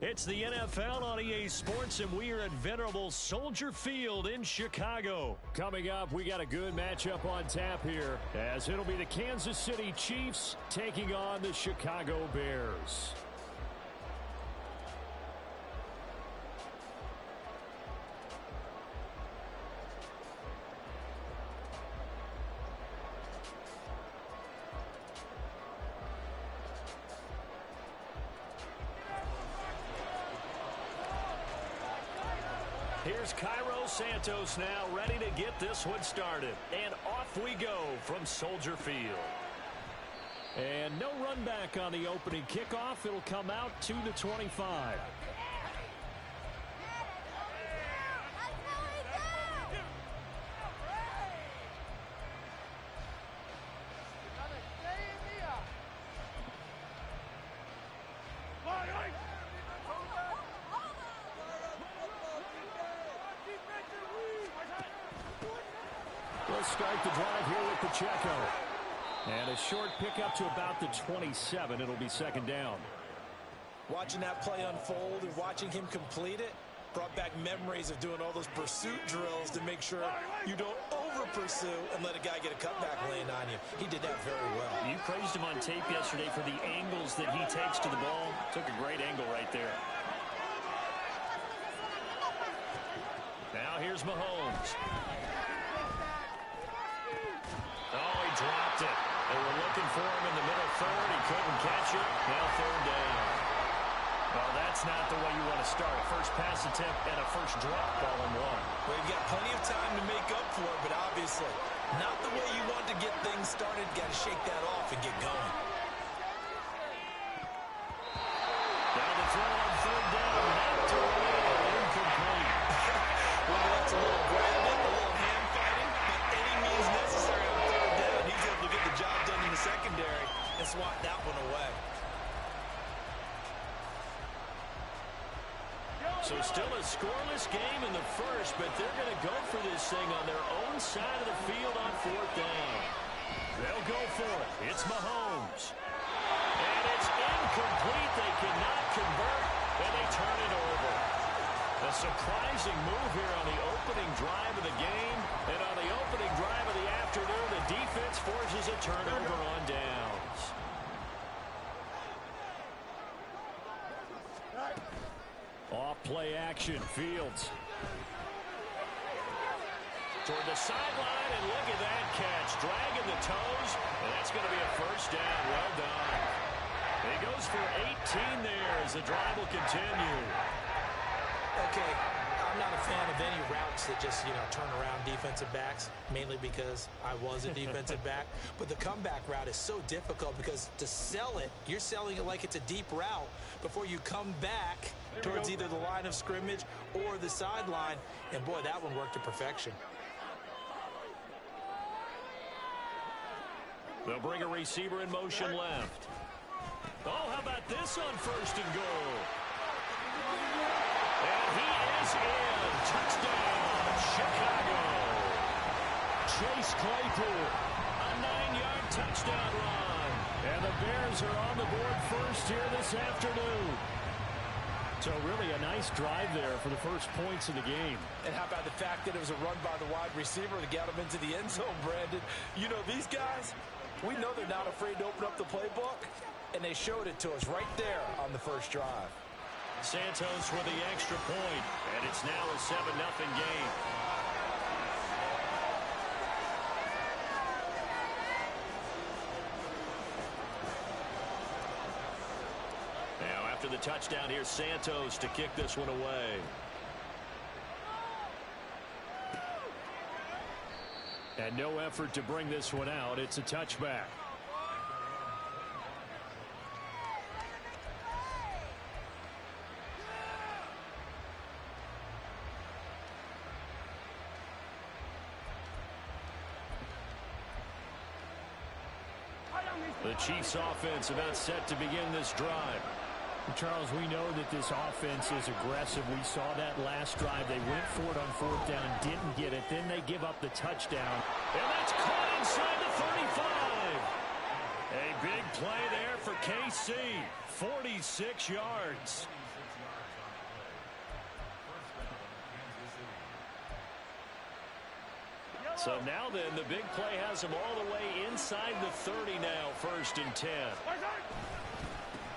It's the NFL on EA Sports, and we are at venerable Soldier Field in Chicago. Coming up, we got a good matchup on tap here, as it'll be the Kansas City Chiefs taking on the Chicago Bears. Here's Cairo Santos now, ready to get this one started. And off we go from Soldier Field. And no run back on the opening kickoff. It'll come out to the 25. We'll start the drive here with Pacheco. And a short pickup to about the 27. It'll be second down. Watching that play unfold and watching him complete it brought back memories of doing all those pursuit drills to make sure you don't over-pursue and let a guy get a cutback lane on you. He did that very well. You praised him on tape yesterday for the angles that he takes to the ball. Took a great angle right there. Now here's Mahomes. Oh, he dropped it. They were looking for him in the middle third. He couldn't catch it. Now third down. Well, that's not the way you want to start. First pass attempt and a first drop all in one. Well, you've got plenty of time to make up for it, but obviously not the way you want to get things started. Got to shake that off and get going. Down the throw on third down. Not to incomplete. Well, that's a little grabbing, a little hand fighting, but any means necessary on third down. He's able to get the job done in the secondary and swat that one away. So still a scoreless game in the first, but they're going to go for this thing on their own side of the field on fourth down. They'll go for it. It's Mahomes. And it's incomplete. They cannot convert, and they turn it over. A surprising move here on the opening drive of the game. And on the opening drive of the afternoon, the defense forces a turnover on downs. Off play action, Fields. Toward the sideline, and look at that catch. Dragging the toes, and that's going to be a first down. Well done. He goes for 18 there as the drive will continue. Okay, I'm not a fan of any routes that just, turn around defensive backs, mainly because I was a defensive back. But the comeback route is so difficult because to sell it, you're selling it like it's a deep route before you come back towards either the line of scrimmage or the sideline. And, boy, that one worked to perfection. They'll bring a receiver in motion left. Oh, how about this on first and goal? And he is in. Touchdown, Chicago. Chase Claypool, a 9-yard touchdown run. And the Bears are on the board first here this afternoon. So really a nice drive there for the first points of the game. And how about the fact that it was a run by the wide receiver to get him into the end zone, Brandon? These guys, we know they're not afraid to open up the playbook, and they showed it to us right there on the first drive. Santos with the extra point, and it's now a 7-0 game. Now after the touchdown, here's Santos to kick this one away. And no effort to bring this one out. It's a touchback. The Chiefs offense about set to begin this drive. Charles, we know that this offense is aggressive. We saw that last drive. They went for it on fourth down, didn't get it. Then they give up the touchdown. And that's caught inside the 35. A big play there for KC. 46 yards. So now then, the big play has him all the way inside the 30 now, 1st and 10.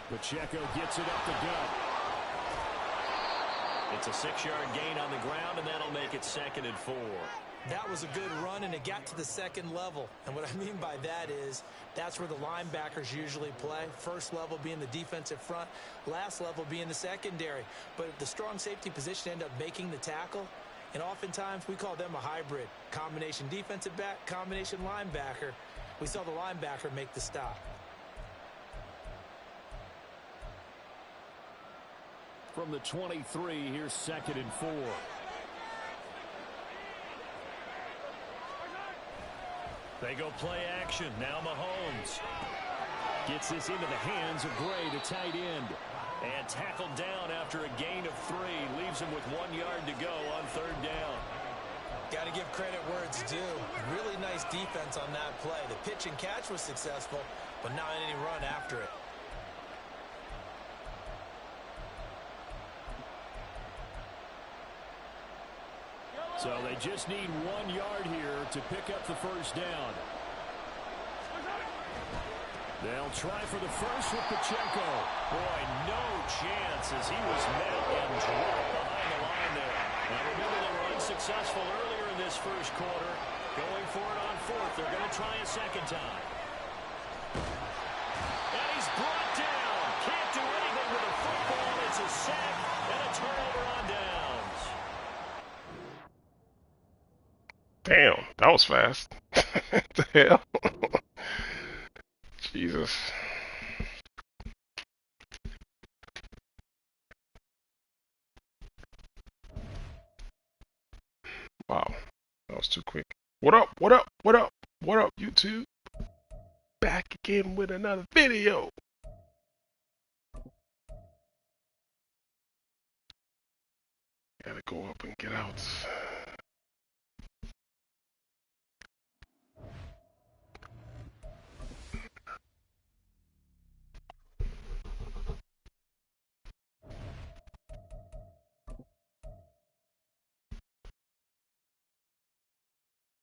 Pacheco gets it up the gut. It's a 6-yard gain on the ground, and that'll make it 2nd and 4. That was a good run, and it got to the 2nd level. And what I mean by that is that's where the linebackers usually play. First level being the defensive front, last level being the secondary. But the strong safety position ended up making the tackle. And oftentimes we call them a hybrid. Combination defensive back, combination linebacker. We saw the linebacker make the stop. From the 23, here's 2nd and 4. They go play action. Now Mahomes Gets this into the hands of Gray, the tight end. And tackled down after a gain of 3. Leaves him with 1 yard to go on 3rd down. Got to give credit where it's due. Really nice defense on that play. The pitch and catch was successful, but not any run after it. So they just need 1 yard here to pick up the 1st down. They'll try for the first with Pacheco. Boy, no chance as he was met and dropped behind the line there. Now remember, they were unsuccessful earlier in this 1st quarter. Going for it on 4th. They're going to try a 2nd time. And he's brought down. Can't do anything with the football. It's a sack and a turnover on downs. Damn, that was fast. What the hell? Jesus. Wow, that was too quick. What up, what up, what up, what up, YouTube? Back again with another video. Gotta go up and get out.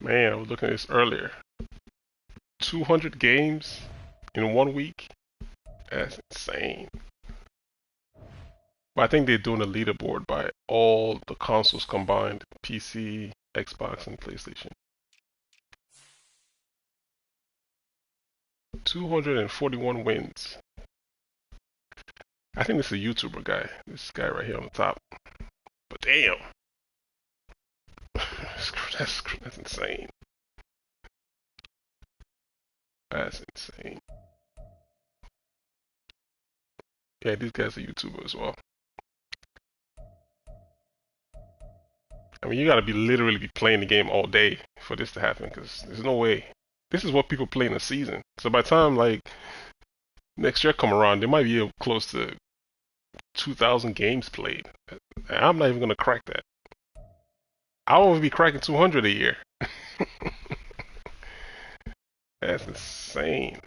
Man, I was looking at this earlier. 200 games in 1 week? That's insane. But I think they're doing a leaderboard by all the consoles combined. PC, Xbox, and PlayStation. 241 wins. I think this is a YouTuber guy. This guy right here on the top. But damn. That's insane. That's insane. Yeah, these guys are YouTuber as well. I mean, you gotta be literally be playing the game all day for this to happen, because there's no way. This is what people play in a season. So by the time like next year come around, they might be close to 2,000 games played. And I'm not even gonna crack that. I won't be cracking 200 a year. That's insane.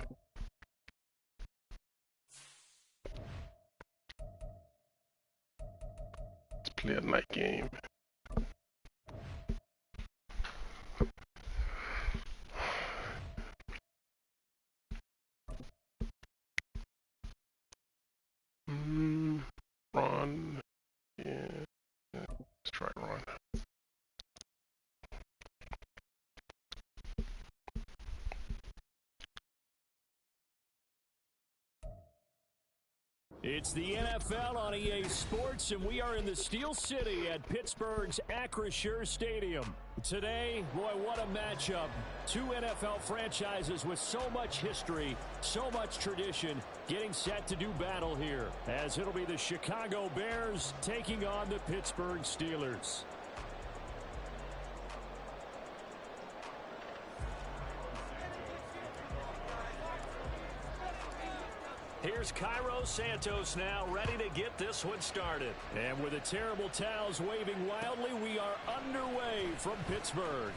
Let's play a night game. Run. Yeah. Let's try run. It's the NFL on EA Sports, and we are in the Steel City at Pittsburgh's Acrisure Stadium. Today, boy, what a matchup. 2 NFL franchises with so much history, so much tradition, getting set to do battle here, as it'll be the Chicago Bears taking on the Pittsburgh Steelers. Here's Cairo Santos now, ready to get this one started. And with the terrible towels waving wildly, we are underway from Pittsburgh.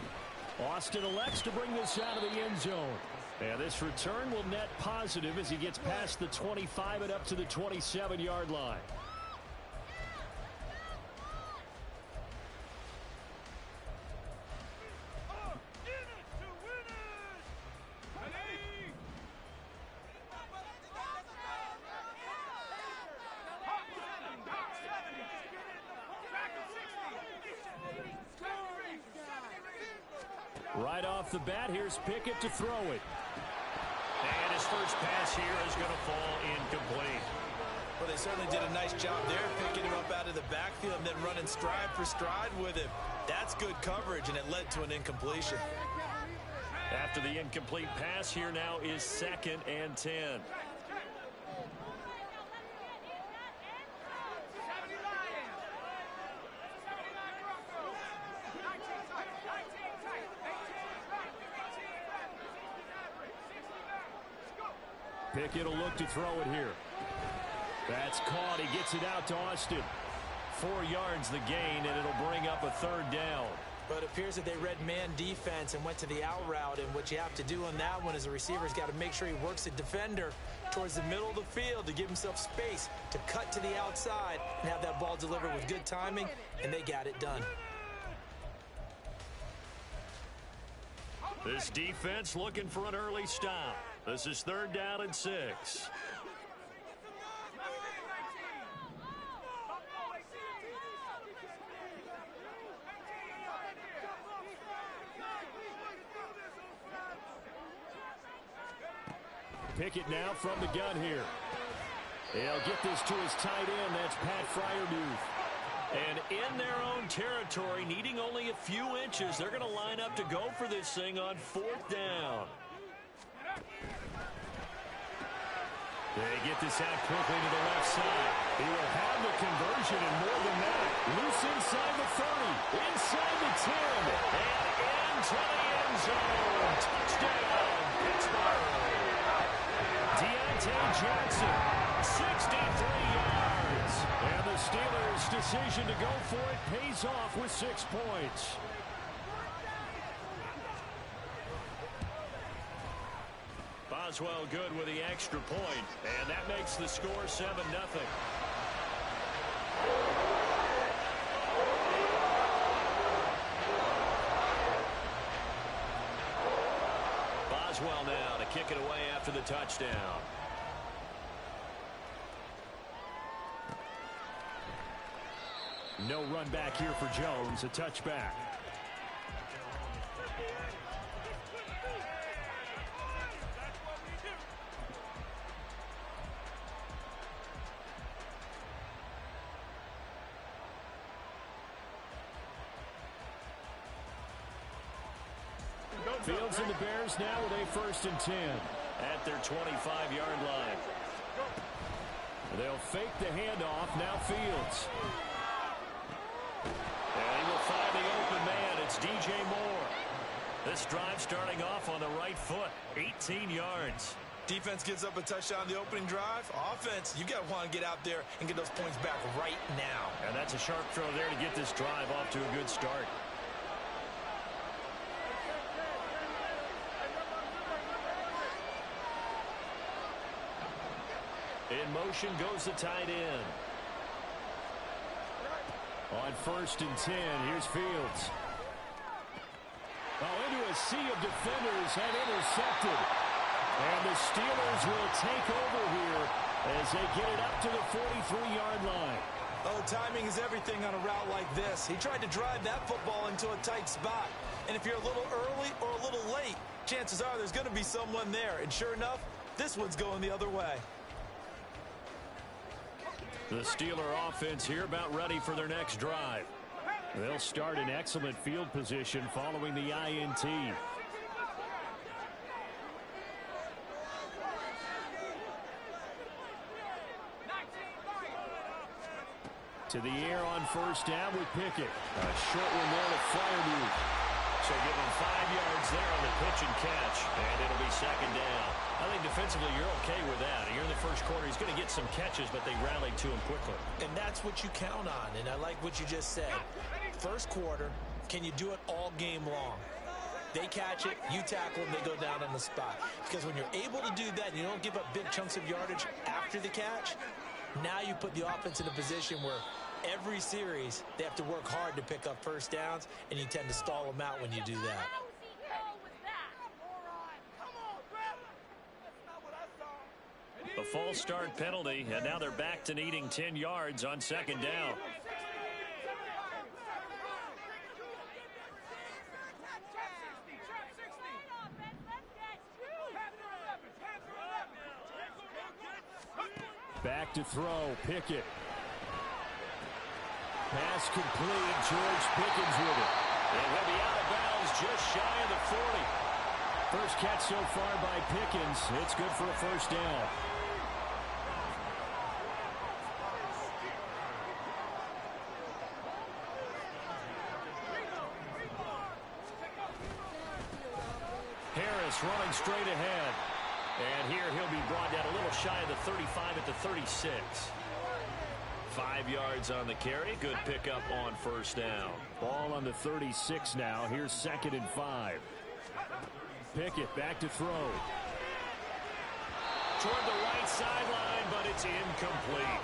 Austin elects to bring this out of the end zone. And this return will net positive as he gets past the 25 and up to the 27-yard line. Right off the bat, here's Pickett to throw it. And his first pass here is going to fall incomplete. Well, they certainly did a nice job there, picking him up out of the backfield and then running stride for stride with him. That's good coverage, and it led to an incompletion. After the incomplete pass, here now is 2nd and 10. Pickett will look to throw it here. That's caught. He gets it out to Austin. 4 yards the gain, and it'll bring up a 3rd down. But it appears that they read man defense and went to the out route, and what you have to do on that one is the receiver's got to make sure he works the defender towards the middle of the field to give himself space to cut to the outside and have that ball delivered with good timing, and they got it done. This defense looking for an early stop. This is 3rd down and 6. Pickett now from the gun here. He'll get this to his tight end. That's Pat Fryermuth. And in their own territory, needing only a few inches, they're going to line up to go for this thing on 4th down. They get this out quickly to the left side. He will have the conversion and more than that. Loose inside the 30, inside the 10, and into the end zone. Touchdown, Pittsburgh. Deontay Johnson, 63 yards. And the Steelers' decision to go for it pays off with 6 points. Boswell good with the extra point, and that makes the score 7-0. Boswell now to kick it away after the touchdown. No run back here for Jones, a touchback. Fields and the Bears now with a 1st and 10. At their 25-yard line. They'll fake the handoff. Now Fields. And he will find the open man. It's DJ Moore. This drive starting off on the right foot. 18 yards. Defense gives up a touchdown the opening drive. Offense, you got to want to get out there and get those points back right now. And that's a sharp throw there to get this drive off to a good start. In motion goes the tight end. On 1st and 10, here's Fields. Oh, into a sea of defenders and intercepted. And the Steelers will take over here as they get it up to the 43-yard line. Oh, timing is everything on a route like this. He tried to drive that football into a tight spot. And if you're a little early or a little late, chances are there's going to be someone there. And sure enough, this one's going the other way. The Steeler offense here about ready for their next drive. They'll start in excellent field position following the INT. To the air on 1st down with Pickett. A short one there to Fryermuth. So give him 5 yards there on the pitch and catch, and it'll be 2nd down. I think defensively you're okay with that. Here in the first quarter, he's going to get some catches, but they rallied to him quickly. And that's what you count on, and I like what you just said. First quarter, can you do it all game long? They catch it, you tackle them, they go down on the spot. Because when you're able to do that and you don't give up big chunks of yardage after the catch, now you put the offense in a position where every series they have to work hard to pick up 1st downs, and you tend to stall them out when you do that. A false start penalty, and now they're back to needing 10 yards on 2nd down. Back to throw, Pickett. Pass complete, George Pickens with it. And he'll be out of bounds just shy of the 40. First catch so far by Pickens. It's good for a first down. Harris running straight ahead. And here he'll be brought down a little shy of the 35 at the 36. 5 yards on the carry. Good pickup on first down. Ball on the 36 now. Here's 2nd and 5. Pickett back to throw. Toward the right sideline, but it's incomplete.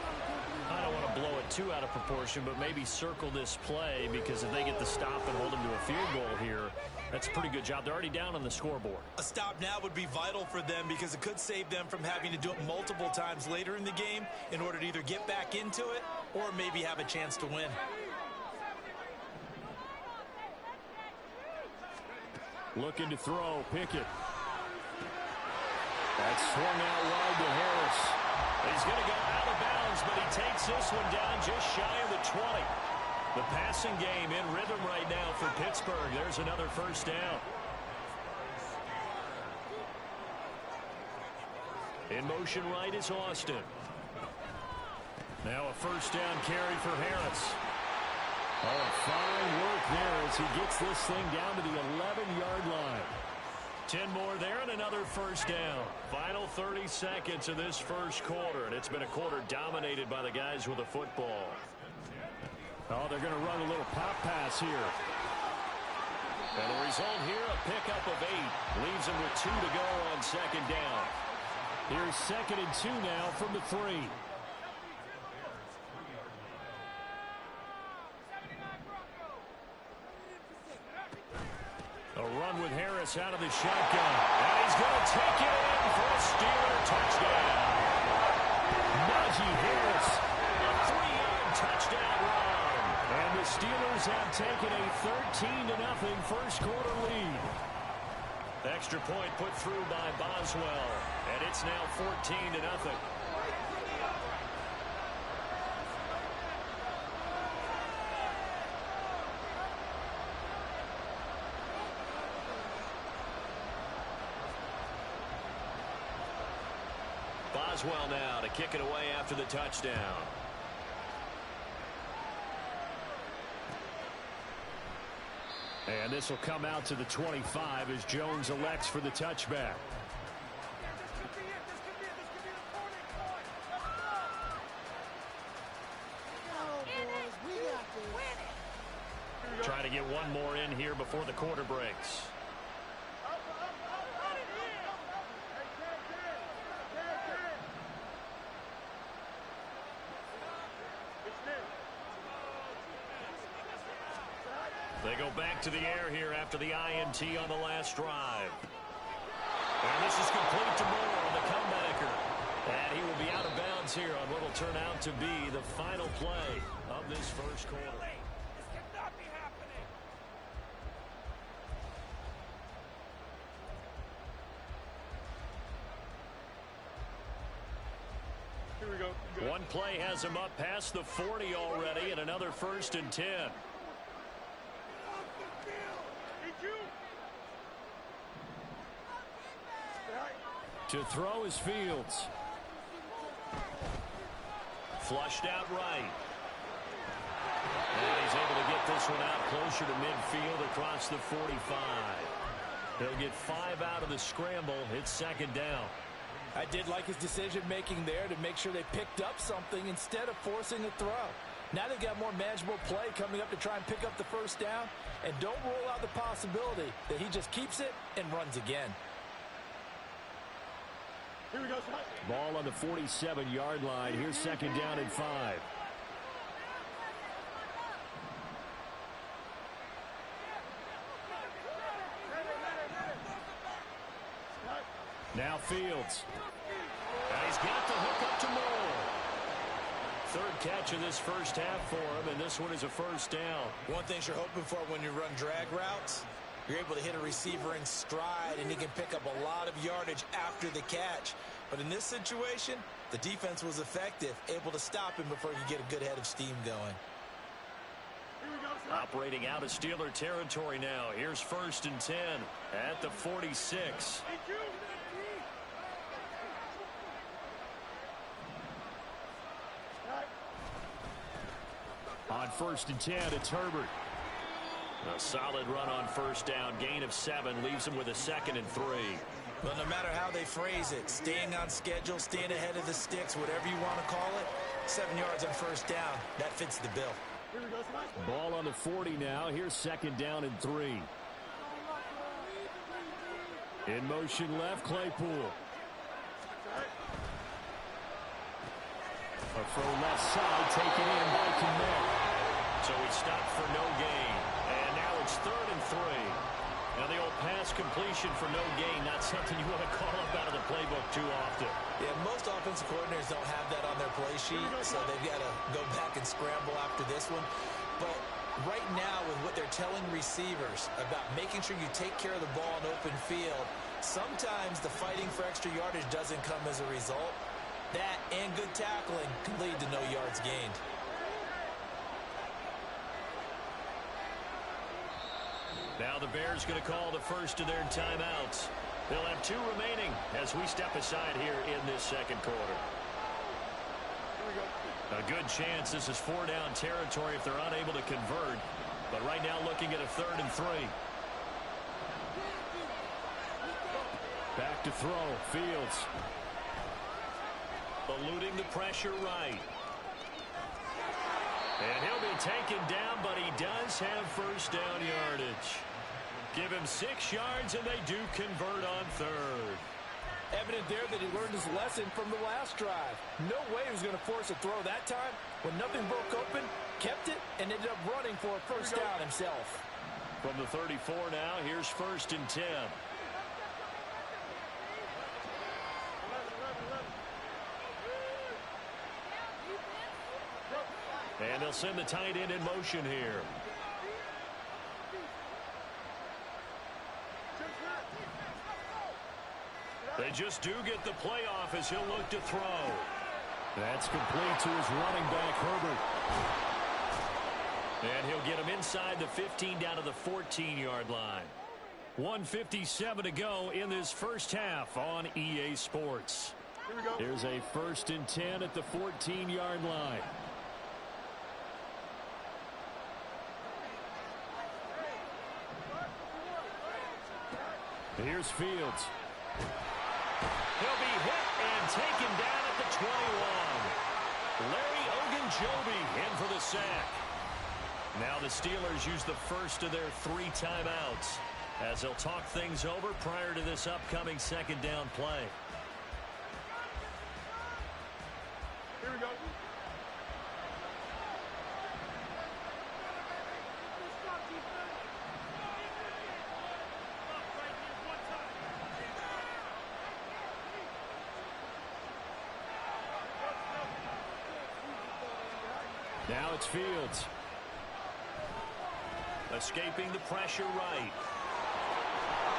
I don't want to blow it too out of proportion, but maybe circle this play, because if they get the stop and hold them to a field goal here, that's a pretty good job. They're already down on the scoreboard. A stop now would be vital for them, because it could save them from having to do it multiple times later in the game in order to either get back into it or maybe have a chance to win. Looking to throw, Pickett. That's swung out wide to Harris. He's going to go out of bounds, but he takes this one down just shy of the 20. The passing game in rhythm right now for Pittsburgh. There's another first down. In motion right is Austin. Now a first down carry for Harris. Oh, fine work there as he gets this thing down to the 11-yard line. 10 more there and another first down. Final 30 seconds of this first quarter, and it's been a quarter dominated by the guys with the football. Oh, they're going to run a little pop pass here. And the result here, a pickup of 8. Leaves them with 2 to go on second down. Here's 2nd and 2 now from the 3. A run with Harris out of the shotgun. And he's going to take it in for a Steeler touchdown. Najee Harris, a 3-yard touchdown run. And the Steelers have taken a 13-0 first quarter lead. Extra point put through by Boswell. And it's now 14-0. Boswell now to kick it away after the touchdown. And this will come out to the 25 as Jones elects for the touchback. Trying to get one more in here before the quarter breaks. They go back to the air here after the INT on the last drive. And this is complete to Moore on the comebacker. And he will be out of bounds here on what will turn out to be the final play of this first quarter. This cannot be happening. Here we go. One play has him up past the 40 already, and another 1st and 10. To throw is Fields. Flushed out right. And he's able to get this one out closer to midfield across the 45. He'll get 5 out of the scramble. It's 2nd down. I did like his decision-making there to make sure they picked up something instead of forcing a throw. Now they've got more manageable play coming up to try and pick up the first down. And don't rule out the possibility that he just keeps it and runs again. Here we go, son. Ball on the 47-yard line. Here's 2nd down and 5. Now Fields. And he's got the hook up to Moore. 3rd catch of this first half for him, and this one is a first down. One thing you're hoping for when you run drag routes You're able to hit a receiver in stride, and he can pick up a lot of yardage after the catch. But in this situation, the defense was effective, able to stop him before he could get a good head of steam going. Operating out of Steeler territory now. Here's 1st and 10 at the 46. On 1st and 10, it's Herbert. A solid run on 1st down. Gain of 7 leaves him with a 2nd and 3. But no matter how they phrase it, staying on schedule, staying ahead of the sticks, whatever you want to call it, 7 yards on 1st down, that fits the bill. Ball on the 40 now. Here's 2nd down and 3. In motion left, Claypool. A throw left side, taken in by Kmet. So he stopped for no gain. And now it's 3rd and 3. Now the old pass completion for no gain, not something you want to call up out of the playbook too often. Yeah, most offensive coordinators don't have that on their play sheet, so they've got to go back and scramble after this one. But right now, with what they're telling receivers about making sure you take care of the ball in open field, sometimes the fighting for extra yardage doesn't come as a result. That and good tackling can lead to no yards gained. Now the Bears going to call the first of their timeouts. They'll have 2 remaining as we step aside here in this 2nd quarter. A good chance this is 4-down territory if they're unable to convert. But right now looking at a 3rd and 3. Back to throw. Fields. Eluding the pressure right. And he'll be taken down, but he does have 1st down yardage. Give him 6 yards, and they do convert on 3rd. Evident there that he learned his lesson from the last drive. No way he was going to force a throw that time. When nothing broke open, kept it, and ended up running for a 1st down himself. From the 34 now, here's 1st and 10. And they'll send the tight end in motion here. They just do get the playoff as he'll look to throw. That's complete to his running back, Herbert. And he'll get him inside the 15 down to the 14-yard line. 1:57 to go in this first half on EA Sports. Here's a 1st and 10 at the 14-yard line. Here's Fields. He'll be hit and taken down at the 21. Larry Ogunjobi in for the sack. Now the Steelers use the first of their 3 timeouts as they'll talk things over prior to this upcoming 2nd down play. Here we go. Now it's Fields. Escaping the pressure right.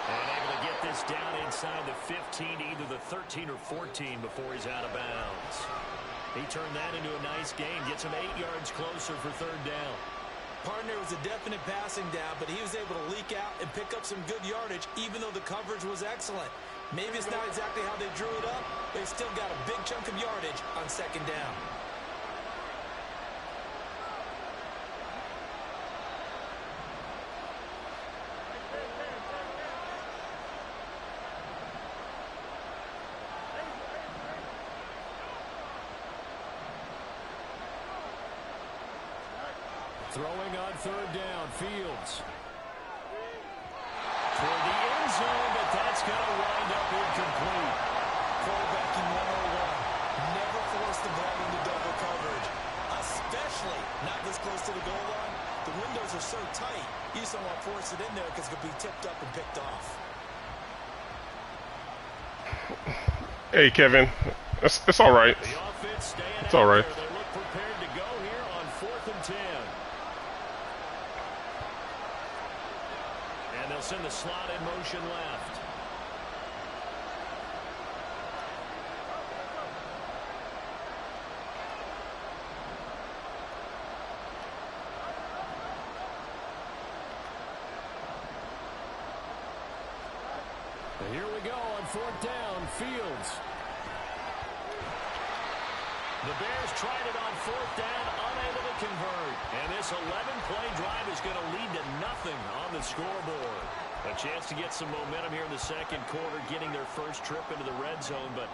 And able to get this down inside the 15, either the 13 or 14 before he's out of bounds. He turned that into a nice gain, gets him 8 yards closer for 3rd down. Partner was a definite passing down, but he was able to leak out and pick up some good yardage, even though the coverage was excellent. Maybe it's not exactly how they drew it up, but they still got a big chunk of yardage on 2nd down. Throwing on 3rd down, Fields. Toward the end zone, but that's going to wind up incomplete. Quarterbacking 101. Never force the ball into double coverage, especially not this close to the goal line. The windows are so tight, you just don't want to force it in there because it could be tipped up and picked off. Hey, Kevin. It's all right. It's all right. They look prepared to go here on 4th and 10. And they'll They'll send the slot in motion left. Here we go on 4th down. Fields. The Bears tried it on 4th down, unable to convert. And this 11-play drive is going to lead to nothing on the scoreboard. A chance to get some momentum here in the second quarter, getting their first trip into the red zone, but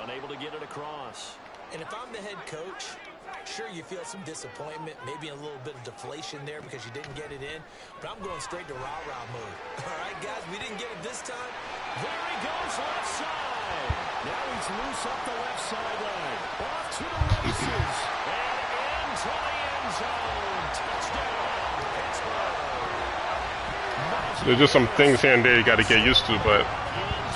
unable to get it across. And if I'm the head coach, sure, you feel some disappointment, maybe a little bit of deflation there because you didn't get it in, but I'm going straight to rah-rah mode. All right, guys, we didn't get it this time. There he goes, left side. Now he's loose up the left sideline. Off to the races. And into the end zone. Touchdown, Pittsburgh. There's just some things here and there you got to get used to, but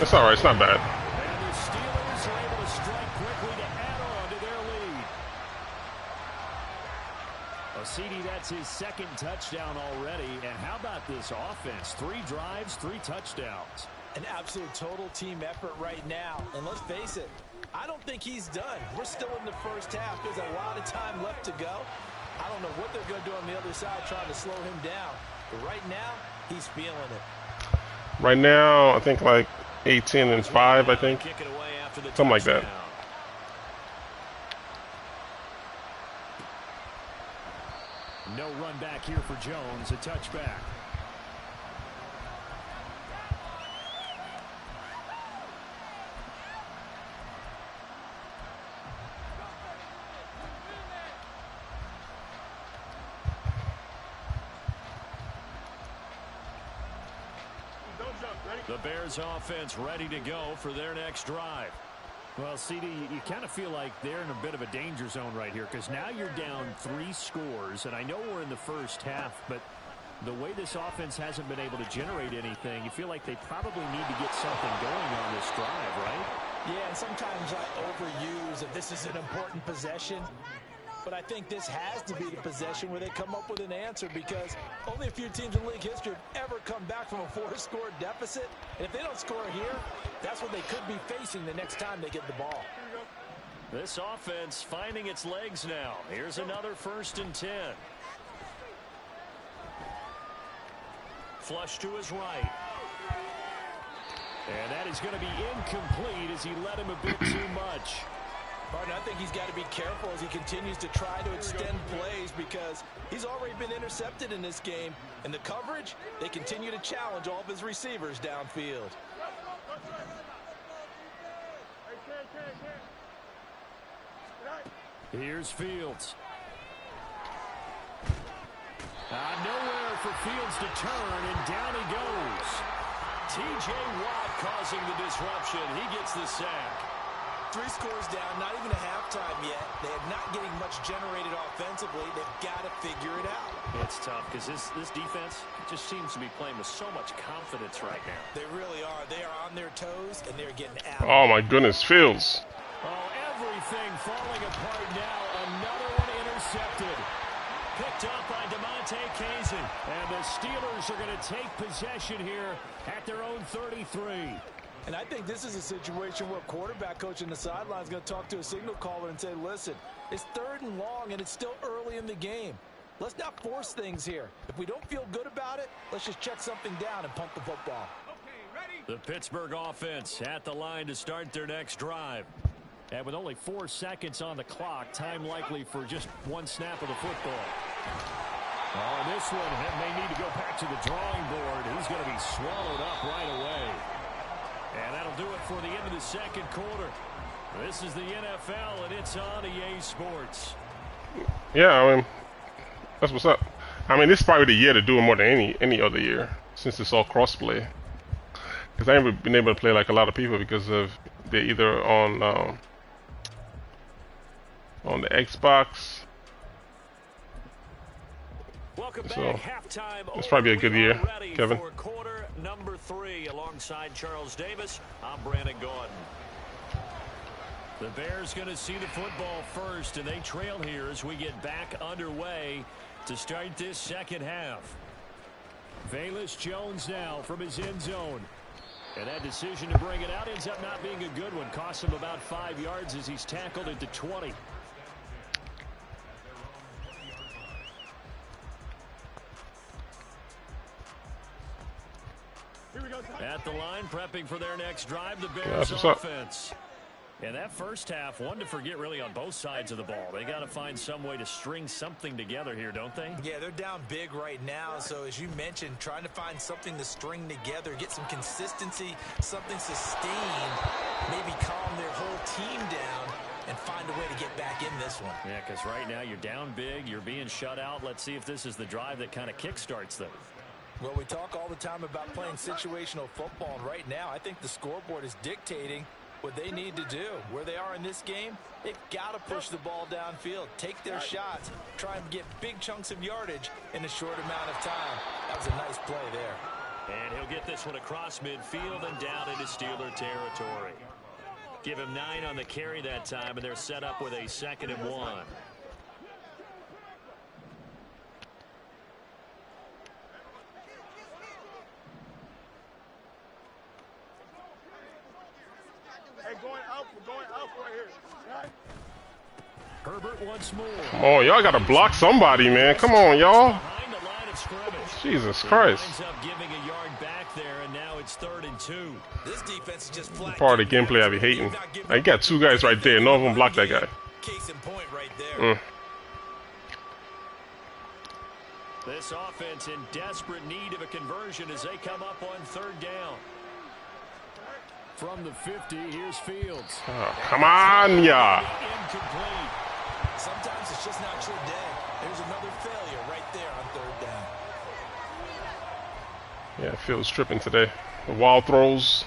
it's all right. It's not bad. And the Steelers are able to strike quickly to add on to their lead. CD, that's his second touchdown already. And how about this offense? 3 drives, 3 touchdowns. An absolute total team effort right now. And let's face it, I don't think he's done. We're still in the first half. There's a lot of time left to go. I don't know what they're going to do on the other side trying to slow him down. But right now, he's feeling it. Right now, I think like 18-5, I think. Something like that. No run back here for Jones. A touchback. The Bears offense ready to go for their next drive. Well, CD, you kind of feel like they're in a bit of a danger zone right here because now you're down 3 scores, and I know we're in the first half, but the way this offense hasn't been able to generate anything, you feel like they probably need to get something going on this drive, right? Yeah, and sometimes I overuse that this is an important possession. But I think this has to be the possession where they come up with an answer because only a few teams in league history have ever come back from a 4-score deficit. And if they don't score here, that's what they could be facing the next time they get the ball. This offense finding its legs now. Here's another 1st and 10. Flush to his right. And that is going to be incomplete as he led him a bit too much. I think he's got to be careful as he continues to try to extend plays because he's already been intercepted in this game. And the coverage, they continue to challenge all of his receivers downfield. Here's Fields. Nowhere for Fields to turn, and down he goes. T.J. Watt causing the disruption. He gets the sack. 3 scores down, not even a halftime yet. They are not getting much generated offensively. They've got to figure it out. It's tough because this defense just seems to be playing with so much confidence right now. They really are. They are on their toes, and they're getting out. Oh, my goodness, Fields. Oh, everything falling apart now. Another one intercepted. Picked up by DeMonte Casey. And the Steelers are going to take possession here at their own 33. And I think this is a situation where a quarterback coach on the sideline is going to talk to a signal caller and say, listen, it's 3rd and long, and it's still early in the game. Let's not force things here. If we don't feel good about it, let's just check something down and punt the football. The Pittsburgh offense at the line to start their next drive. And with only 4 seconds on the clock, time likely for just 1 snap of the football. Oh, this one may need to go back to the drawing board. He's going to be swallowed up right away. And that'll do it for the end of the second quarter. This is the NFL, and it's on EA Sports. Yeah, I mean, that's what's up. I mean, this is probably the year to do it more than any other year, since it's all cross-play. Because I haven't been able to play like a lot of people because of they're either on the Xbox. Welcome So, back. Halftime. it's probably a good year, Kevin. For quarter number 3, alongside Charles Davis, I'm Brandon Gordon. The Bears going to see the football first, and they trail here as we get back underway to start this second half. Velus Jones now from his end zone. And that decision to bring it out ends up not being a good one. Costs him about 5 yards as he's tackled at the 20. At the line, prepping for their next drive, the Bears offense. And that first half, one to forget really on both sides of the ball. They got to find some way to string something together here, don't they? Yeah, they're down big right now. So as you mentioned, trying to find something to string together, get some consistency, something sustained, maybe calm their whole team down and find a way to get back in this one. Yeah, because right now you're down big, you're being shut out. Let's see if this is the drive that kind of kickstarts them. Well, we talk all the time about playing situational football, and right now I think the scoreboard is dictating what they need to do. Where they are in this game, they've got to push the ball downfield, take their shots, try and get big chunks of yardage in a short amount of time. That was a nice play there. And he'll get this one across midfield and down into Steeler territory. Give him 9 on the carry that time, and they're set up with a 2nd and 1. Herbert once more. Come on, y'all gotta block somebody, man. Come on, y'all. Jesus Christ. Ends up giving a yard back there, and now it's 3rd and 2. This defense is just flat. Part of the gameplay I be hating. I got 2 guys right there. None of them block that guy. Case in point right there. This offense in desperate need of a conversion as they come up on 3rd down. From the 50, here's Fields. Oh, come on, yeah. Incomplete. Sometimes it's just not your day. There's another failure right there on 3rd down. Yeah, Fields tripping today. The wild throws.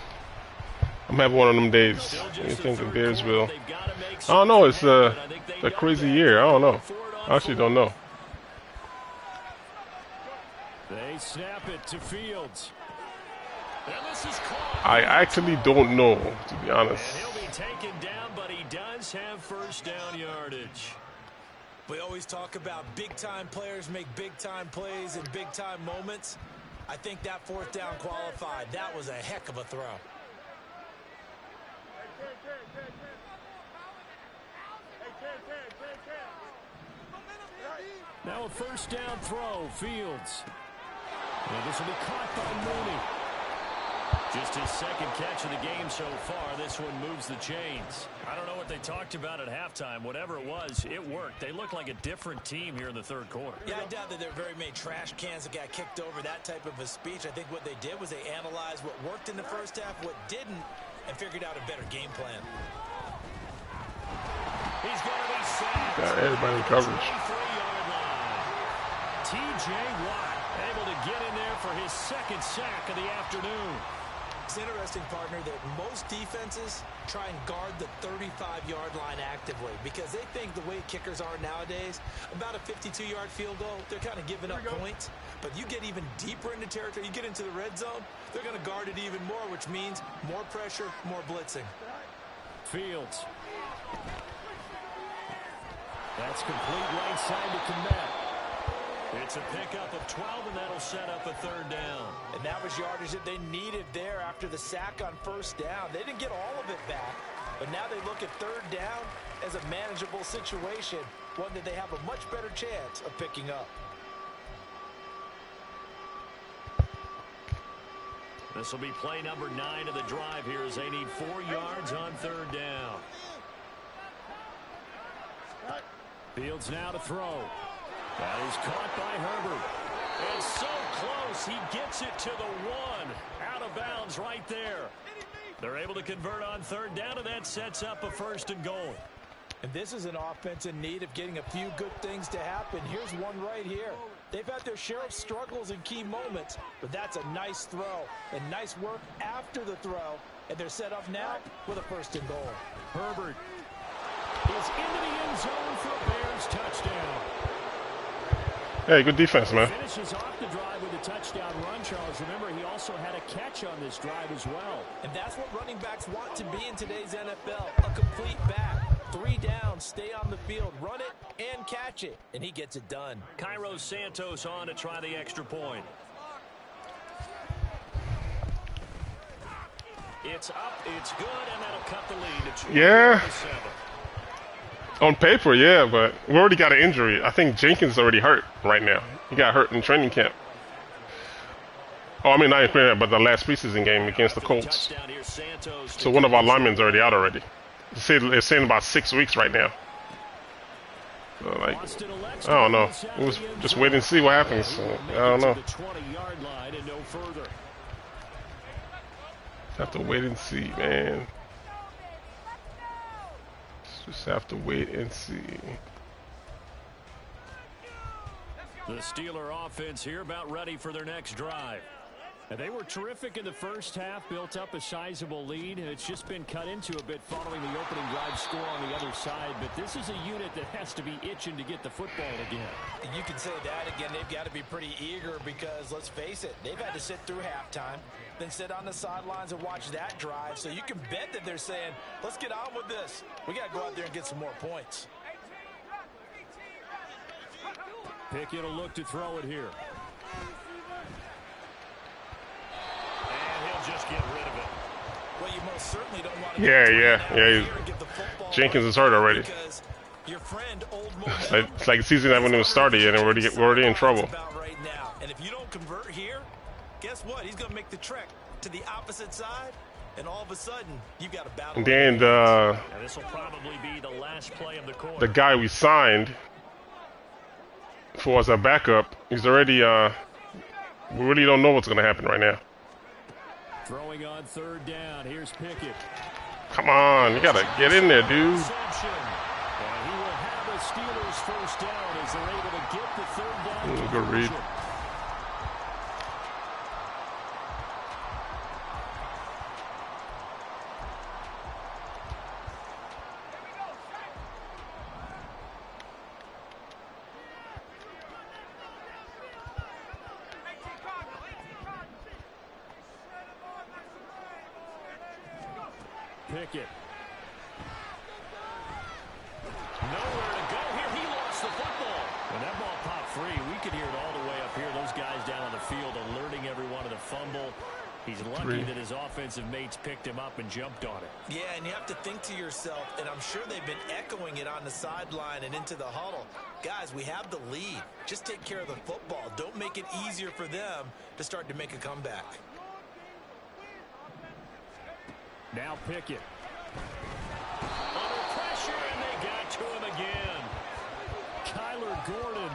I'm having one of them days. You think the Bears will? I don't know. It's a crazy year. I don't know. I actually don't know. They snap it to Fields. I actually don't know, to be honest. And he'll be taken down, but he does have 1st down yardage. We always talk about big-time players make big-time plays in big-time moments. I think that 4th down qualified. That was a heck of a throw. Now a 1st down throw, Fields. And this will be caught by Mooney. Just his 2nd catch of the game so far. This one moves the chains. I don't know what they talked about at halftime. Whatever it was, it worked. They look like a different team here in the 3rd quarter. Yeah, I doubt that there are very many trash cans that got kicked over, that type of a speech. I think what they did was they analyzed what worked in the first half, what didn't, and figured out a better game plan. He's going to be sacked. Got everybody in coverage. T.J. Watt able to get in there for his 2nd sack of the afternoon. It's interesting, partner, that most defenses try and guard the 35-yard line actively because they think the way kickers are nowadays, about a 52-yard field goal, they're kind of giving up points. But you get even deeper into territory, you get into the red zone, they're going to guard it even more, which means more pressure, more blitzing. Fields. That's complete right side to Komet. It's a pickup of 12, and that'll set up a 3rd down. And that was yardage that they needed there after the sack on 1st down. They didn't get all of it back, but now they look at 3rd down as a manageable situation, one that they have a much better chance of picking up. This will be play number 9 of the drive here as they need 4 yards on 3rd down. Fields now to throw. That is caught by Herbert. And so close, he gets it to the 1. Out of bounds right there. They're able to convert on 3rd down, and that sets up a 1st and goal. And this is an offense in need of getting a few good things to happen. Here's one right here. They've had their share of struggles in key moments, but that's a nice throw and nice work after the throw. And they're set up now with a 1st and goal. Herbert is into the end zone for a Bears touchdown. Hey, good defense, man. Finishes off the drive with a touchdown run, Charles. Remember, he also had a catch on this drive as well. And that's what running backs want to be in today's NFL, a complete back. 3 downs, stay on the field, run it, and catch it. And he gets it done. Cairo Santos on to try the extra point. It's up, it's good, and that'll cut the lead. It's Yeah. On paper, yeah, but we already got an injury. I think Jenkins is already hurt right now. He got hurt in training camp. Oh, I mean, not in training camp, but the last preseason game against the Colts. So one of our linemen's already out already. They're saying about 6 weeks right now. So, like, I don't know. We'll just wait and see what happens. So, I don't know. Have to wait and see, man. Just have to wait and see. The Steeler offense here about ready for their next drive. And they were terrific in the first half, built up a sizable lead, and it's just been cut into a bit following the opening drive score on the other side. But this is a unit that has to be itching to get the football again. You can say that again. They've got to be pretty eager because, let's face it, they've had to sit through halftime, then sit on the sidelines and watch that drive. So you can bet that they're saying, let's get on with this. We got to go out there and get some more points. Pickett will look to throw it here. Just get rid of it. Well, you most certainly don't want to yeah. Jenkins is hurt already. Your friend, old it's like the season haven't even started yet, and we're already in trouble. Right now. And if you don't convert here, guess what? He's going to make the trek to the opposite side, and all of a sudden, you got a battle. And then this will probably be the last play of the quarter. The guy we signed for as a backup, he's already. We really don't know what's going to happen right now. Throwing on third down. Here's Pickett. Come on, you gotta get in there, dude. And he will have a Steelers first down as they're able to get the third down. Good read. Pickett. Nowhere to go here. He lost the football. When that ball popped free, we could hear it all the way up here. Those guys down on the field alerting everyone of the fumble. He's lucky that his offensive mates picked him up and jumped on it. Yeah, and you have to think to yourself, and I'm sure they've been echoing it on the sideline and into the huddle. Guys, we have the lead. Just take care of the football. Don't make it easier for them to start to make a comeback. Now Pickett. Under pressure, and they got to him again. Kyler Gordon,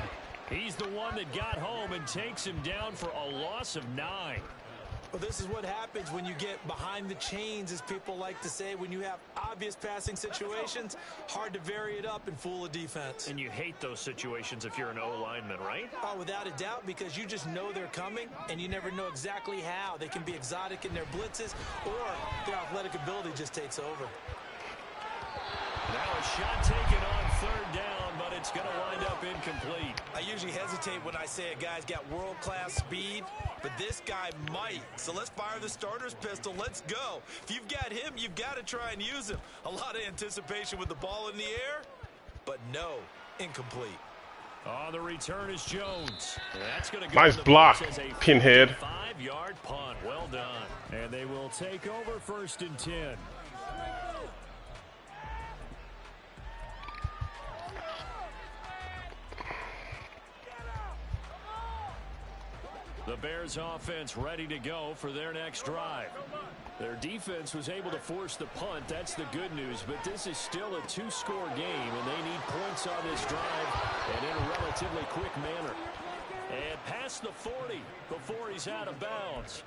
he's the one that got home and takes him down for a loss of 9. Well, this is what happens when you get behind the chains, as people like to say. When you have obvious passing situations, hard to vary it up and fool a defense. And you hate those situations if you're an O-lineman, right? Oh, without a doubt, because you just know they're coming, and you never know exactly how. They can be exotic in their blitzes, or their athletic ability just takes over. Now a shot taken on third down, but it's going to wind up incomplete. I usually hesitate when I say a guy's got world-class speed, but this guy might. So let's fire the starter's pistol. Let's go. If you've got him, you've got to try and use him. A lot of anticipation with the ball in the air, but no, incomplete. Oh, the return is Jones. That's going to go. Nice block, Pinhead. 5-yard punt. Well done. And they will take over 1st and 10. The Bears offense ready to go for their next drive. Their defense was able to force the punt. That's the good news, but this is still a 2-score game, and they need points on this drive and in a relatively quick manner. And past the 40 before he's out of bounds.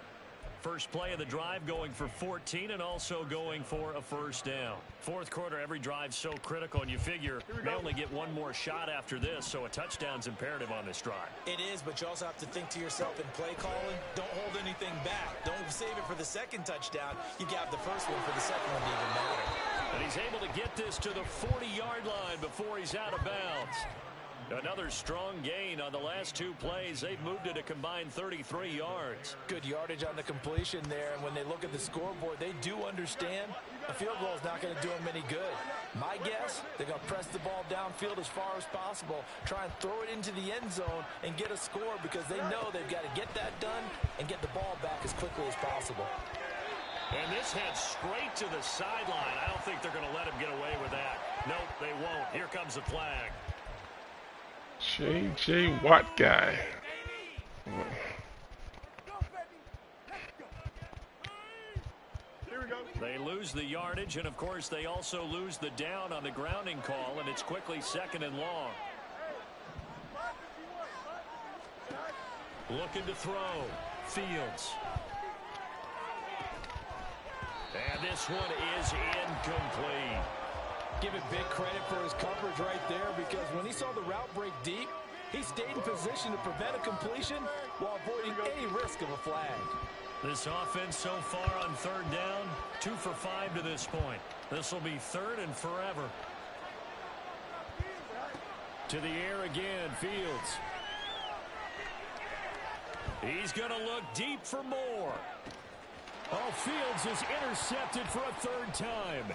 First play of the drive going for 14 and also going for a first down. Fourth quarter, every drive's so critical, and you figure they only get one more shot after this, so a touchdown's imperative on this drive. It is, but you also have to think to yourself in play calling, don't hold anything back. Don't save it for the second touchdown. You got the first one for the second one to even matter. And he's able to get this to the 40-yard line before he's out of bounds. Another strong gain on the last 2 plays. They've moved it a combined 33 yards. Good yardage on the completion there, and when they look at the scoreboard, they do understand a field goal is not going to do them any good. My guess, they're going to press the ball downfield as far as possible, try and throw it into the end zone and get a score because they know they've got to get that done and get the ball back as quickly as possible. And this heads straight to the sideline. I don't think they're going to let him get away with that. Nope, they won't. Here comes the flag. J.J. Watt guy. They lose the yardage, and of course they also lose the down on the grounding call, and it's quickly 2nd and long. Looking to throw. Fields. And this one is incomplete. Give it big credit for his coverage right there, because when he saw the route break deep, he stayed in position to prevent a completion while avoiding any risk of a flag. This offense so far on 3rd down, 2 for 5 to this point. This will be 3rd and forever. To the air again, Fields. He's going to look deep for more. Oh, Fields is intercepted for a 3rd time.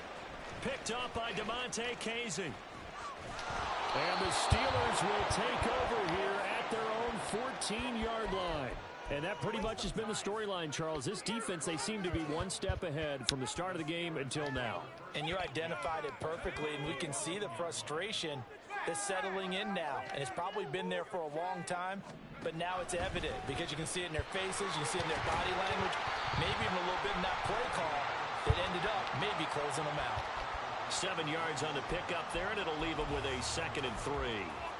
Picked up by DeMonte Casey. And the Steelers will take over here at their own 14-yard line. And that pretty much has been the storyline, Charles. This defense, they seem to be one step ahead from the start of the game until now. And you identified it perfectly, and we can see the frustration that's settling in now. And it's probably been there for a long time, but now it's evident because you can see it in their faces, you can see it in their body language, maybe even a little bit in that play call that ended up maybe closing them out. 7 yards on the pickup there, and it'll leave them with a 2nd and 3.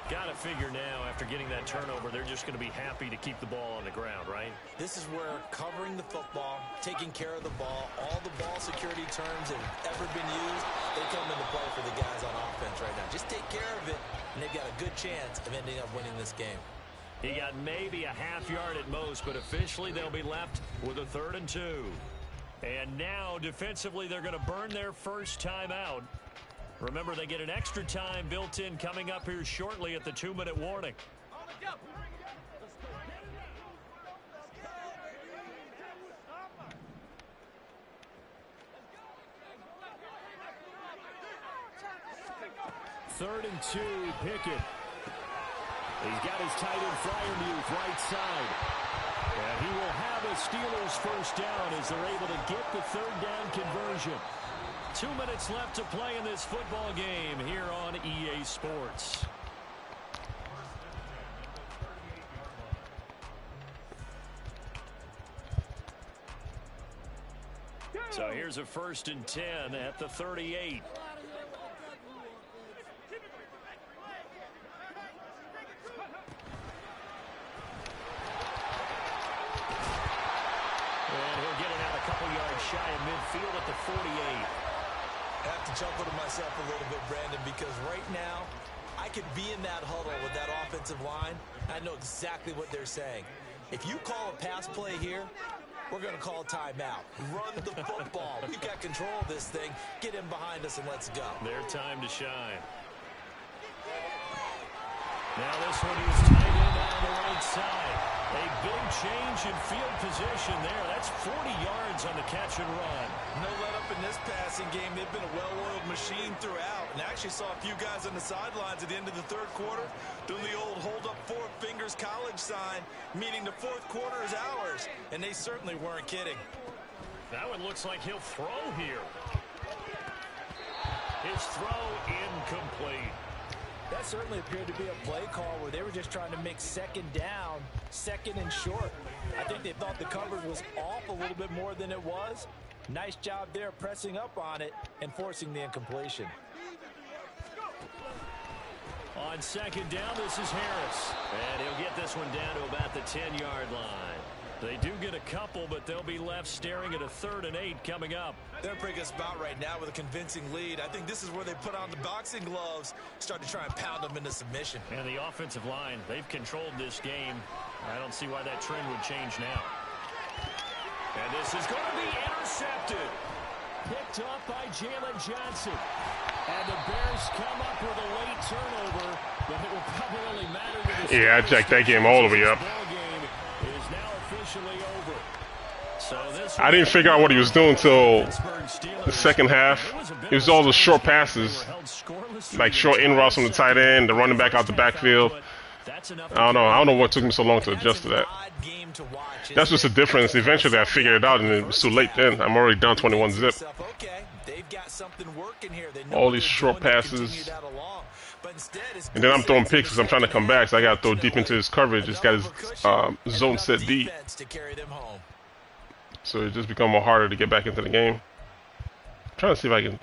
Got to figure now, after getting that turnover, they're just going to be happy to keep the ball on the ground, right? This is where covering the football, taking care of the ball, all the ball security terms that have ever been used, they come into play for the guys on offense right now. Just take care of it, and they've got a good chance of ending up winning this game. He got maybe a half yard at most, but officially they'll be left with a 3rd and 2. And now, defensively, they're going to burn their first time out. Remember, they get an extra time built in coming up here shortly at the 2-minute warning. Third and 2, Pickett. He's got his tight end Freiermuth right side. And he will have a Steelers first down as they're able to get the 3rd down conversion. 2 minutes left to play in this football game here on EA Sports. So here's a 1st and 10 at the 38. Shy of midfield at the 48. I have to chuckle to myself a little bit, Brandon, because right now I could be in that huddle with that offensive line. I know exactly what they're saying. If you call a pass play here, we're going to call a timeout. Run the football. We've got control of this thing. Get in behind us and let's go. Their time to shine. Now this one is tight end on the right side. A big change in field position there. That's 40 yards on the catch and run. No let up in this passing game. They've been a well-oiled machine throughout. And actually saw a few guys on the sidelines at the end of the 3rd quarter doing the old hold up 4 fingers college sign, meaning the 4th quarter is ours. And they certainly weren't kidding. That one looks like he'll throw here. His throw incomplete. That certainly appeared to be a play call where they were just trying to make 2nd down, 2nd and short. I think they thought the coverage was off a little bit more than it was. Nice job there pressing up on it and forcing the incompletion. On 2nd down, this is Harris. And he'll get this one down to about the 10-yard line. They do get a couple, but they'll be left staring at a 3rd and 8 coming up. They're in a pretty good spot right now with a convincing lead. I think this is where they put on the boxing gloves, start to try and pound them into submission. And the offensive line, they've controlled this game. I don't see why that trend would change now. And this is going to be intercepted. Picked up by Jalen Johnson. And the Bears come up with a late turnover, but it will probably only matter to the Yeah, I jacked that game all the way up. Over. So I didn't figure out what he was doing till the 2nd half. It was all the short passes, like short in routes from the tight end, the running back out the backfield. That's enough I to don't know. carry I don't know what the took me so long to And adjust to that. odd game to watch, That's just the difference. Eventually, I figured it out, and it was too late then. I'm already down 21 zip. Okay, they've got something working here. They know All what these they're short doing. They continue passes. that along. But instead, it's And then I'm good throwing things in picks the because I'm trying to second come back, so I got to throw half, deep into his coverage. It's got his zone set deep. To carry them home. So it just become more harder to get back into the game. I'm trying to see if I can,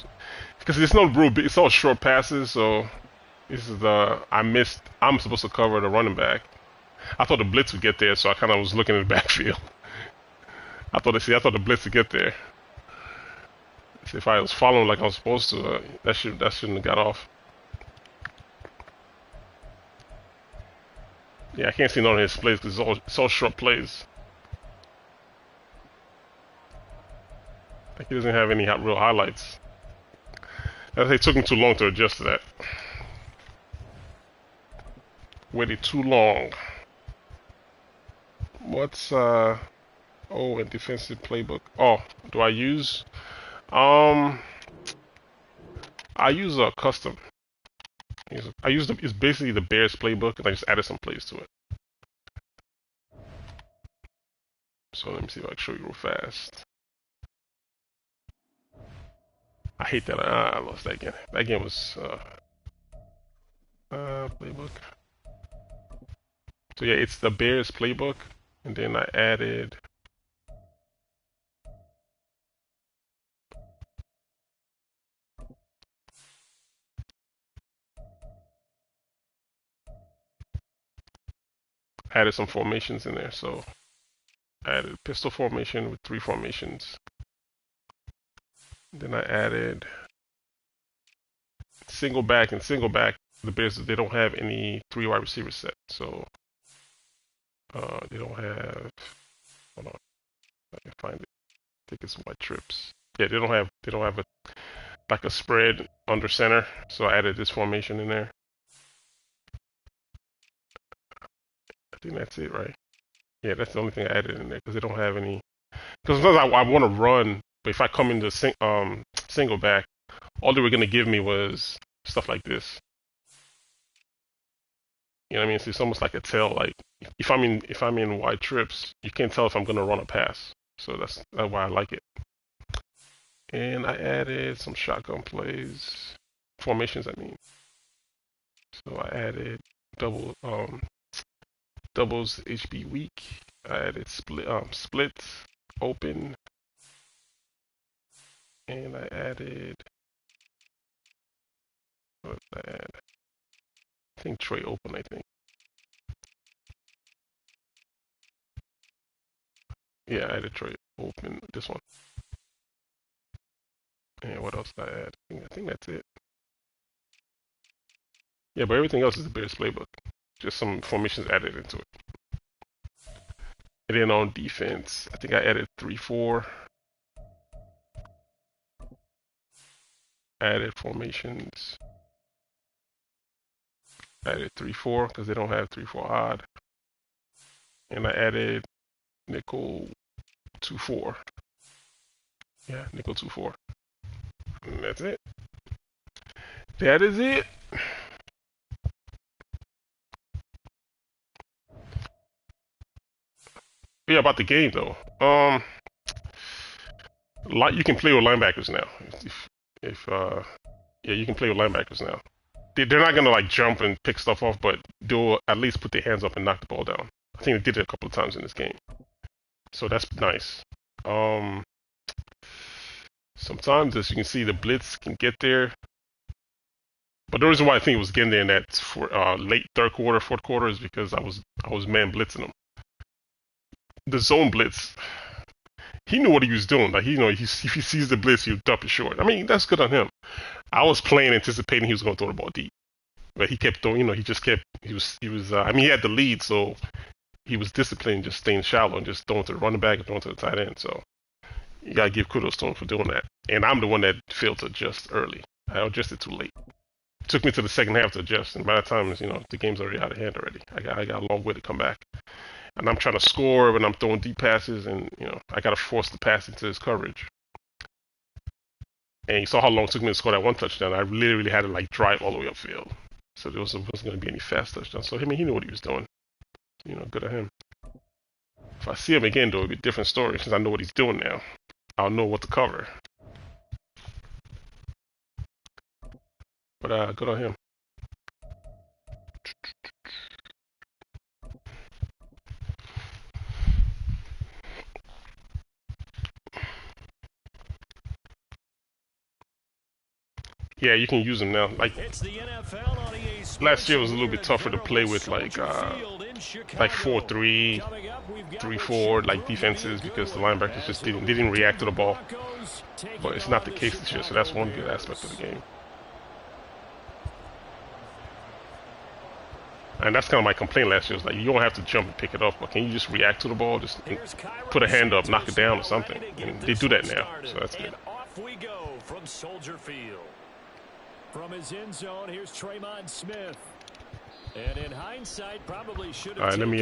because there's no real big, it's all short passes, so this is I'm supposed to cover the running back. I thought the blitz would get there, so I kind of was looking at the backfield. I thought the blitz would get there. See, if I was following like I was supposed to, that shouldn't have got off. Yeah, I can't see none of his plays because it's all short plays. Like he doesn't have any real highlights. It took him too long to adjust to that. Waited too long. What's a defensive playbook? Oh, do I use? I use a custom. It's basically the Bears playbook, and I just added some plays to it. So let me see if I can show you real fast. I hate that. I lost that game. That game was playbook. So yeah, it's the Bears playbook, and then I added. Added some formations in there, so I added pistol formation with 3 formations. Then I added single back and single back. The Bears, they don't have any 3 wide receiver set, so they don't have. Hold on, I can find it. I think it's white trips. Yeah, they don't have a spread under center, so I added this formation in there. I think that's it, right? Yeah, that's the only thing I added in there because they don't have any. Because sometimes I want to run, but if I come into single back, all they were gonna give me was stuff like this. You know what I mean? So it's almost like a tell. Like if I'm in wide trips, you can't tell if I'm gonna run or pass. So that's why I like it. And I added some shotgun plays, formations. I mean, so I added doubles HB weak. I added splits open, and I added what did I add? I think Trey open. I think. Yeah, I added Trey open. This one. And what else did I add? I think that's it. Yeah, but everything else is the Bears playbook. Just some formations added into it. And then on defense, I think I added 3-4. Added formations. Added 3-4 because they don't have 3-4 odd. And I added nickel 2-4. Yeah, nickel 2-4. And that's it. That is it. Yeah, about the game though. You can play with linebackers now. Yeah, you can play with linebackers now. They're not gonna like jump and pick stuff off, but they'll at least put their hands up and knock the ball down. I think they did it a couple of times in this game, so that's nice. Sometimes, as you can see, the blitz can get there, but the reason why I think it was getting there in that late third quarter, fourth quarter is because I was man blitzing them. The zone blitz, he knew what he was doing. Like if he sees the blitz, he'll dump it short. I mean, that's good on him. I was playing anticipating he was going to throw the ball deep, but he kept throwing. He just kept. He was. I mean, he had the lead, so he was disciplined, just staying shallow and just throwing to the running back and throwing to the tight end. So you gotta give kudos to him for doing that. And I'm the one that failed to adjust early. I adjusted too late. It took me to the second half to adjust, and by the time the game's already out of hand already. I got a long way to come back. And I'm trying to score, but I'm throwing deep passes, and I got to force the pass into his coverage. And you saw how long it took me to score that one touchdown. I literally had to drive all the way upfield. So there wasn't going to be any fast touchdowns. So I mean, he knew what he was doing. You know, good at him. If I see him again, though, it'll be a different story since I know what he's doing now. I'll know what to cover. But good on him. Yeah, you can use them now. Like last year was a little bit tougher to play with, like 4-3, 3-4, like defenses because the linebackers just didn't react to the ball. But it's not the case this year, so that's one good aspect of the game. And that's kind of my complaint last year. Was like you don't have to jump and pick it up, but can you just react to the ball, just put a hand up, knock it down or something? And they do that now, so that's good. Off we go from Soldier Field. From his end zone, here's Tremont Smith. And in hindsight, probably should have. All right, let me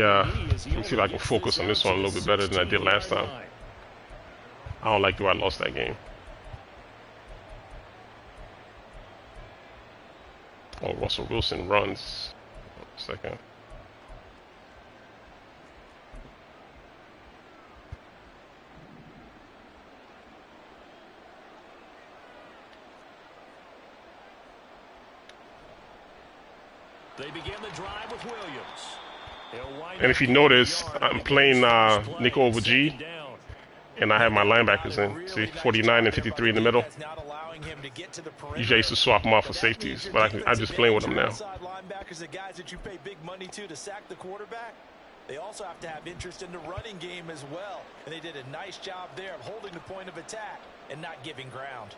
see if I can focus on this one a little bit better than I did last time. I don't like the way I lost that game. Oh, Russell Wilson runs. Second. They begin the drive with Williams. And if you notice, I'm playing nickel over G, and I have my linebackers in. See, 49 and 53 in the middle. Usually I used to swap them off for safeties, but I'm just playing with them now. Linebackers are guys that you pay big money to sack the quarterback. They also have to have interest in the running game as well, and they did a nice job there of holding the point of attack and not giving ground.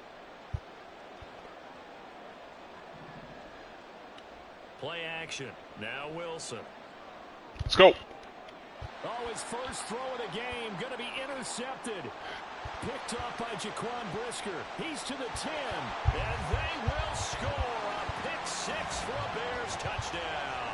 Play action. Now Wilson. Let's go. Oh, his first throw of the game going to be intercepted. Picked up by Jaquan Brisker. He's to the 10. And they will score a pick six for a Bears touchdown.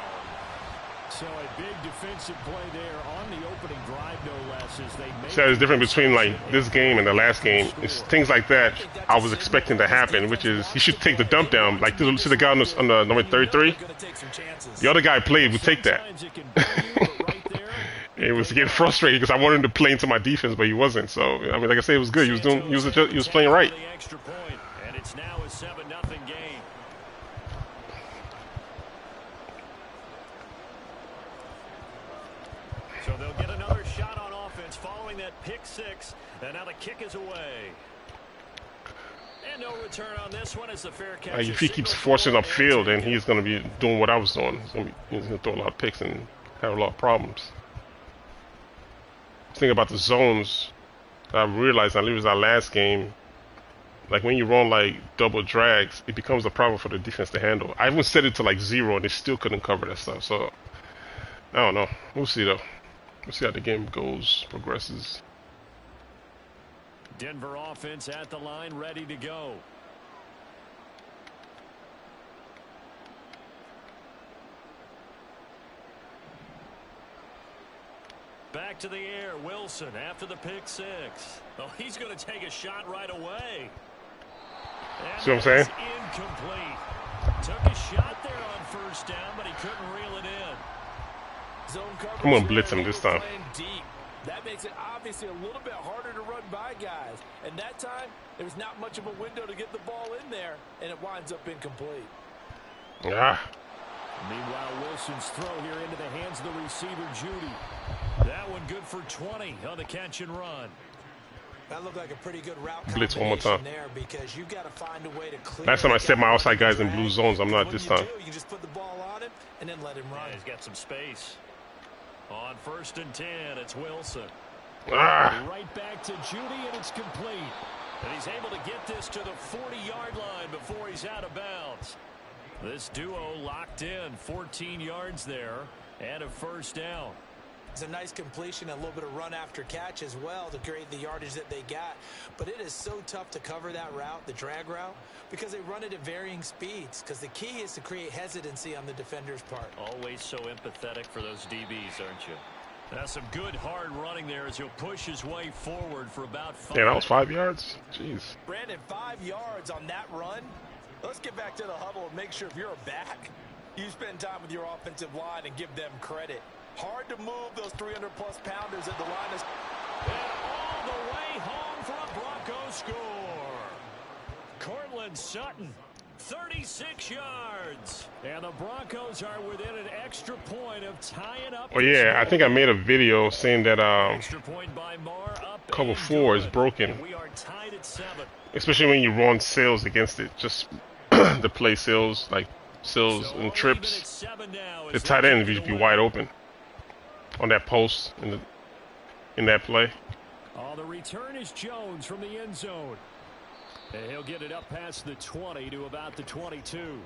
So a big defensive play there on the opening drive, no less, as they made. So the difference between like this game and the last game is things like that I was expecting to happen, which is he should take the dump down. Like see the guy on the number 33. The other guy played would take that. It was getting frustrated because I wanted him to play into my defense, but he wasn't. So I mean, like I say, it was good. He was playing right. And it's now a 7-0 game. So they'll get another shot on offense following that pick six, and now the kick is away. And no return on this one as the fair catch. Like if he keeps forcing upfield, then he's going to be doing what I was doing. He's going to throw a lot of picks and have a lot of problems. Thing about the zones that I realized, I believe it was our last game, like when you run like double drags, it becomes a problem for the defense to handle. I even set it to like 0 and they still couldn't cover that stuff. So I don't know. We'll see though. We'll see how the game goes, progresses. Denver offense at the line, ready to go. Back to the air, Wilson after the pick six. Oh, he's going to take a shot right away. And see what I'm saying? Incomplete. Took a shot there on first down, but he couldn't reel it in. I'm going to blitz him this time. Deep. That makes it obviously a little bit harder to run by guys. And that time, there's not much of a window to get the ball in there, and it winds up incomplete. Ah. Meanwhile, Wilson's throw here into the hands of the receiver, Judy. That one good for 20 on the catch and run. That looked like a pretty good route blitz one more time. there because you got to find a way to clear. Last time I set my outside guys in blue zones, I'm not this time. You just put the ball on him and then let him run. Yeah, he's got some space. On 1st and 10, it's Wilson. Ah. Right back to Judy, and it's complete. And he's able to get this to the 40-yard line before he's out of bounds. This duo locked in, 14 yards there, and a first down. It's a nice completion, a little bit of run after catch as well to create the yardage that they got. But it is so tough to cover that route, the drag route, because they run it at varying speeds. Because the key is to create hesitancy on the defender's part. Always so empathetic for those DBs, aren't you? That's some good hard running there as he'll push his way forward for about 5. Yeah, that was 5 yards. Jeez. Brandon, 5 yards on that run. Let's get back to the huddle and make sure if you're a back, You spend time with your offensive line and give them credit. Hard to move those 300-plus pounders at the line. And all the way home for a Broncos score. Cortland Sutton, 36 yards. And the Broncos are within an extra point of tying up. Oh yeah, I think I made a video saying that extra point by Marr, up cover 4 is broken. And we are tied at 7. Especially when you run sails against it. Just the play sails, like sails and trips. The tight end would be wide open on that post in that play. Oh, the return is Jones from the end zone. And he'll get it up past the 20 to about the 22.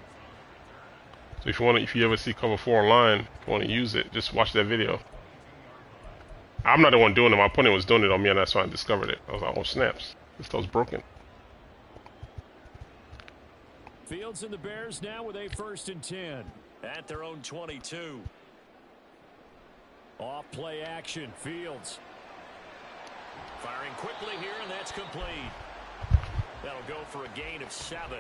So if you ever see cover 4 online, if you want to use it, just watch that video. I'm not the one doing it. My opponent was doing it on me, and that's why I discovered it. I was like, oh snaps, this stuff's broken. Fields and the Bears now with a 1st and 10 at their own 22. Off play action. Fields firing quickly here, and that's complete. That'll go for a gain of 7,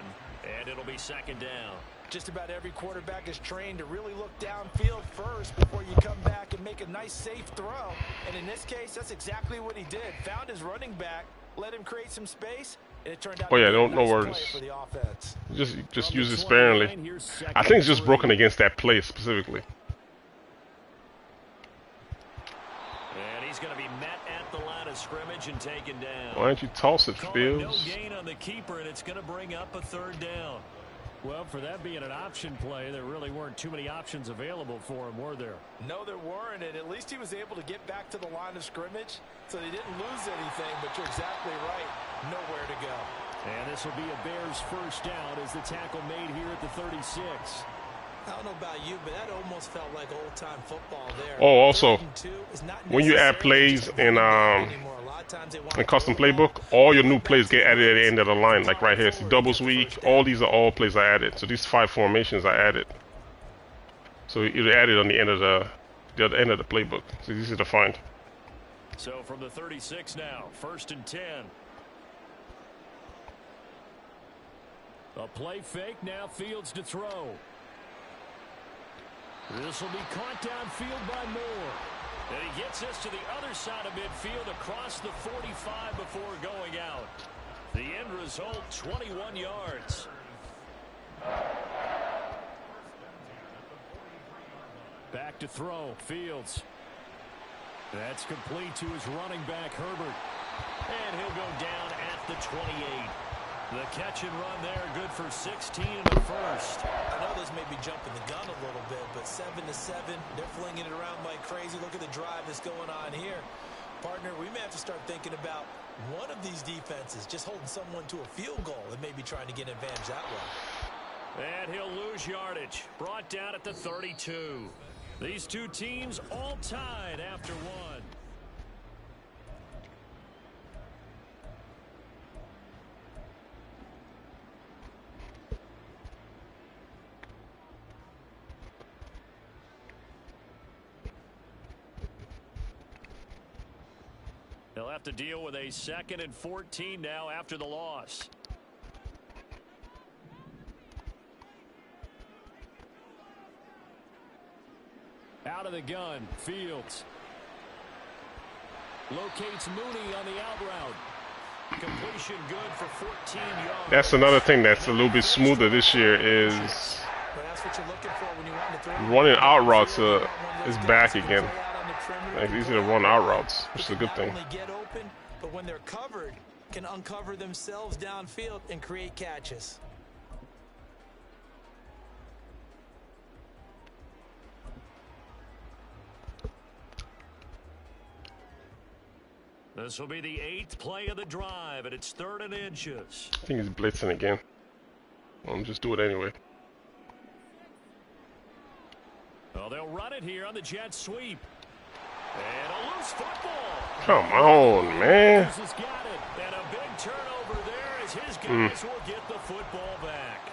and it'll be 2nd down. Just about every quarterback is trained to really look downfield first before you come back and make a nice, safe throw. And in this case, that's exactly what he did. Found his running back, let him create some space, and it turned out oh yeah, to be a no nice worries. play for the offense. Just use it sparingly. I think it's just broken against that play specifically. And he's going to be met at the line of scrimmage and taken down. Why don't you toss it, Fields? No gain on the keeper, and it's going to bring up a 3rd down. Well, for that being an option play, there really weren't too many options available for him, were there? No, there weren't, and at least he was able to get back to the line of scrimmage, so they didn't lose anything, but you're exactly right. Nowhere to go. And this will be a Bears 1st down as the tackle made here at the 36. I don't know about you, but that almost felt like old-time football there. Oh, also, when you add plays in custom playbook, all your new plays get added at the end of the line. Like right here, see doubles weak. All these are all plays I added. So these 5 formations I added. So it added on the end of the other end of the playbook. So easy to find. So from the 36 now, 1st and 10. A play fake, now Fields to throw. This will be caught downfield by Moore. And he gets this to the other side of midfield across the 45 before going out. The end result, 21 yards. Back to throw, Fields. That's complete to his running back, Herbert. And he'll go down at the 28. The catch and run there, good for 16 in the 1st. I know this may be jumping the gun a little bit, but 7-7, they're flinging it around like crazy. Look at the drive that's going on here. Partner, we may have to start thinking about one of these defenses just holding someone to a field goal and maybe trying to get an advantage that way. And he'll lose yardage. Brought down at the 32. These two teams all tied after one. They'll have to deal with a 2nd and 14 now after the loss. Out of the gun, Fields. Locates Mooney on the out route. Completion good for 14 yards. That's another thing that's a little bit smoother this year is running out routes is back again. It's easy to run out routes, which is a good thing. Get open, but when they're covered, can uncover themselves downfield and create catches. This will be the 8th play of the drive, and it's 3rd and inches. I think he's blitzing again. Well, just do it anyway. Well, they'll run it here on the jet sweep. And a loose football. Come on, man. Has got it. And a big turnover there as his guys will get the football back.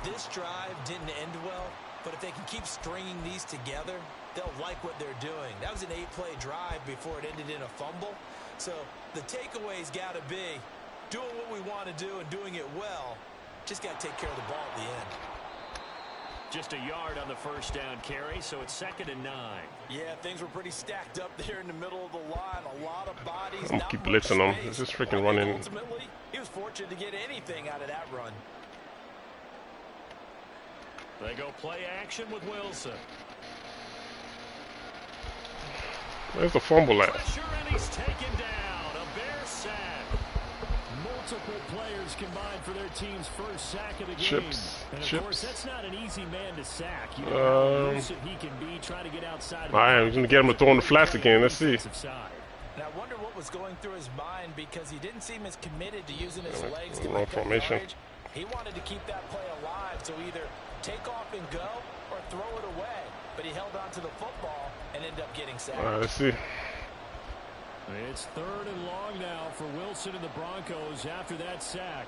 This drive didn't end well, but if they can keep stringing these together, they'll like what they're doing. That was an 8-play drive before it ended in a fumble. So the takeaway's got to be doing what we want to do and doing it well. Just got to take care of the ball at the end. Just a yard on the first down carry, so it's 2nd and 9. Yeah, things were pretty stacked up there in the middle of the line. A lot of bodies. I'm keep blitzing them. It's just freaking running. Ultimately, he was fortunate to get anything out of that run. They go play action with Wilson. Where's the fumble at? Pressure, and he's taken down. A Bear sack. Multiple players combined for their team's first sack of the game. And of course, that's not an easy man to sack. You know how elusive he can be trying to get outside. I'm going to get him to throw in the flats again. Let's see. And I wonder what was going through his mind, because he didn't seem as committed to using his legs to wrong make that formation. yardage. He wanted to keep that play alive, so either take off and go or throw it away. But he held on to the football and ended up getting sacked. All right, let's see. It's 3rd and long now for Wilson and the Broncos after that sack.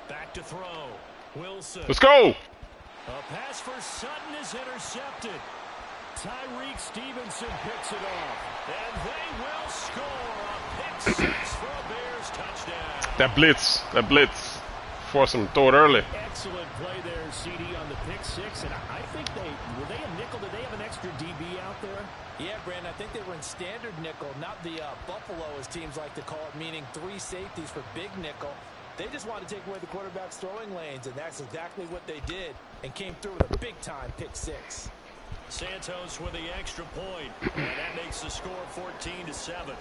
Back to throw. Wilson. Let's go. A pass for Sutton is intercepted. Tyreek Stevenson picks it off. And they will score a pick 6 for a Bears touchdown. That blitz. Force him to throw it early. Excellent play there, CD, on the pick 6. And I think were they a nickel? Did they have an extra DB out there? Yeah, Brandon, I think they were in standard nickel, not the Buffalo, as teams like to call it, meaning 3 safeties for big nickel. They just wanted to take away the quarterback's throwing lanes, and that's exactly what they did, and came through with a big-time pick 6. Santos with the extra point, and that makes the score 14-7.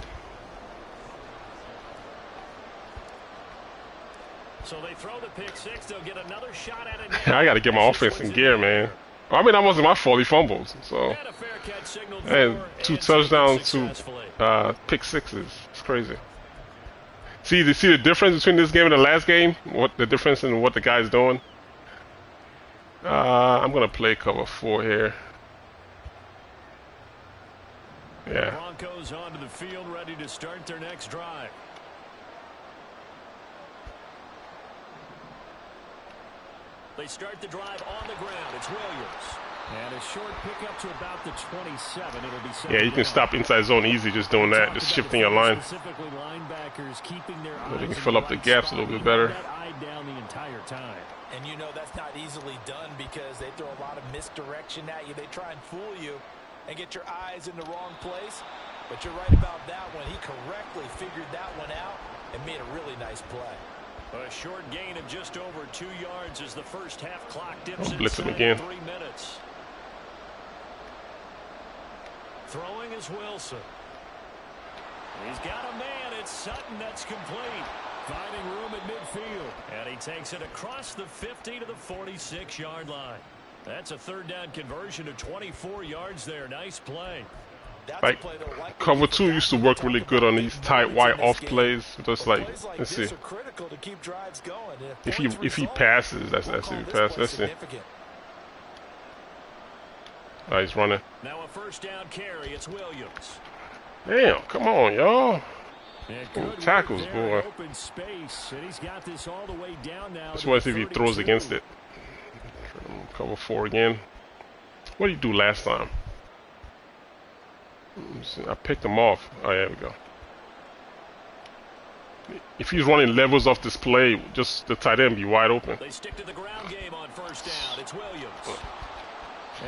So they throw the pick 6. They'll get another shot at it. I got to get my offense in gear, man. I mean, that wasn't my fault. He fumbled. So, and 2 touchdowns, 2 pick 6s. It's crazy. See the difference between this game and the last game? What the difference in what the guy's doing? I'm gonna play cover 4 here. Yeah. Broncos onto the field, ready to start their next drive. They start the drive on the ground. It's Williams. And a short pickup to about the 27. It'll be yeah, you can stop inside zone easy just doing that, just shifting your line. Specifically linebackers keeping their so they can fill up the gaps a little bit better. Down the entire time. And you know that's not easily done, because they throw a lot of misdirection at you. They try and fool you and get your eyes in the wrong place. But you're right about that one. He correctly figured that one out and made a really nice play. A short gain of just over 2 yards as the first half clock dips blitz him inside again. 3 minutes. Throwing is Wilson. He's got a man. It's Sutton. That's complete. Finding room at midfield. And he takes it across the 50 to the 46-yard line. That's a 3rd down conversion of 24 yards there. Nice play. Like, cover 2 used to work really good on these tight wide off plays. Just like, let's see. If he passes, that's if he passes. Let's see. Oh, he's running. Now a 1st down carry. It's Williams. Damn, come on, y'all. Tackles, boy. Open space, and he's got this all the way down now. Just want to see if he throws against it. Cover 4 again. What did he do last time? I picked him off. Oh, there we go. If he's running levels off this play, just the tight end be wide open. They stick to the ground game on 1st down. It's Williams.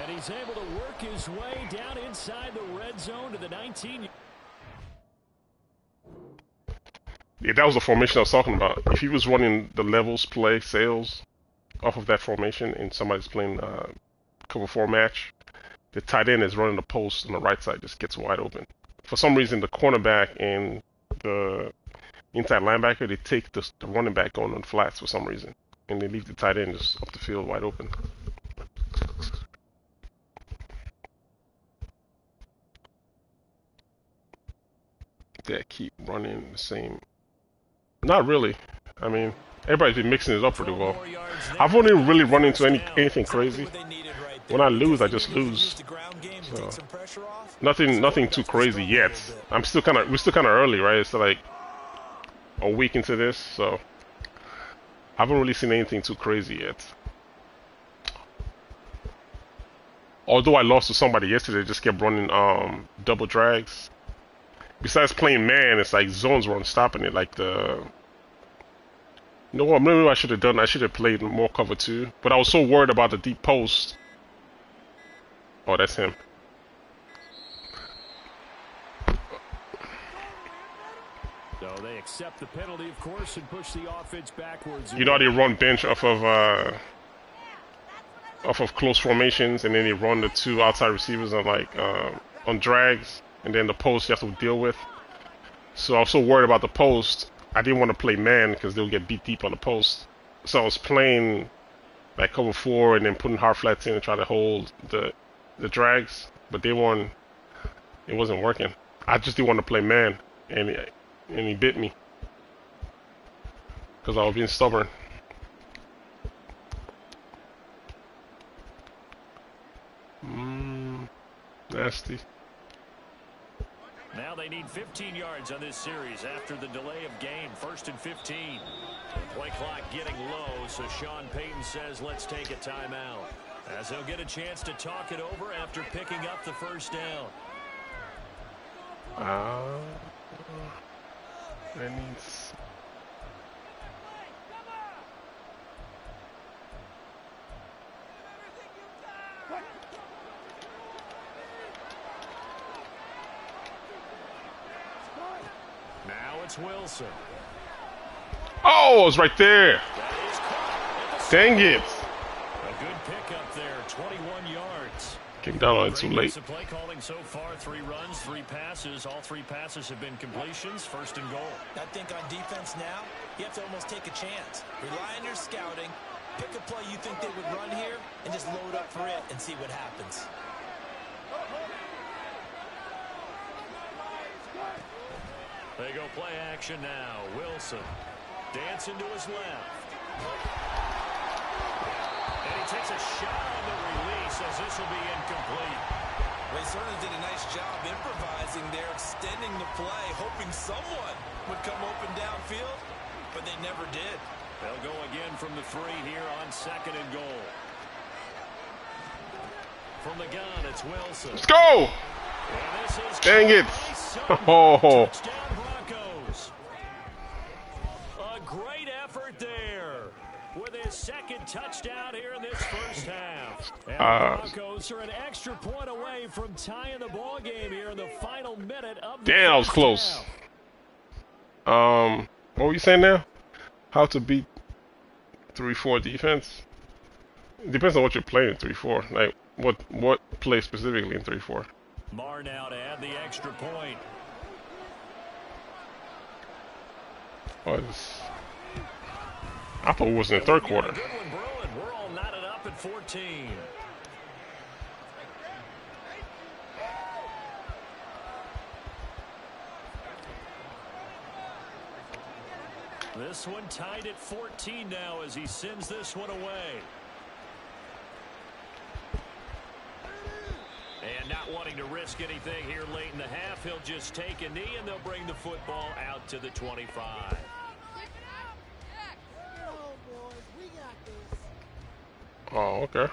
And he's able to work his way down inside the red zone to the 19. Yeah, that was the formation I was talking about. If he was running the levels play, sales, off of that formation, and somebody's playing cover 4 match, the tight end is running the post on the right side, just gets wide open. For some reason, the cornerback and the inside linebacker, they take the running back going on flats for some reason, and they leave the tight end just up the field wide open. They keep running the same. Not really. I mean, everybody's been mixing it up pretty well. I've only really run into anything crazy. When I lose, I just lose. So nothing too crazy yet. We're still kind of early, right? It's like a week into this, so I haven't really seen anything too crazy yet. Although I lost to somebody yesterday, just kept running double drags. Besides playing man, it's like zones weren't stopping it. Like You know what? Maybe what I should have done. I should have played more cover 2. But I was so worried about the deep post. Oh, that's him. So they accept the penalty, of course, and push the offense backwards. You know they run bench off of close formations, and then they run the 2 outside receivers on on drags, and then the post you have to deal with. So I was so worried about the post, I didn't want to play man because they'll get beat deep on the post. So I was playing like cover 4 and then putting hard flats in and try to hold the drags, but it wasn't working. I just didn't want to play man, and he bit me because I was being stubborn. Nasty. Now they need 15 yards on this series after the delay of game. 1st and 15. Play clock getting low, so Sean Payton says let's take a timeout, as he'll get a chance to talk it over after picking up the first down. That needs... Now it's Wilson. Oh, it was right there. Dang it. A good pickup there, 21 yards. Came down on it too late. Play calling so far, 3 runs, 3 passes. All 3 passes have been completions. 1st and goal. I think on defense now, you have to almost take a chance. Rely on your scouting. Pick a play you think they would run here, and just load up for it and see what happens. They go play action now. Wilson dancing to his left. And he takes a shot on the release as this will be incomplete. They certainly did a nice job improvising there, extending the play, hoping someone would come open downfield, but they never did. They'll go again from the 3 here on 2nd and goal. From the gun, it's Wilson. Let's go! Dang it! Oh. Touchdown Broncos. A great effort there with his 2nd touchdown here in this first half. And the Broncos are an extra point away from tying the ball game here in the final minute of the Damn, that was close. What were you saying now? How to beat 3-4 defense? It depends on what you're playing in 3-4. Like what play specifically in 3-4? Marr now to add the extra point. I thought it was in the 3rd quarter. Good one, Bruin. We're all knotted up at 14. This one tied at 14 now as he sends this one away. And not wanting to risk anything here late in the half, he'll just take a knee and they'll bring the football out to the 25. Oh, okay.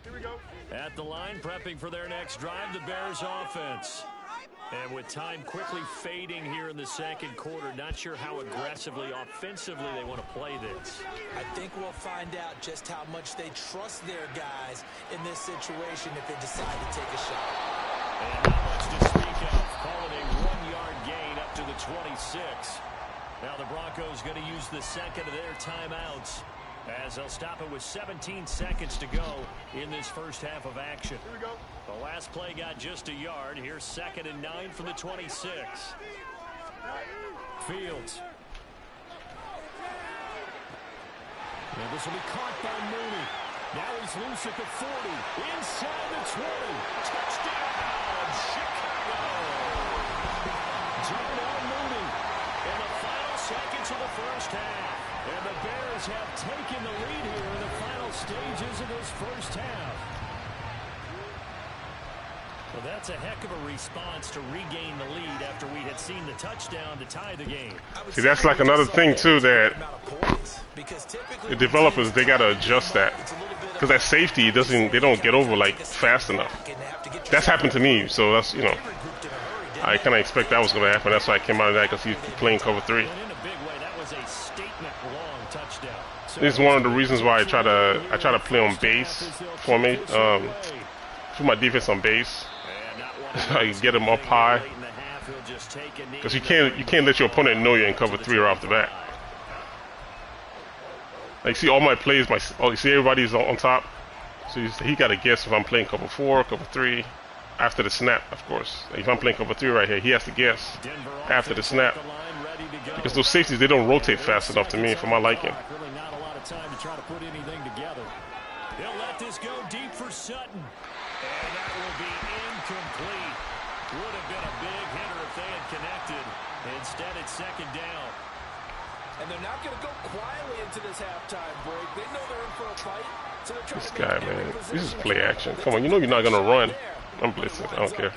Here we go. At the line, prepping for their next drive, the Bears offense. And with time quickly fading here in the 2nd quarter, not sure how aggressively, offensively they want to play this. I think we'll find out just how much they trust their guys in this situation if they decide to take a shot. And not much to speak of. Call it a 1-yard gain up to the 26. Now the Broncos going to use the 2nd of their timeouts as they'll stop it with 17 seconds to go in this first half of action. Here we go. The last play got just a yard. Here's 2nd and 9 from the 26. Fields. And this will be caught by Mooney. Now he's loose at the 40. Inside the 20. Touchdown, Chicago. Darnell Mooney in the final seconds of the first half. And the Bears have taken the lead here in the final stages of this first half. Well, That's a heck of a response to regain the lead after we had seen the touchdown to tie the game. See, that's like another thing too that the developers, they gotta adjust that, because that safety they don't get over like fast enough. That's happened to me, so that's, you know, I kind of expect that was going to happen. That's why I came out of that, because he's playing cover 3. This is one of the reasons why I try to play on base for me, put my defense on base. I can get them up high, because you can't let your opponent know you're in cover 3 right off the bat. Like, see all my plays, you see everybody's on top, so he got to guess if I'm playing cover 4, cover 3, after the snap, of course. If I'm playing cover 3 right here, he has to guess after the snap, because those safeties, they don't rotate fast enough to me for my liking. Really not a lot of time to try to put anything together. They'll let this go deep for Sutton, and that will be incomplete. Would have been a big hitter if they had connected. Instead, it's second down. And they're not going to go quietly into this halftime break. They know they're in for a fight. So they're trying This to guy, make man, every this is position play count. action. Come on, you know you're not gonna run. I'm blitzing. I don't care.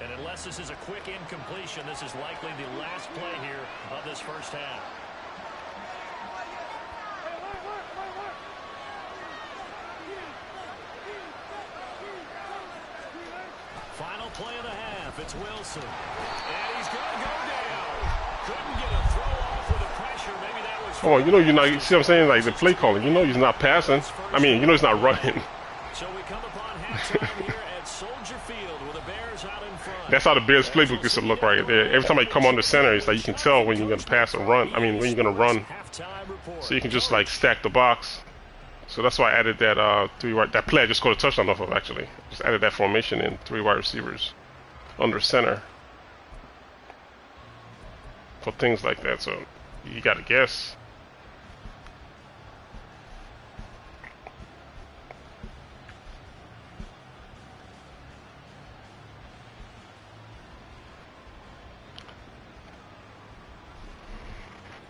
And unless this is a quick incompletion, this is likely the last play here of this first half. Final play of the half. It's Wilson. And he's going to go down. Couldn't get a throw off with the pressure. Maybe that was... Come on, you know you're not. You see what I'm saying? Like the play calling. You know he's not passing. I mean, you know he's not running. So we come upon halftime here at Soldier Field with the Bears out in front. That's how the Bears playbook used to look right there. Every time I come on the center, it's like you can tell when you're gonna pass or run. I mean, when you're gonna run. So you can just like stack the box. So that's why I added that 3 wide. That play I just scored a touchdown off of, actually. Just added that formation in 3 wide receivers under center for things like that. So you gotta guess.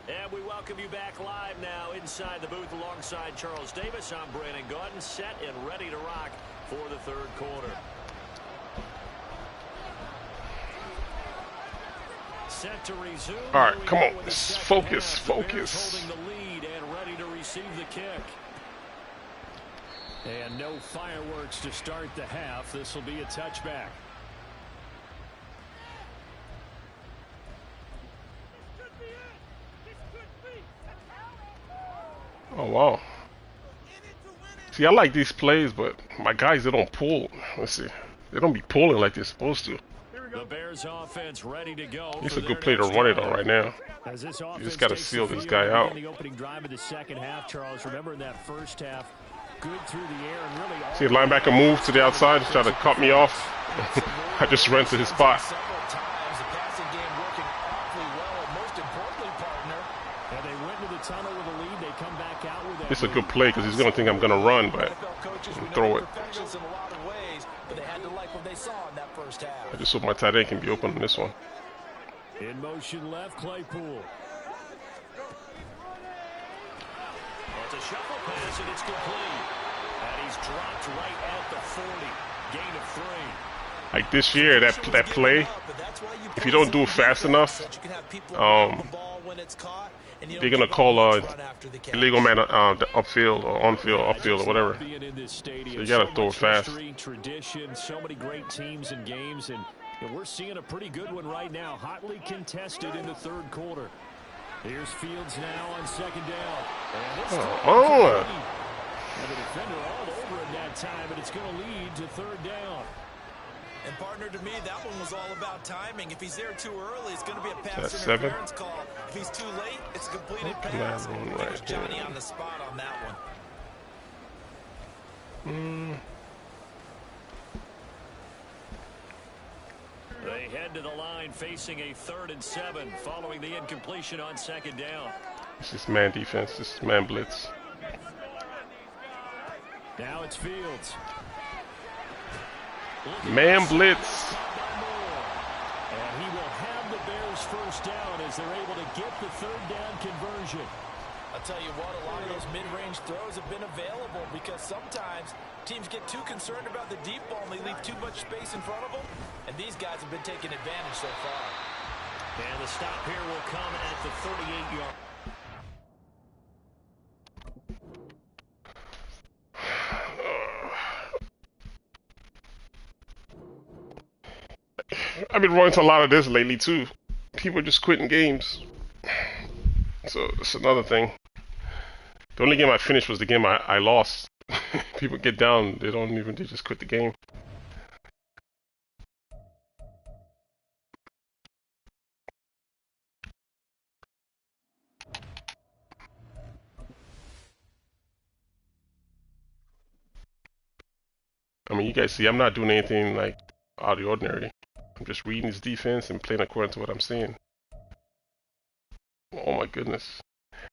And we welcome you back live now inside the booth alongside Charles Davis. I'm Brandon Gordon, set and ready to rock for the third quarter. Set to resume. All right, come on, focus, focus. Holding the lead and ready to receive the kick. And no fireworks to start the half. This will be a touchback. Oh, wow. See, I like these plays, but my guys, they don't pull. Let's see. They don't be pulling like they're supposed to. The Bears offense ready to go. It's a good play to run it on right now. You just got to seal this guy out. The opening drive of the second half, Charles. Remember in that first half, good through the air and really all. See, the linebacker moved to the outside, try to cut me off. I just ran to his spot. It's a good play because he's going to think I'm going to run, but throw it. I just hope my tight end can be open on this one. In motion left, Claypool. It's a shuffle pass and it's complete. And he's dropped right at the 40. Gain of 3. Like this year, that play, if you don't do it fast enough, they're gonna call illegal man upfield or onfield, upfield or whatever. So you gotta throw it fast. Tradition, so many great teams and games, and we're seeing a pretty good one right now, hotly contested in the third quarter. Here's Fields now on second down. And the defender all over it that time, but it's going to lead to third down. And partner, to me, that one was all about timing. If he's there too early, it's going to be a pass interference call. If he's too late, it's a completed pass. I think it was Johnny on the spot on that one. They head to the line facing a 3rd and 7 following the incompletion on second down. This is man defense. This is man blitz. Now it's Fields. Man blitz. And he will have the Bears first down as they're able to get the 3rd down conversion. A I'll tell you what, a lot of those mid-range throws have been available because sometimes teams get too concerned about the deep ball and they leave too much space in front of them, and these guys have been taking advantage so far. And the stop here will come at the 38-yard. I've been running to a lot of this lately too. People just quitting games. So it's another thing. The only game I finished was the game I lost. People get down, they just quit the game. I mean, you guys see, I'm not doing anything like out of the ordinary. I'm just reading his defense and playing according to what I'm seeing. Oh my goodness.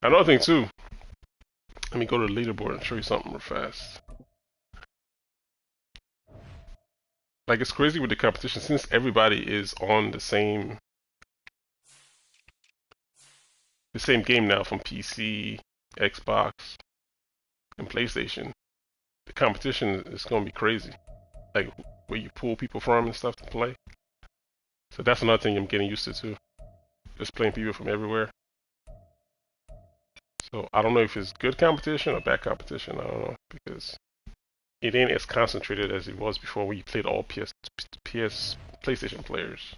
Another thing too. Let me go to the leaderboard and show you something real fast. Like, it's crazy with the competition since everybody is on the same game now from PC, Xbox, and PlayStation. The competition is going to be crazy. Like, where you pull people from and stuff to play. So that's another thing I'm getting used to too. Just playing people from everywhere. So I don't know if it's good competition or bad competition. I don't know, because it ain't as concentrated as it was before when you played all PlayStation players.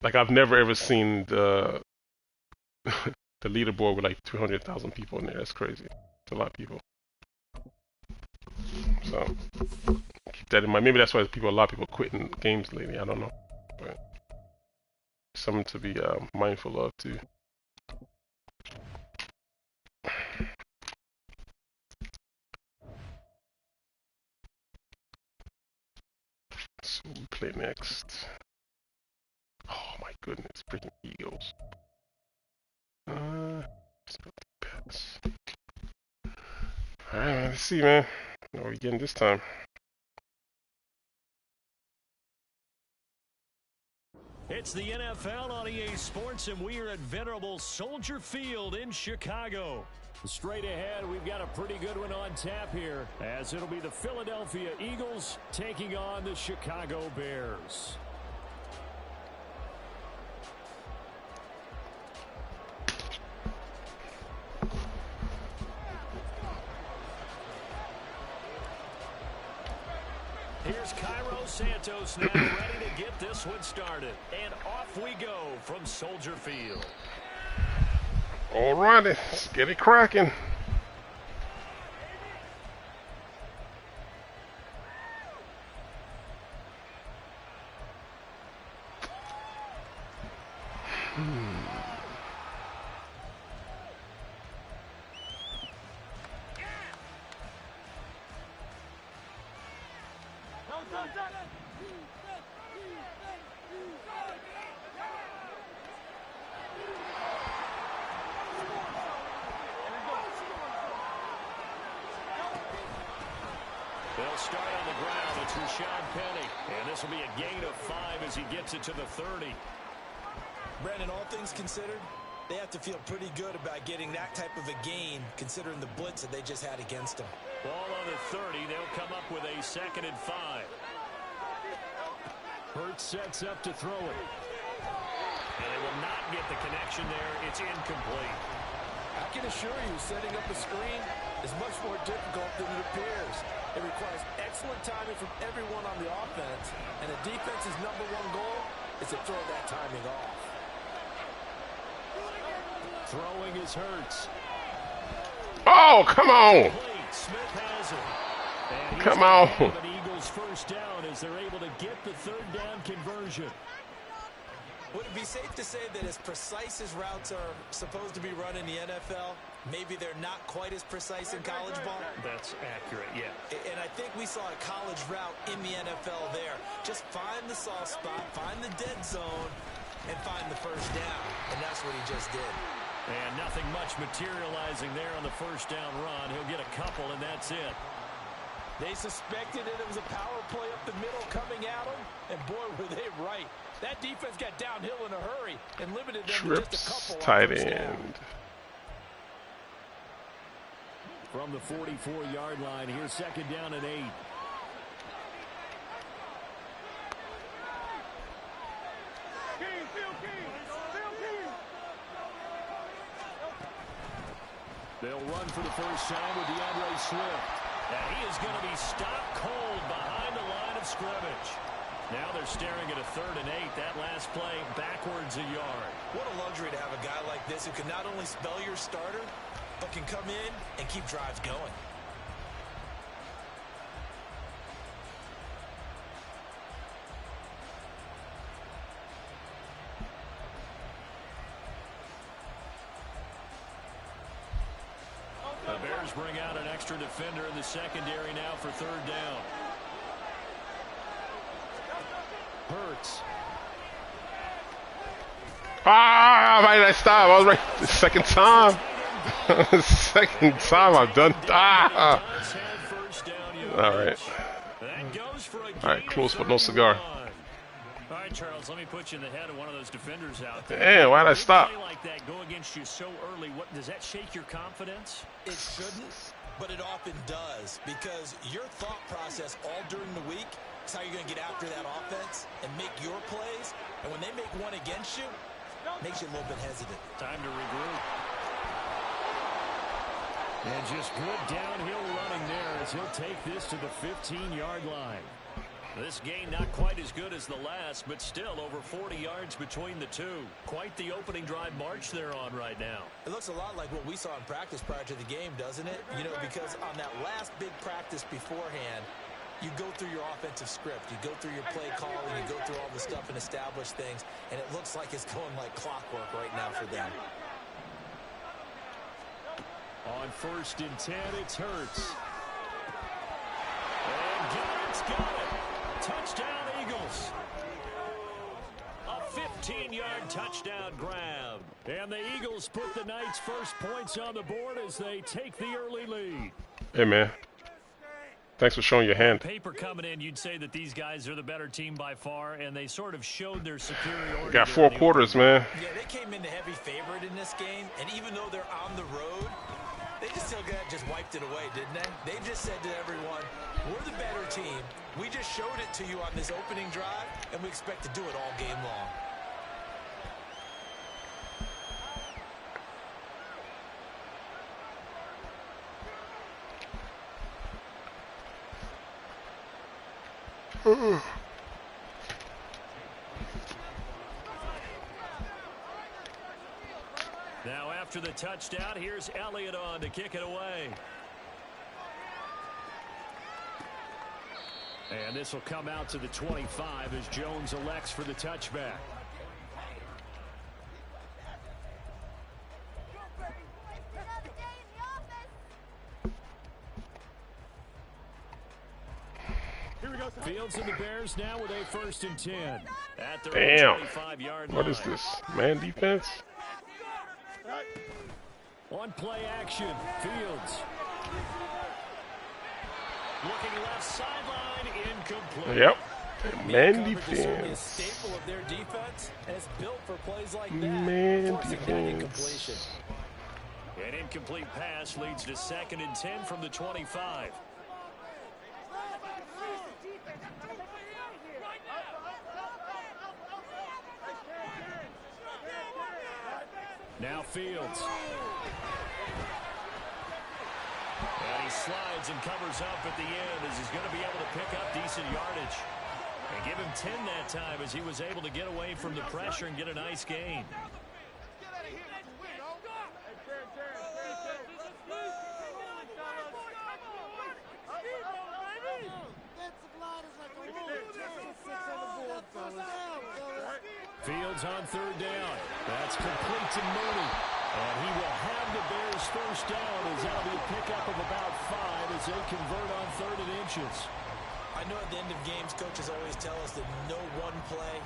Like, I've never ever seen the the leaderboard with like 200,000 people in there. That's crazy. It's a lot of people. So keep that in mind. Maybe that's why a lot of people quitting games lately. I don't know, but something to be mindful of too. So we play next. Oh my goodness, freaking Eagles. Pets. Alright, man, let's see, man. What are we getting this time? It's the NFL on EA Sports, and we are at venerable Soldier Field in Chicago. Straight ahead, we've got a pretty good one on tap here, as it'll be the Philadelphia Eagles taking on the Chicago Bears. Here's Cairo Santos now ready to get this one started. And off we go from Soldier Field. Alrighty, let's get it cracking. They'll start on the ground. It's Rashad Penny. And this will be a gain of 5 as he gets it to the 30. Brandon, all things considered, they have to feel pretty good about getting that type of a gain, considering the blitz that they just had against them. Ball on the 30. They'll come up with a 2nd and 5. Hurts sets up to throw it. And they will not get the connection there. It's incomplete. I can assure you, setting up a screen is much more difficult than it appears. It requires excellent timing from everyone on the offense, and the defense's #1 goal is to throw that timing off. Throwing is Hurts. Oh, come on! Smith has it. And Come on! an Eagles first down as they're able to get the 3rd down conversion. Would it be safe to say that as precise as routes are supposed to be run in the NFL, maybe they're not quite as precise in college ball? That's accurate, yeah. And I think we saw a college route in the NFL there. Just find the soft spot, find the dead zone, and find the first down. And that's what he just did. And nothing much materializing there on the first down run. He'll get a couple, and that's it. They suspected it was a power play up the middle coming at him, and boy, were they right. That defense got downhill in a hurry and limited them to just a couple. Tight end. From the 44-yard line, here's second down and 8. They'll run for the first time with DeAndre Swift. And he is going to be stopped cold behind the line of scrimmage. Now they're staring at a 3rd and 8. That last play backwards a yard. What a luxury to have a guy like this who can not only spell your starter, but can come in and keep drives going. The Bears bring out an extra defender in the secondary now for 3rd down. Hurts. Ah, why did I stop? I was right the second time. Second time I've done. Ah. All right. All right, close but no cigar. All right, Charles, let me put you in the head of one of those defenders out there. Damn, why did I stop? Like that go against you so early. What does that shake your confidence? It shouldn't, but it often does, because your thought process all during the week is how you're going to get after that offense and make your plays. And when they make one against you, it makes you a little bit hesitant. Time to regroup. And just good downhill running there as he'll take this to the 15-yard line. This game not quite as good as the last, but still over 40 yards between the two. Quite the opening drive march they're on right now. It looks a lot like what we saw in practice prior to the game, doesn't it? You know, because on that last big practice beforehand, you go through your offensive script, you go through your play calling, you go through all the stuff and establish things, and it looks like it's going like clockwork right now for them. On 1st and 10, it's Hurts. And it's got it. Touchdown, Eagles. A 15-yard touchdown grab. And the Eagles put the night's first points on the board as they take the early lead. Hey, man. Thanks for showing your hand. Paper coming in, you'd say that these guys are the better team by far, and they sort of showed their superiority. Got 4 quarters, man. Yeah, they came in the heavy favorite in this game, and even though they're on the road, they just wiped it away, didn't they? They just said to everyone, we're the better team. We just showed it to you on this opening drive, and we expect to do it all game long. Now after the touchdown, here's Elliott on to kick it away. And this will come out to the 25 as Jones elects for the touchback. Fields and the Bears now with a 1st and 10. At their 25-yard line. What is this? Man defense? On play action, Fields. Looking left sideline, incomplete. Yep. Man This is a defense. staple of their defense, and it's built for plays like that. Man Forcing that incompletion. defense. An incomplete pass leads to 2nd and 10 from the 25. Now Fields. And he slides and covers up at the end as he's going to be able to pick up decent yardage. And give him 10 that time as he was able to get away from the pressure and get a nice gain. Fields on 3rd down. That's complete to Mooney. And he will have the Bears 1st down as that'll be a pickup of about 5 as they convert on 3rd and inches. I know at the end of games, coaches always tell us that no one play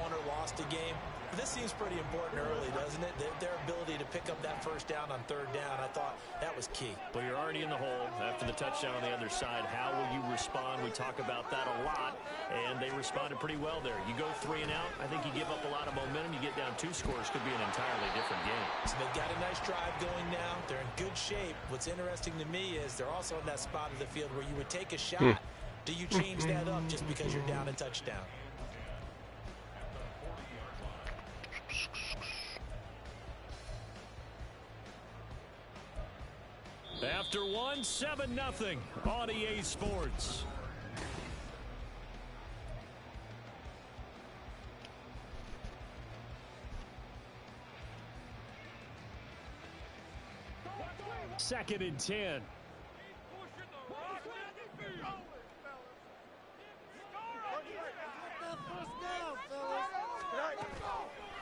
won or lost a game. But this seems pretty important early, doesn't it? Their ability to pick up that 1st down on 3rd down, I thought that was key. Well, you're already in the hole after the touchdown on the other side. How will you respond? We talk about that a lot, and they responded pretty well there. You go 3 and out. I think you give up a lot of momentum. You get down 2 scores, could be an entirely different game. So they've got a nice drive going now. They're in good shape. What's interesting to me is they're also in that spot of the field where you would take a shot. Do you change that up just because you're down a touchdown? After 1, 7-0 on EA Sports. Second and 10.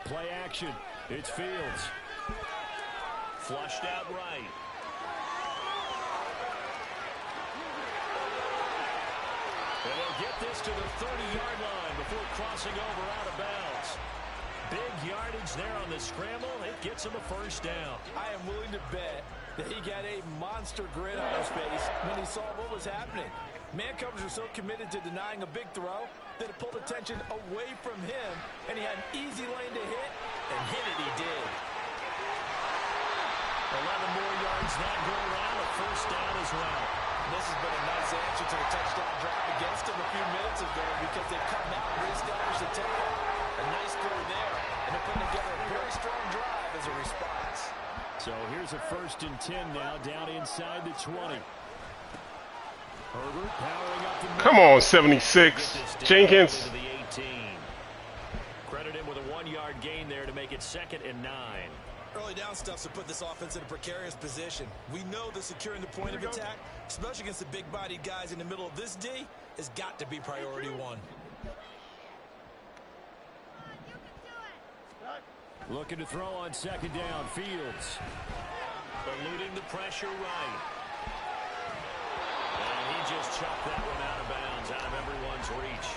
Play action. It's Fields. Flushed out right. And they'll get this to the 30-yard line before crossing over out of bounds. Big yardage there on the scramble. It gets him a first down. I am willing to bet that he got a monster grin on his face when he saw what was happening. Man coverage was so committed to denying a big throw that it pulled attention away from him, and he had an easy lane to hit, and hit it he did. 11 more yards that go around, a first down as well. This has been a nice answer to the touchdown drive against him a few minutes ago because they come out and reestablish the tempo. A nice throw there, and they're putting together a very strong drive as a response. So here's a 1st and 10 now, down inside the 20. Herbert powering up the Come on, 76. Jenkins. To the 18. Credit him with a 1-yard gain there to make it 2nd and 9. Early down stuff to put this offense in a precarious position. We know that securing the point of attack, especially against the big-bodied guys in the middle of this D, has got to be priority 1. Looking to throw on 2nd down. Fields. Eluding the pressure right. And he just chucked that one out of bounds, out of everyone's reach.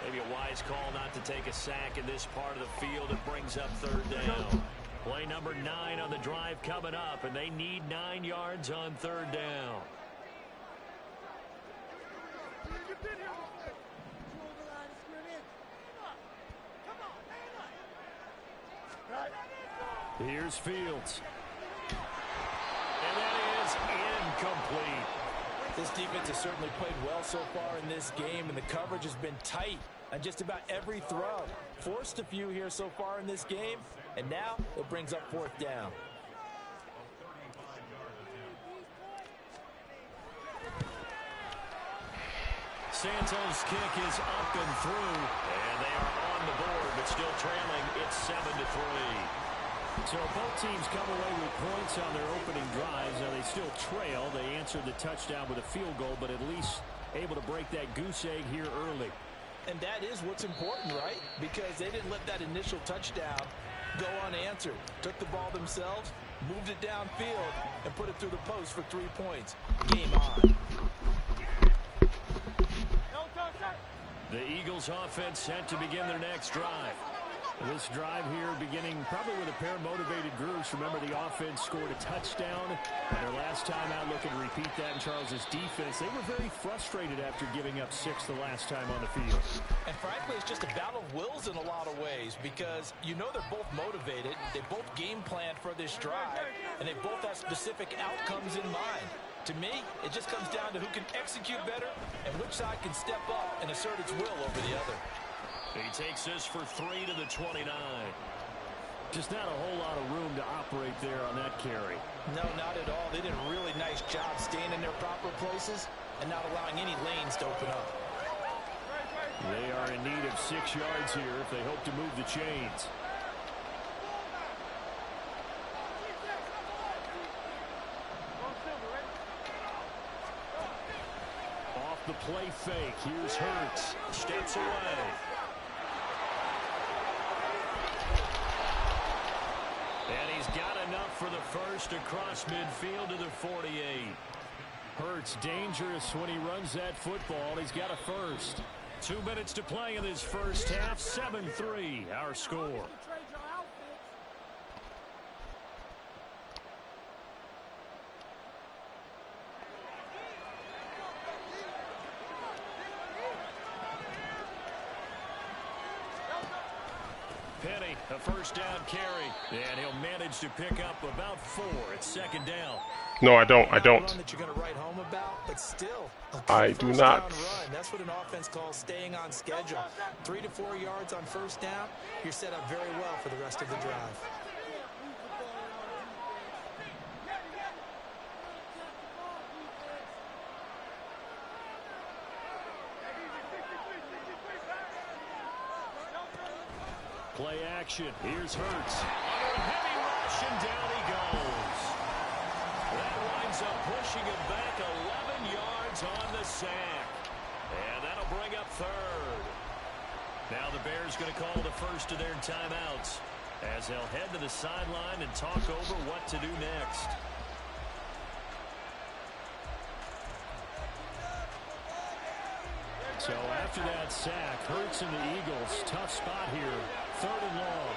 Maybe a wise call not to take a sack in this part of the field. It brings up 3rd down. Play number 9 on the drive coming up, and they need 9 yards on 3rd down. Here's Fields. And that is incomplete. This defense has certainly played well so far in this game, and the coverage has been tight on just about every throw. Forced a few here so far in this game, and now it brings up 4th down. Santos' kick is up and through, and they are on the board, but still trailing. It's 7-3. So both teams come away with points on their opening drives. Now they still trail. They answered the touchdown with a field goal, but at least able to break that goose egg here early. And that is what's important, right? Because they didn't let that initial touchdown go unanswered. Took the ball themselves, moved it downfield, and put it through the post for 3 points. Game on. The Eagles offense set to begin their next drive. This drive here beginning probably with a pair of motivated groups. Remember, the offense scored a touchdown. And their last time out, looking to repeat that in Charles's defense. They were very frustrated after giving up 6 the last time on the field. And frankly, it's just a battle of wills in a lot of ways because you know they're both motivated. They both game planned for this drive, and they both have specific outcomes in mind. To me, it just comes down to who can execute better and which side can step up and assert its will over the other. He takes this for 3 to the 29. Just not a whole lot of room to operate there on that carry. No, not at all. They did a really nice job staying in their proper places and not allowing any lanes to open up. They are in need of 6 yards here if they hope to move the chains. Off the play fake. Here's Hurts. Steps away. And he's got enough for the first across midfield to the 48. Hurts dangerous when he runs that football. He's got a first. 2 minutes to play in this first half. 7-3 our score. A first down carry, and he'll manage to pick up about 4. It's second down. No, I don't. I don't. That you're going to write home about, but still, I do not. Run. That's what an offense calls staying on schedule. 3 to 4 yards on first down. You're set up very well for the rest of the drive. Play action. Here's Hurts. Under a heavy rush, and down he goes. That winds up pushing him back 11 yards on the sack. And that'll bring up third. Now the Bears going to call the first of their timeouts as they'll head to the sideline and talk over what to do next. So after that sack, Hurts and the Eagles, tough spot here. 3rd and long.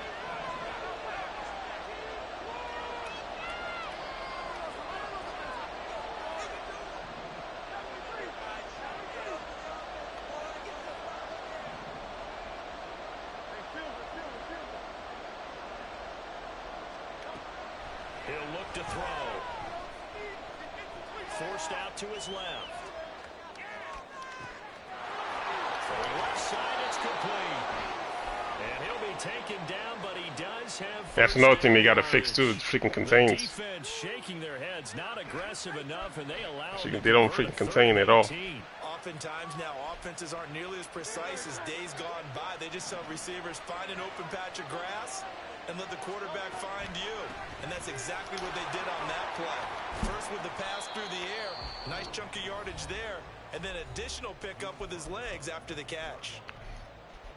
He'll look to throw. Forced out to his left. Left side, it's complete. And he'll be taken down, but he does have. That's another thing they got to fix too. Freaking contains. Defense shaking their heads, not aggressive enough, and they allow. They don't freaking contain at all. Oftentimes now, offenses aren't nearly as precise as days gone by. They just have receivers find an open patch of grass and let the quarterback find you. And that's exactly what they did on that play. First with the pass through the air, nice chunk of yardage there. And then additional pickup with his legs after the catch.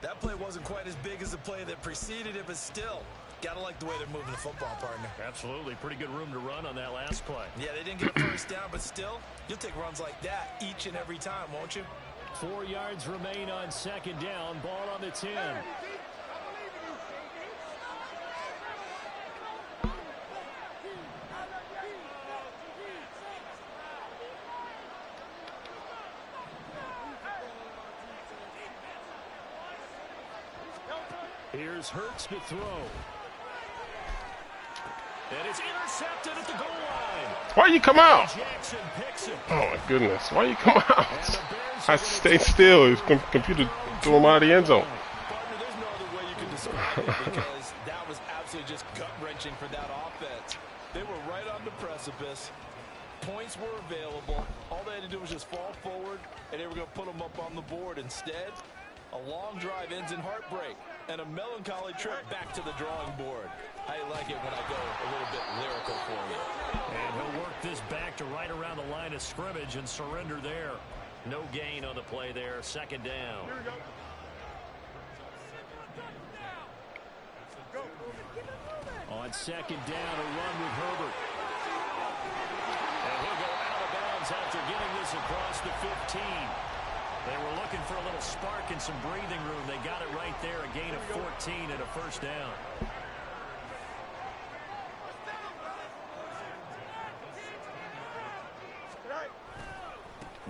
That play wasn't quite as big as the play that preceded it, but still, gotta like the way they're moving the football, partner. Absolutely. Pretty good room to run on that last play. Yeah, they didn't get a first down, but still, you'll take runs like that each and every time, won't you? 4 yards remain on second down. Ball on the 10. Here's Hurts to throw. And it's intercepted at the goal line. Why you come out? Jackson picks it. Oh my goodness. Why you come out? I stayed still. His computer threw him out of the end zone. Partner, there's no other way you can describe it because that was absolutely just gut-wrenching for that offense. They were right on the precipice. Points were available. All they had to do was just fall forward, and they were going to put them up on the board. Instead, a long drive ends in heartbreak and a melancholy trip back to the drawing board. I like it when I go a little bit lyrical for you. And he'll work this back to right around the line of scrimmage and surrender there. No gain on the play there. Second down. Here we go. On second down, a run with Herbert. And he'll go out of bounds after getting this across the 15. They were looking for a little spark and some breathing room. They got it right there, a gain of 14 and a first down.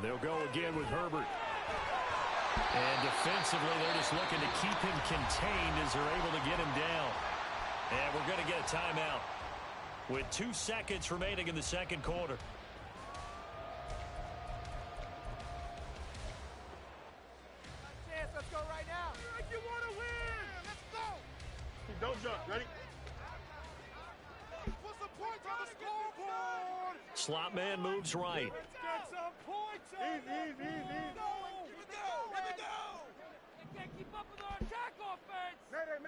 They'll go again with Herbert. And defensively, they're just looking to keep him contained as they're able to get him down. And we're going to get a timeout with 2 seconds remaining in the second quarter. Let's go right now. Like you want to win. Let's go. Don't jump. Ready? Put some points on the scoreboard. Slot man moves right. Let's get some points. Easy. Here we go. You can't keep up with our attack offense. Medic.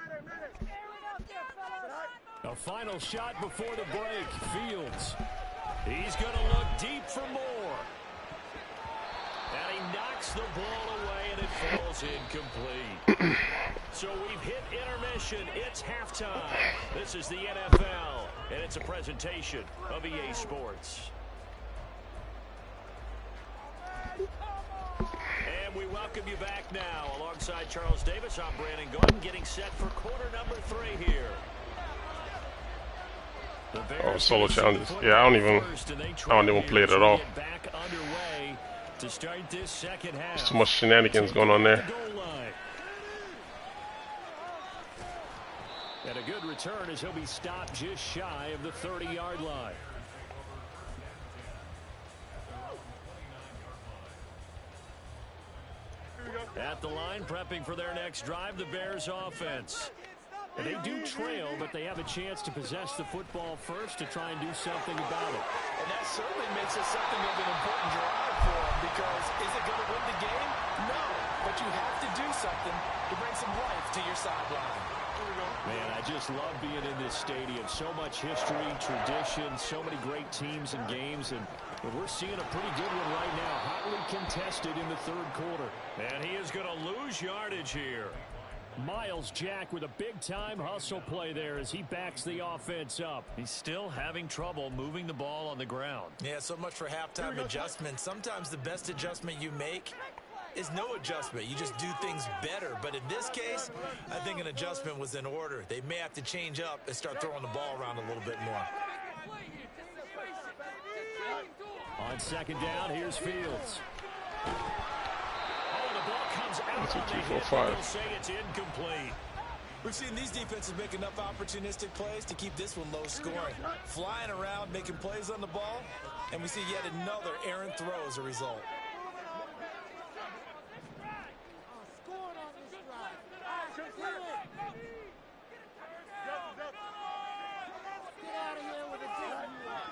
Air it out there, fellas. A final shot before the break. Fields. He's going to look deep for more. And he knocks the ball away, and it falls incomplete. So we've hit intermission. It's halftime. This is the NFL, and it's a presentation of EA Sports. And we welcome you back now. Alongside Charles Davis, I'm Brandon Gordon, getting set for quarter number 3 here. Oh, solo challenges. Yeah, I don't even play it at all. Back underway to start this second half. There's too much shenanigans going on there. And a good return as he'll be stopped just shy of the 30-yard line. At the line, prepping for their next drive, the Bears offense. And they do trail, but they have a chance to possess the football first to try and do something about it. And that certainly makes it something of an important drive for them, because is it going to win the game? No, but you have to do something to bring some life to your sideline. Man, I just love being in this stadium. So much history, tradition, so many great teams and games, and we're seeing a pretty good one right now, hotly contested in the third quarter. And he is going to lose yardage here. Miles Jack with a big-time hustle play there as he backs the offense up. He's still having trouble moving the ball on the ground. Yeah, so much for halftime adjustment. Sometimes the best adjustment you make is no adjustment. You just do things better. But in this case, I think an adjustment was in order. They may have to change up and start throwing the ball around a little bit more. On second down, here's Fields. Oh, the ball comes out on the hit. They'll say it's incomplete. We've seen these defenses make enough opportunistic plays to keep this one low scoring. Flying around, making plays on the ball, and we see yet another errant throw as a result.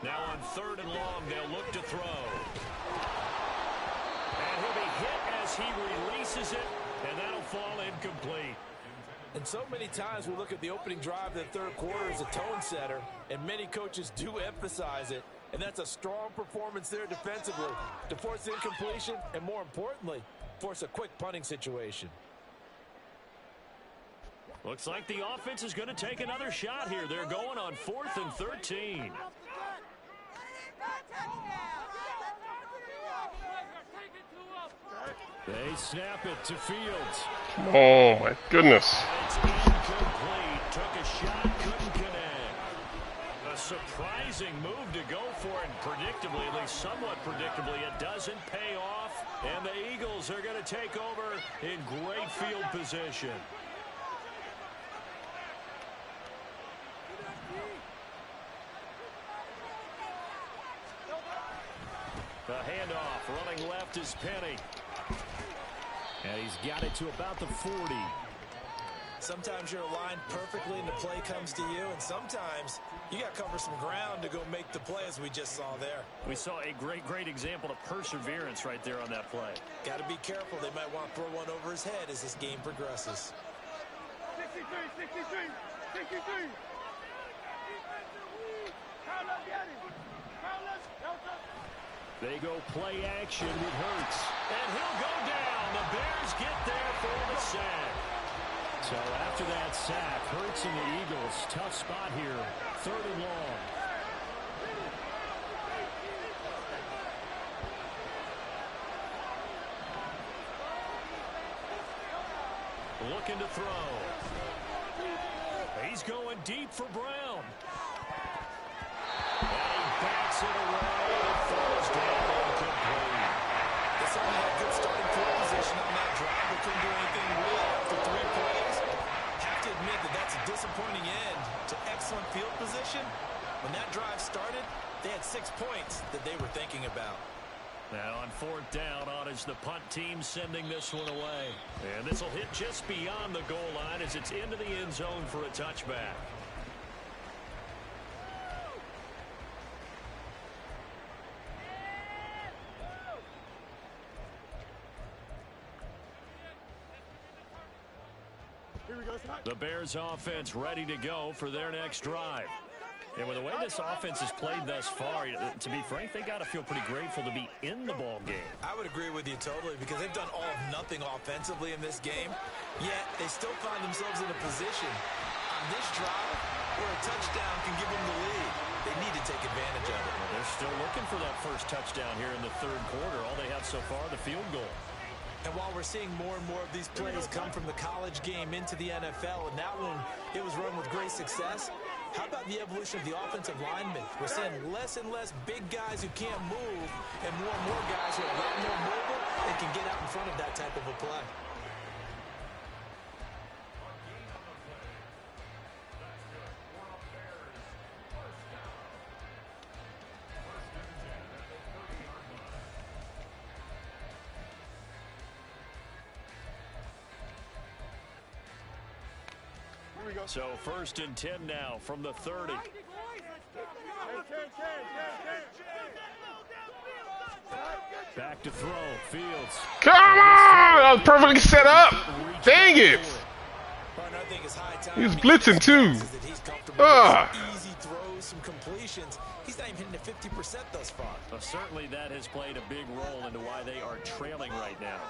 Now on third and long, they'll look to throw. And he'll be hit as he releases it, and that'll fall incomplete. And so many times we look at the opening drive of the third quarter as a tone setter, and many coaches do emphasize it, and that's a strong performance there defensively to force incompletion and, more importantly, force a quick punting situation. Looks like the offense is going to take another shot here. They're going on 4th and 13. They snap it to Fields. Oh, my goodness. It's incomplete. Took a shot, couldn't connect. A surprising move to go for it. Predictably, at least somewhat predictably, it doesn't pay off. And the Eagles are going to take over in great field position. The handoff, running left is Penny. And he's got it to about the 40. Sometimes you're aligned perfectly and the play comes to you, and sometimes you got to cover some ground to go make the play, as we just saw there. We saw a great example of perseverance right there on that play. Got to be careful. They might want to throw one over his head as this game progresses. 63. They go play action with Hurts. And he'll go down. The Bears get there for the sack. So after that sack, Hurts and the Eagles, tough spot here, 3rd and long. Looking to throw. He's going deep for Brown. And he backs it away. It falls down incomplete. They certainly had good starting field position on that drive, but couldn't do anything really after 3 plays. Have to admit that that's a disappointing end to excellent field position. When that drive started, they had 6 points that they were thinking about. Now on 4th down, on is the punt team sending this one away. And this will hit just beyond the goal line as it's into the end zone for a touchback. The Bears offense ready to go for their next drive. And with the way this offense has played thus far, to be frank, they got to feel pretty grateful to be in the ball game. I would agree with you totally, because they've done all of nothing offensively in this game, yet they still find themselves in a position on this drive where a touchdown can give them the lead. They need to take advantage of it. They're still looking for that first touchdown here in the third quarter. All they have so far, the field goal. And while we're seeing more and more of these plays come from the college game into the NFL, and that one, it was run with great success, how about the evolution of the offensive linemen? We're seeing less and less big guys who can't move and more guys who are a lot more mobile and can get out in front of that type of a play. So 1st and 10 now from the 30. Back to throw. Fields. Come on! That was perfectly set up. Dang it! He's blitzing too. Easy throws, some completions. He's not even hitting at 50% thus far. Well, certainly that has played a big role into why they are trailing right now.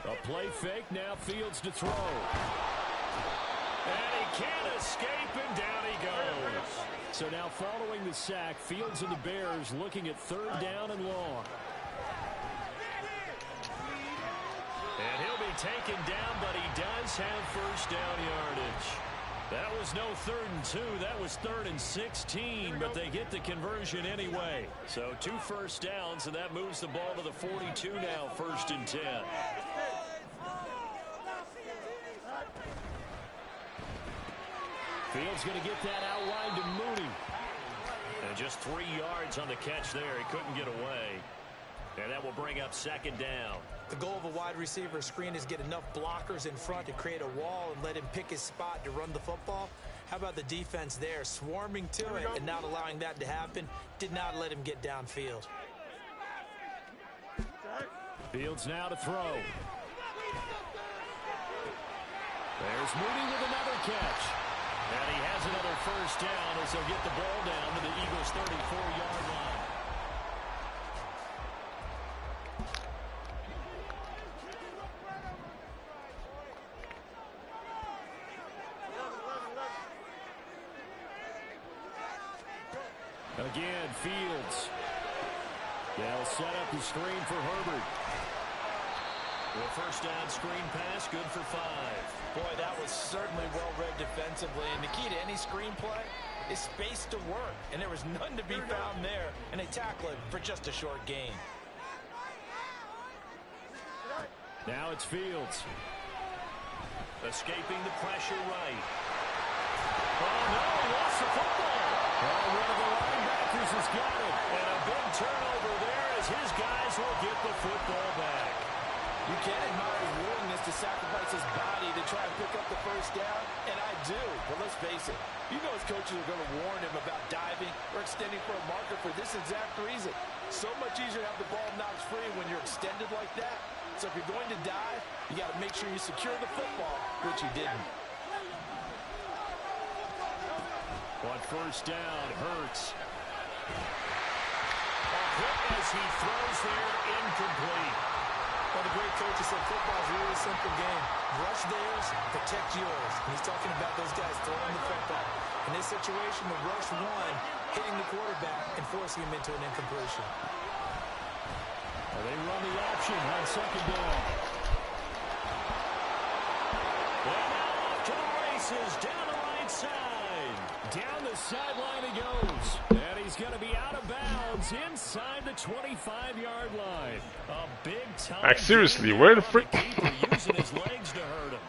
A play fake, now Fields to throw. And he can't escape, and down he goes. So now following the sack, Fields and the Bears looking at 3rd down and long. And he'll be taken down, but he does have 1st down yardage. That was no 3rd and 2. That was 3rd and 16, but they get the conversion anyway. So 2 first downs, and that moves the ball to the 42 now, 1st and 10. Fields going to get that outline to Mooney. And just 3 yards on the catch there. He couldn't get away. And that will bring up 2nd down. The goal of a wide receiver screen is get enough blockers in front to create a wall and let him pick his spot to run the football. How about the defense there, swarming to it and not allowing that to happen? Did not let him get downfield. Fields now to throw. There's Mooney with another catch. And he has another 1st down as they'll get the ball down to the Eagles' 34-yard line. Again, Fields. They'll set up the screen for Herbert. The 1st down screen pass, good for 5. Boy, that was certainly well-read defensively. And the key to any screen play is space to work. And there was none to be found there. And they tackle it for just a short gain. Now it's Fields. Escaping the pressure right. Oh, no, he lost the football. Oh, one of the linebackers has got it. And a big turnover there as his guys will get the football back. You can't admire his willingness to sacrifice his body to try and pick up the 1st down, and I do. But let's face it, you know his coaches are going to warn him about diving or extending for a marker for this exact reason. So much easier to have the ball knocked free when you're extended like that. So if you're going to dive, you got to make sure you secure the football, which he didn't. On 1st down, Hurts. A hit as he throws there, incomplete. Well, the great coach said football is a really simple game. Rush theirs, protect yours. And he's talking about those guys throwing the football. In this situation, the rush one, hitting the quarterback and forcing him into an incompletion. Well, they run the option on 2nd down. And now off to the races, down the right side. Down the sideline he goes. And he's going to be out of bounds inside the 25-yard line. A big time. Like, seriously, where the frick? Using his legs to hurt him.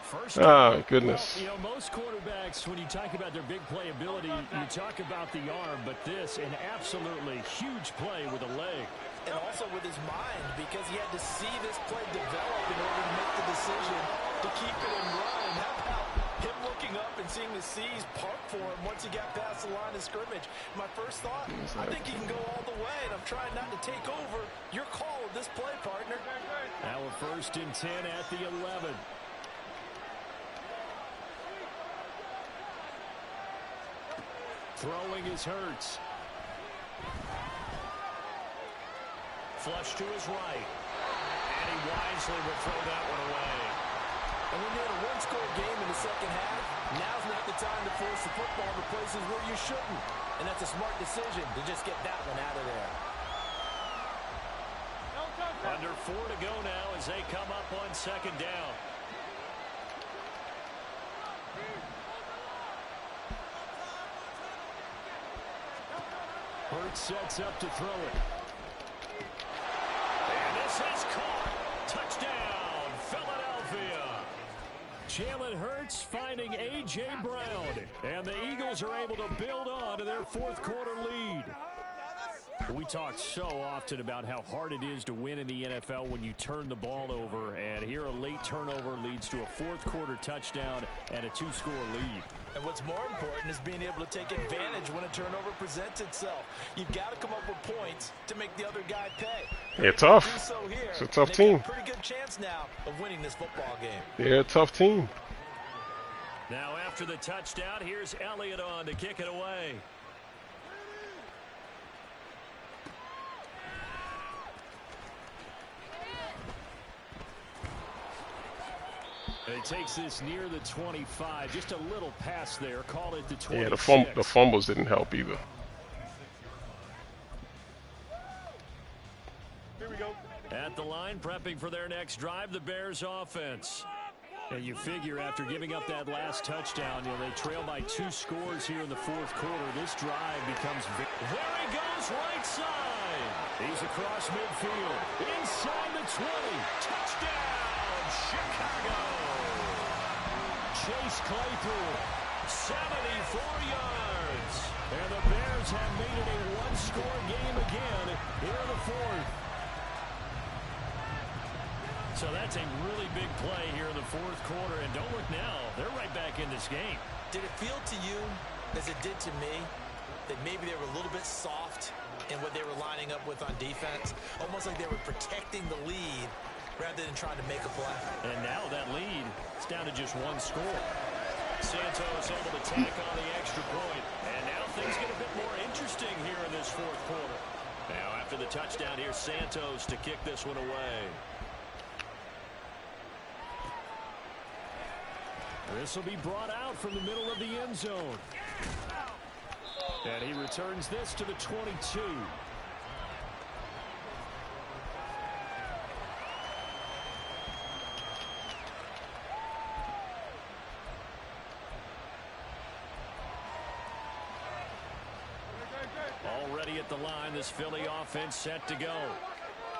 Oh, goodness. Well, you know, most quarterbacks, when you talk about their big playability, you talk about the arm, but this, an absolutely huge play with a leg. And also with his mind, because he had to see this play develop in order to make the decision to keep it and run. And how about him looking up and seeing the C's park for him once he got past the line of scrimmage? My first thought, I think he can go all the way, and I'm trying not to take over your call of this play, partner. Now a 1st and 10 at the 11. Throwing is Hurts. Flush to his right. And he wisely will throw that one away. And when you're in a one-score game in the second half, now's not the time to force the football to places where you shouldn't. And that's a smart decision to just get that one out of there. Under 4 to go now as they come up on 2nd down. Hurts sets up to throw it. And this is caught. Touchdown, Philadelphia. Jalen Hurts finding A.J. Brown. And the Eagles are able to build on to their 4th quarter lead. We talk so often about how hard it is to win in the NFL when you turn the ball over, and here a late turnover leads to a fourth-quarter touchdown and a two-score lead. And what's more important is being able to take advantage when a turnover presents itself. You've got to come up with points to make the other guy pay. They're tough. Do so here, It's a tough team. Pretty good chance now of winning this football game. They're a tough team. Now after the touchdown, here's Elliott on to kick it away. And it takes this near the 25. Just a little pass there. Call it the 26. Yeah, the fumbles didn't help either. Here we go. At the line, prepping for their next drive, the Bears offense. And you figure after giving up that last touchdown, they trail by 2 scores here in the fourth quarter. This drive becomes... There he goes, right side. He's across midfield. Inside the 20. Touchdown, Chicago. Chase Claypool, 74 yards. And the Bears have made it a one-score game again here in the fourth. So that's a really big play here in the fourth quarter. And don't look now, they're right back in this game. Did it feel to you, as it did to me, that maybe they were a little bit soft in what they were lining up with on defense? Almost like they were protecting the lead rather than trying to make a play. And now that lead is down to just 1 score. Santos able to tack on the extra point. And now things get a bit more interesting here in this fourth quarter. Now after the touchdown, here's Santos to kick this one away. This will be brought out from the middle of the end zone. And he returns this to the 22. Already at the line, this Philly offense set to go.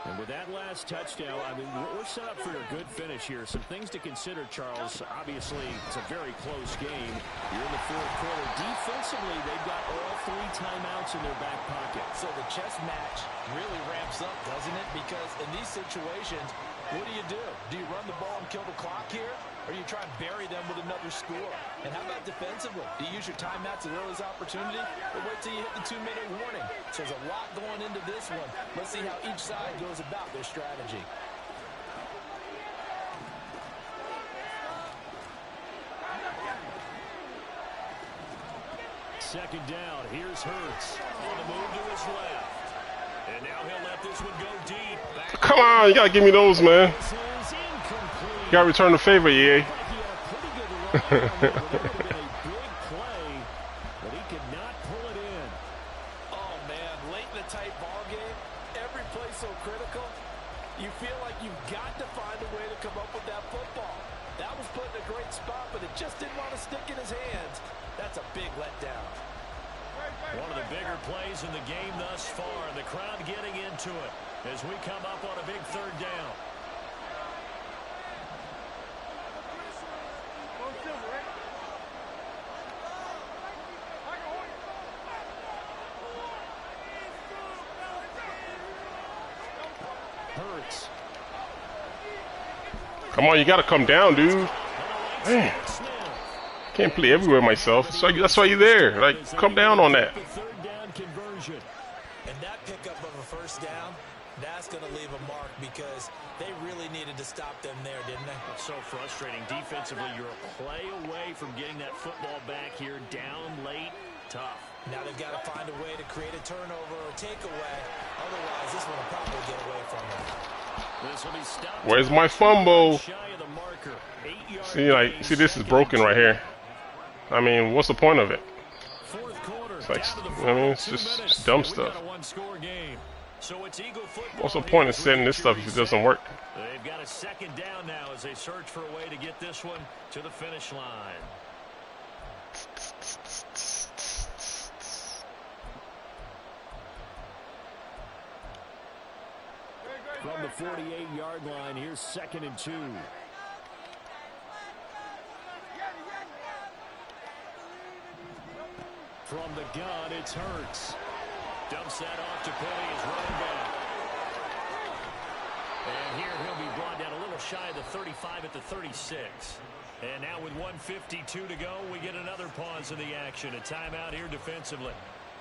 And with that last touchdown, I mean, we're set up for a good finish here. Some things to consider, Charles. Obviously, it's a very close game. You're in the fourth quarter. Defensively, they've got all 3 timeouts in their back pocket. So the chess match really ramps up, doesn't it? Because in these situations, what do? Do you run the ball and kill the clock here? Or do you try and bury them with another score? And how about defensively? Do you use your timeouts at earliest opportunity? Or wait till you hit the 2-minute warning? So there's a lot going into this one. Let's see how each side goes about their strategy. Second down. Here's Hurts on the move to his left. And now he'll let this one go deep. Come on, you gotta give me those, man. This is incomplete. You gotta return the favor, EA. He had a pretty good run on there, but that would have been a big play, but he could not pull it in. Oh, man, late in a tight ball game, every play so critical, you feel like you've got to find a way to come up with that football. That was put in a great spot, but it just didn't want to stick in his hands. That's a big letdown. One of the bigger plays in the game thus far, and the crowd getting into it as we come up on a big third down. Hurts. Come on, you gotta come down, dude. Man. Can't play everywhere myself. So that's why you're there. Like, come down on that. Third down conversion. And that pickup of a first down, that's going to leave a mark because they really needed to stop them there, didn't they? So frustrating. Defensively, you're a play away from getting that football back here. Down late, tough. Now they've got to find a way to create a turnover or takeaway. Otherwise, this one will probably get away from them. This will be stopped. Where's my fumble? Shy of the marker. 8-yard See, like, gain, see, this is second broken and right here. I mean, what's the point of it? Fourth quarter, It's like, down to the I mean, it's 2 just minutes, dumb and we stuff. got a one-score game. So it's Eagle football. What's the point of setting this stuff if it doesn't work? They've got a second down now as they search for a way to get this one to the finish line. From the 48-yard line, here's 2nd and 2. From the gun, it's Hurts. Dumps that off to Penny as running back. And here he'll be brought down a little shy of the 35 at the 36. And now with 1:52 to go, we get another pause in the action. A timeout here defensively.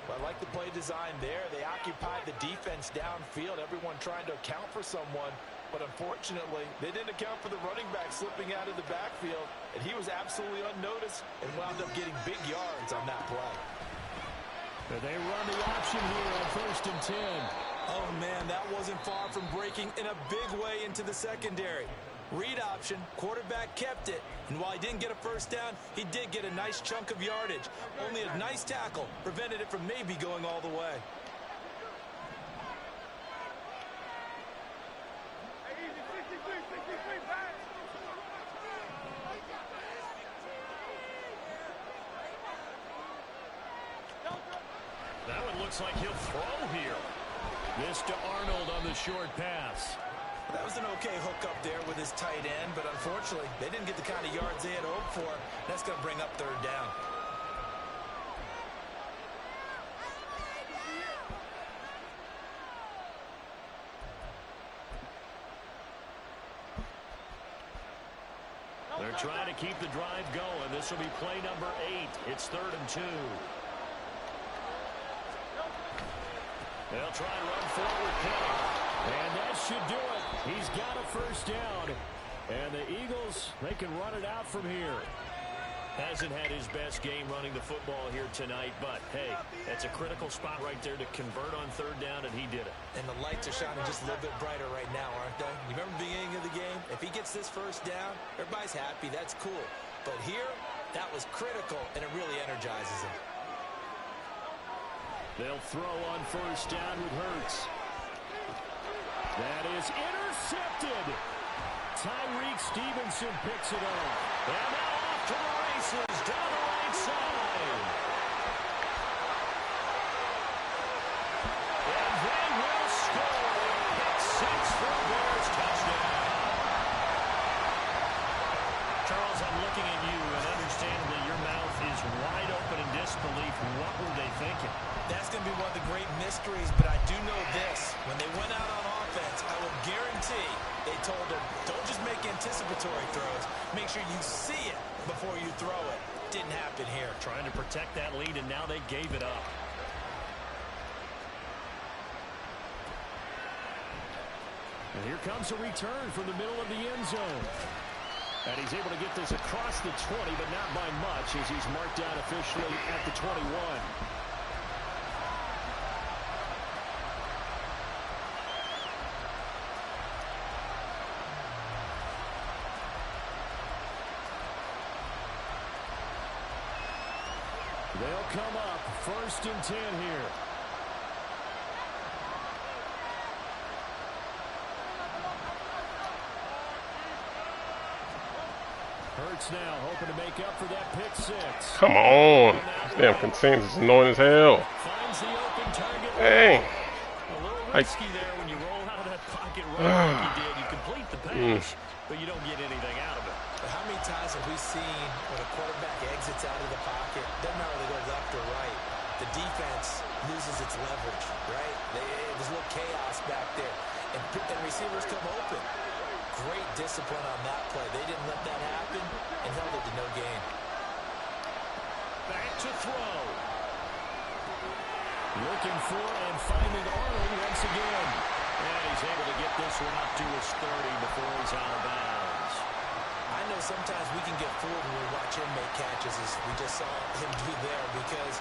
Well, I like the play design there. They occupied the defense downfield, everyone trying to account for someone. But unfortunately, they didn't account for the running back slipping out of the backfield. And he was absolutely unnoticed and wound up getting big yards on that play. They run the option here on 1st and 10. Oh, man, that wasn't far from breaking in a big way into the secondary. Read option, quarterback kept it. And while he didn't get a first down, he did get a nice chunk of yardage. Only a nice tackle prevented it from maybe going all the way. That one looks like he'll throw here. This to Arnold on the short pass. That was an okay hookup there with his tight end, but unfortunately, they didn't get the kind of yards they had hoped for. That's going to bring up 3rd down. They're trying to keep the drive going. This will be play number 8. It's 3rd and 2. They'll try and run forward, Penny. And that should do it. He's got a first down. And the Eagles, they can run it out from here. Hasn't had his best game running the football here tonight, but hey, that's a critical spot right there to convert on 3rd down, and he did it. And the lights are shining just a little bit brighter right now, aren't they? You remember the beginning of the game? If he gets this first down, everybody's happy. That's cool. But here, that was critical, and it really energizes him. They'll throw on 1st down with Hurts. That is intercepted. Tyreek Stevenson picks it up. And now off to the races down the right side. And they will score. Pick 6 for the Bears. Touchdown. Charles, I'm looking at you, and understandably your mouth is wide open in disbelief. What were they thinking? That's going to be one of the great mysteries, but I do know this. When they went out on offense, I will guarantee they told them, don't just make anticipatory throws. Make sure you see it before you throw it. Didn't happen here. Trying to protect that lead, and now they gave it up. And here comes a return from the middle of the end zone. And he's able to get this across the 20, but not by much, as he's marked down officially at the 21. They'll come up 1st and 10 here. Hurts now hoping to make up for that pick 6. Come on. This damn contains is annoying as hell. Finds the open target. Dang. A little risky there when you roll out of that pocket right like you did. You complete the pass, but you don't get anything out of it. But how many times have we seen when a quarterback exits out of the pocket, doesn't matter whether they go left or right, the defense loses its leverage, right? There's a little chaos back there, and receivers come open. Great discipline on that play. They didn't let that happen and held it to no gain. Back to throw. Looking for and finding Arnold once again. And he's able to get this one up to his 30 before he's out of bounds. I know sometimes we can get fooled when we watch him make catches, as we just saw him do there, because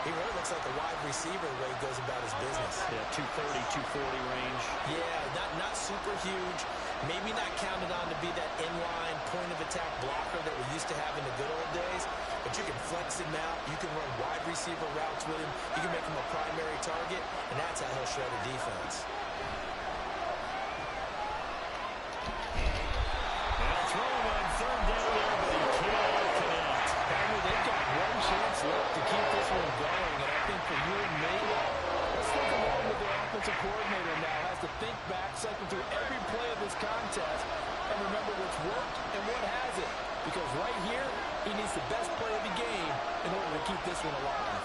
he really looks like a wide receiver the way he goes about his business. Yeah, 230, 240 range. Yeah, not super huge. Maybe not counted on to be that inline point-of-attack blocker that we used to have in the good old days. But you can flex him out. You can run wide receiver routes with him. You can make him a primary target, and that's how he'll shred a defense. Now throwing on 3rd down there, but he cannot connect. They've got one chance left to keep this one going, and I think for you and me, let's think along with their offensive coordinator now. Has to think back, cycle through every play of this contest, and remember what's worked and what hasn't. Because right here, he needs the best play of the game in order to keep this one alive.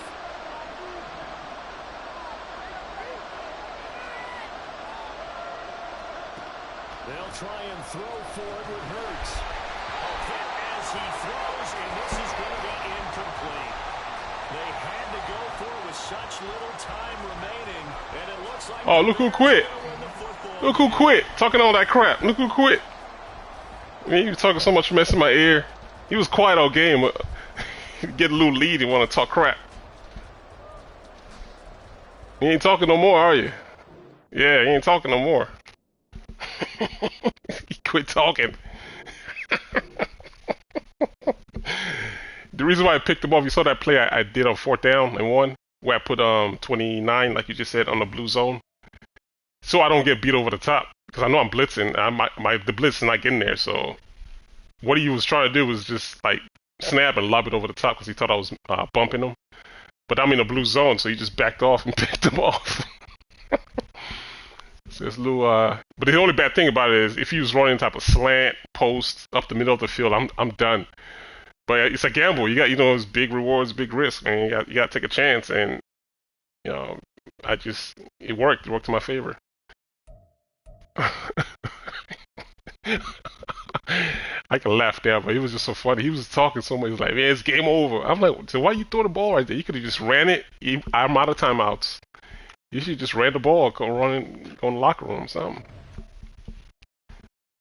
They'll try and throw for it with Hurts. A hit as he throws, and this is going to be incomplete. They had to go for it with such little time remaining, and it looks like... Oh, look who quit. Look who quit. Talking all that crap. Look who quit. I mean, he was talking so much mess in my ear. He was quiet all game. Get a little lead and want to talk crap. You ain't talking no more, are you? Yeah, he ain't talking no more. He quit talking. The reason why I picked him off, you saw that play I did on 4th down and 1, where I put 29, like you just said, on the blue zone, so I don't get beat over the top, because I know I'm blitzing. The blitz is not getting there, so what he was trying to do was just like snap and lob it over the top because he thought I was bumping him. But I'm in a blue zone, so he just backed off and picked him off. So it's a little, but the only bad thing about it is if he was running type of slant post up the middle of the field, I'm done. But it's a gamble. You got, it's big rewards, big risk, man. You got to take a chance, and it worked. It worked to my favor. I can laugh there, but it was just so funny. He was talking so much. He was like, man, it's game over. I'm like, so why you throw the ball right there? You could have just ran it. I'm out of timeouts. You should just ran the ball, go in the locker room or something.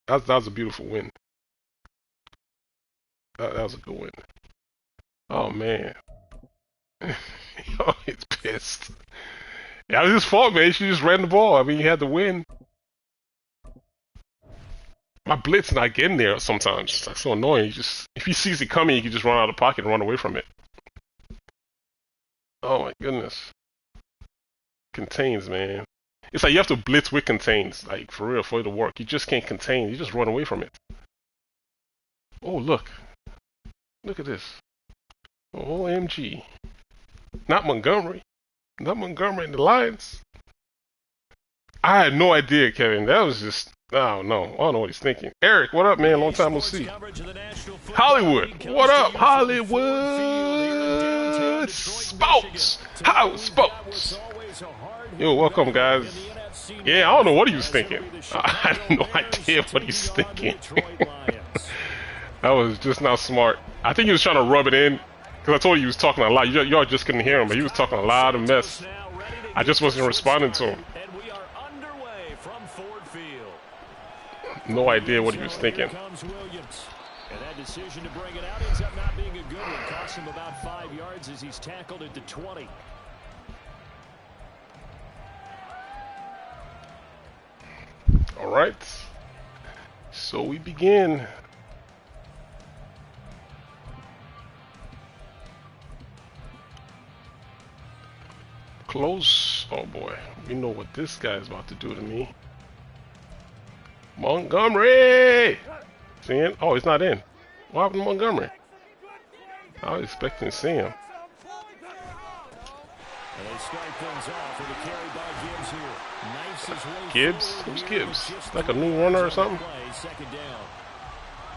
That was a beautiful win. That was a good win. Oh, man. Oh, he's pissed. Yeah, it was his fault, man. He should just ran the ball. I mean, he had to win. My blitz not getting there sometimes. That's so annoying. If he sees it coming, he can just run out of the pocket and run away from it. Oh my goodness. Contains, man. It's like you have to blitz with contains, like for real, for it to work. You just can't contain. You just run away from it. Oh, look. Look at this. OMG. Not Montgomery. Not Montgomery and the Lions. I had no idea, Kevin. That was just... Oh, no. I don't know what he's thinking. Eric, what up, man? Long time no see. Hollywood. What up, Hollywood? Sports. How sports? Yo, welcome, guys. Yeah, I don't know what he was thinking. I had no idea what he's thinking. That was just not smart. I think he was trying to rub it in. Because I told you he was talking a lot. Y'all just couldn't hear him, but he was talking a lot of mess. I just wasn't responding to him. No idea what he was thinking. And that decision to bring it out ends up not being a good one. Costs him about 5 yards as he's tackled at the 20. All right. So we begin. Close. Oh boy. We know what this guy is about to do to me. Montgomery! Seeing? Oh, he's not in. What happened to Montgomery? I was expecting to see him. And they start things off with a carry by Gibbs here. Knifes his way Gibbs? Who's Gibbs? Like a new runner or something? Second down.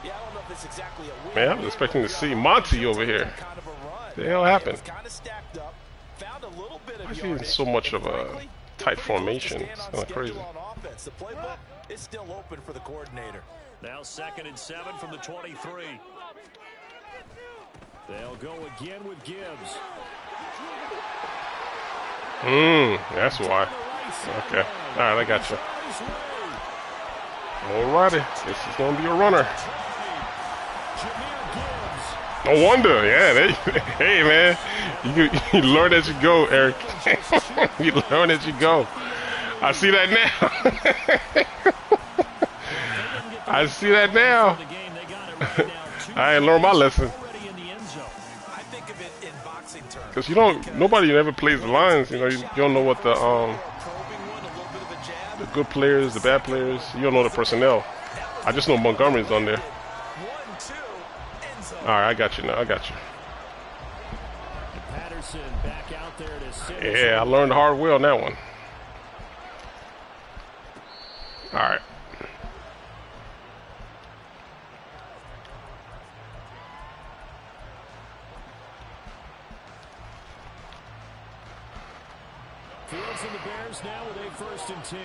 Yeah, I don't know if it's exactly a win. Man, I was expecting to see Monty over here. What the hell happened? Why is he in so much of a tight formation? It's kind of crazy. The playbook is still open for the coordinator. Now 2nd and 7 from the 23. They'll go again with Gibbs. That's why. Okay. Alright, I got you. Alrighty. This is going to be a runner. No wonder. Yeah. Hey, man. You learn as you go, Eric. You learn as you go. I see that now. I see that now. I ain't learned my lesson. Because nobody ever plays the lines. You don't know what the good players, the bad players. You don't know the personnel. I just know Montgomery's on there. All right, I got you now. I got you. Yeah, I learned the hard way on that one. All right. Fields and the Bears now with a 1st and 10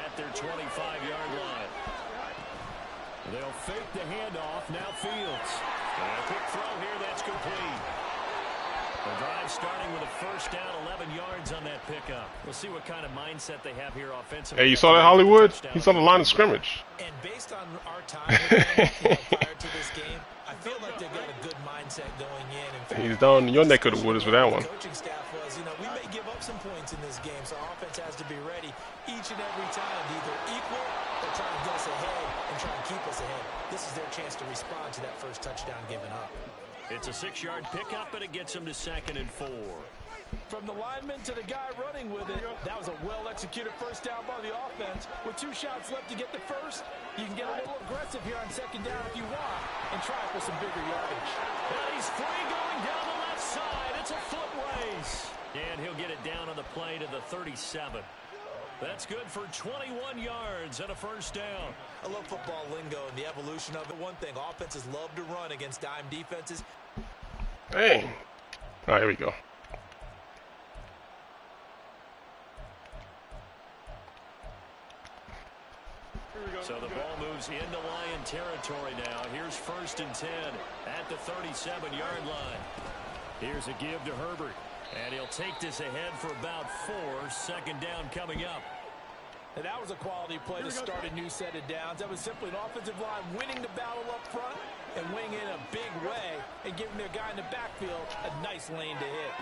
at their 25-yard line. They'll fake the handoff. Now Fields. And a quick throw here. That's complete. The drive starting with a first down, 11 yards on that pickup. We'll see what kind of mindset they have here offensively. Hey, you saw that, Hollywood? He's on the line of scrimmage. And based on our time with them, prior to this game, I feel like they've got a good mindset going in. In fact, He's down your neck of the woods with that one. The coaching staff was, we may give up some points in this game, so our offense has to be ready each and every time to either equal or try to get us ahead and try and keep us ahead. This is their chance to respond to that first touchdown given up. It's a 6-yard pickup, and it gets him to 2nd and 4. From the lineman to the guy running with it, that was a well-executed first down by the offense. With 2 shots left to get the first, you can get a little aggressive here on 2nd down if you want and try for some bigger yardage. And he's free going down the left side. It's a foot race. And he'll get it down on the play to the 37. That's good for 21 yards and a first down. I love football lingo and the evolution of it. One thing, offenses love to run against dime defenses. Dang. All right, here we go. So the ball moves into Lion territory now. Here's 1st and 10 at the 37-yard line. Here's a give to Herbert. And he'll take this ahead for about 4. 2nd down coming up. And that was a quality play to start a new set of downs. That was simply an offensive line winning the battle up front and winning in a big way and giving their guy in the backfield a nice lane to hit.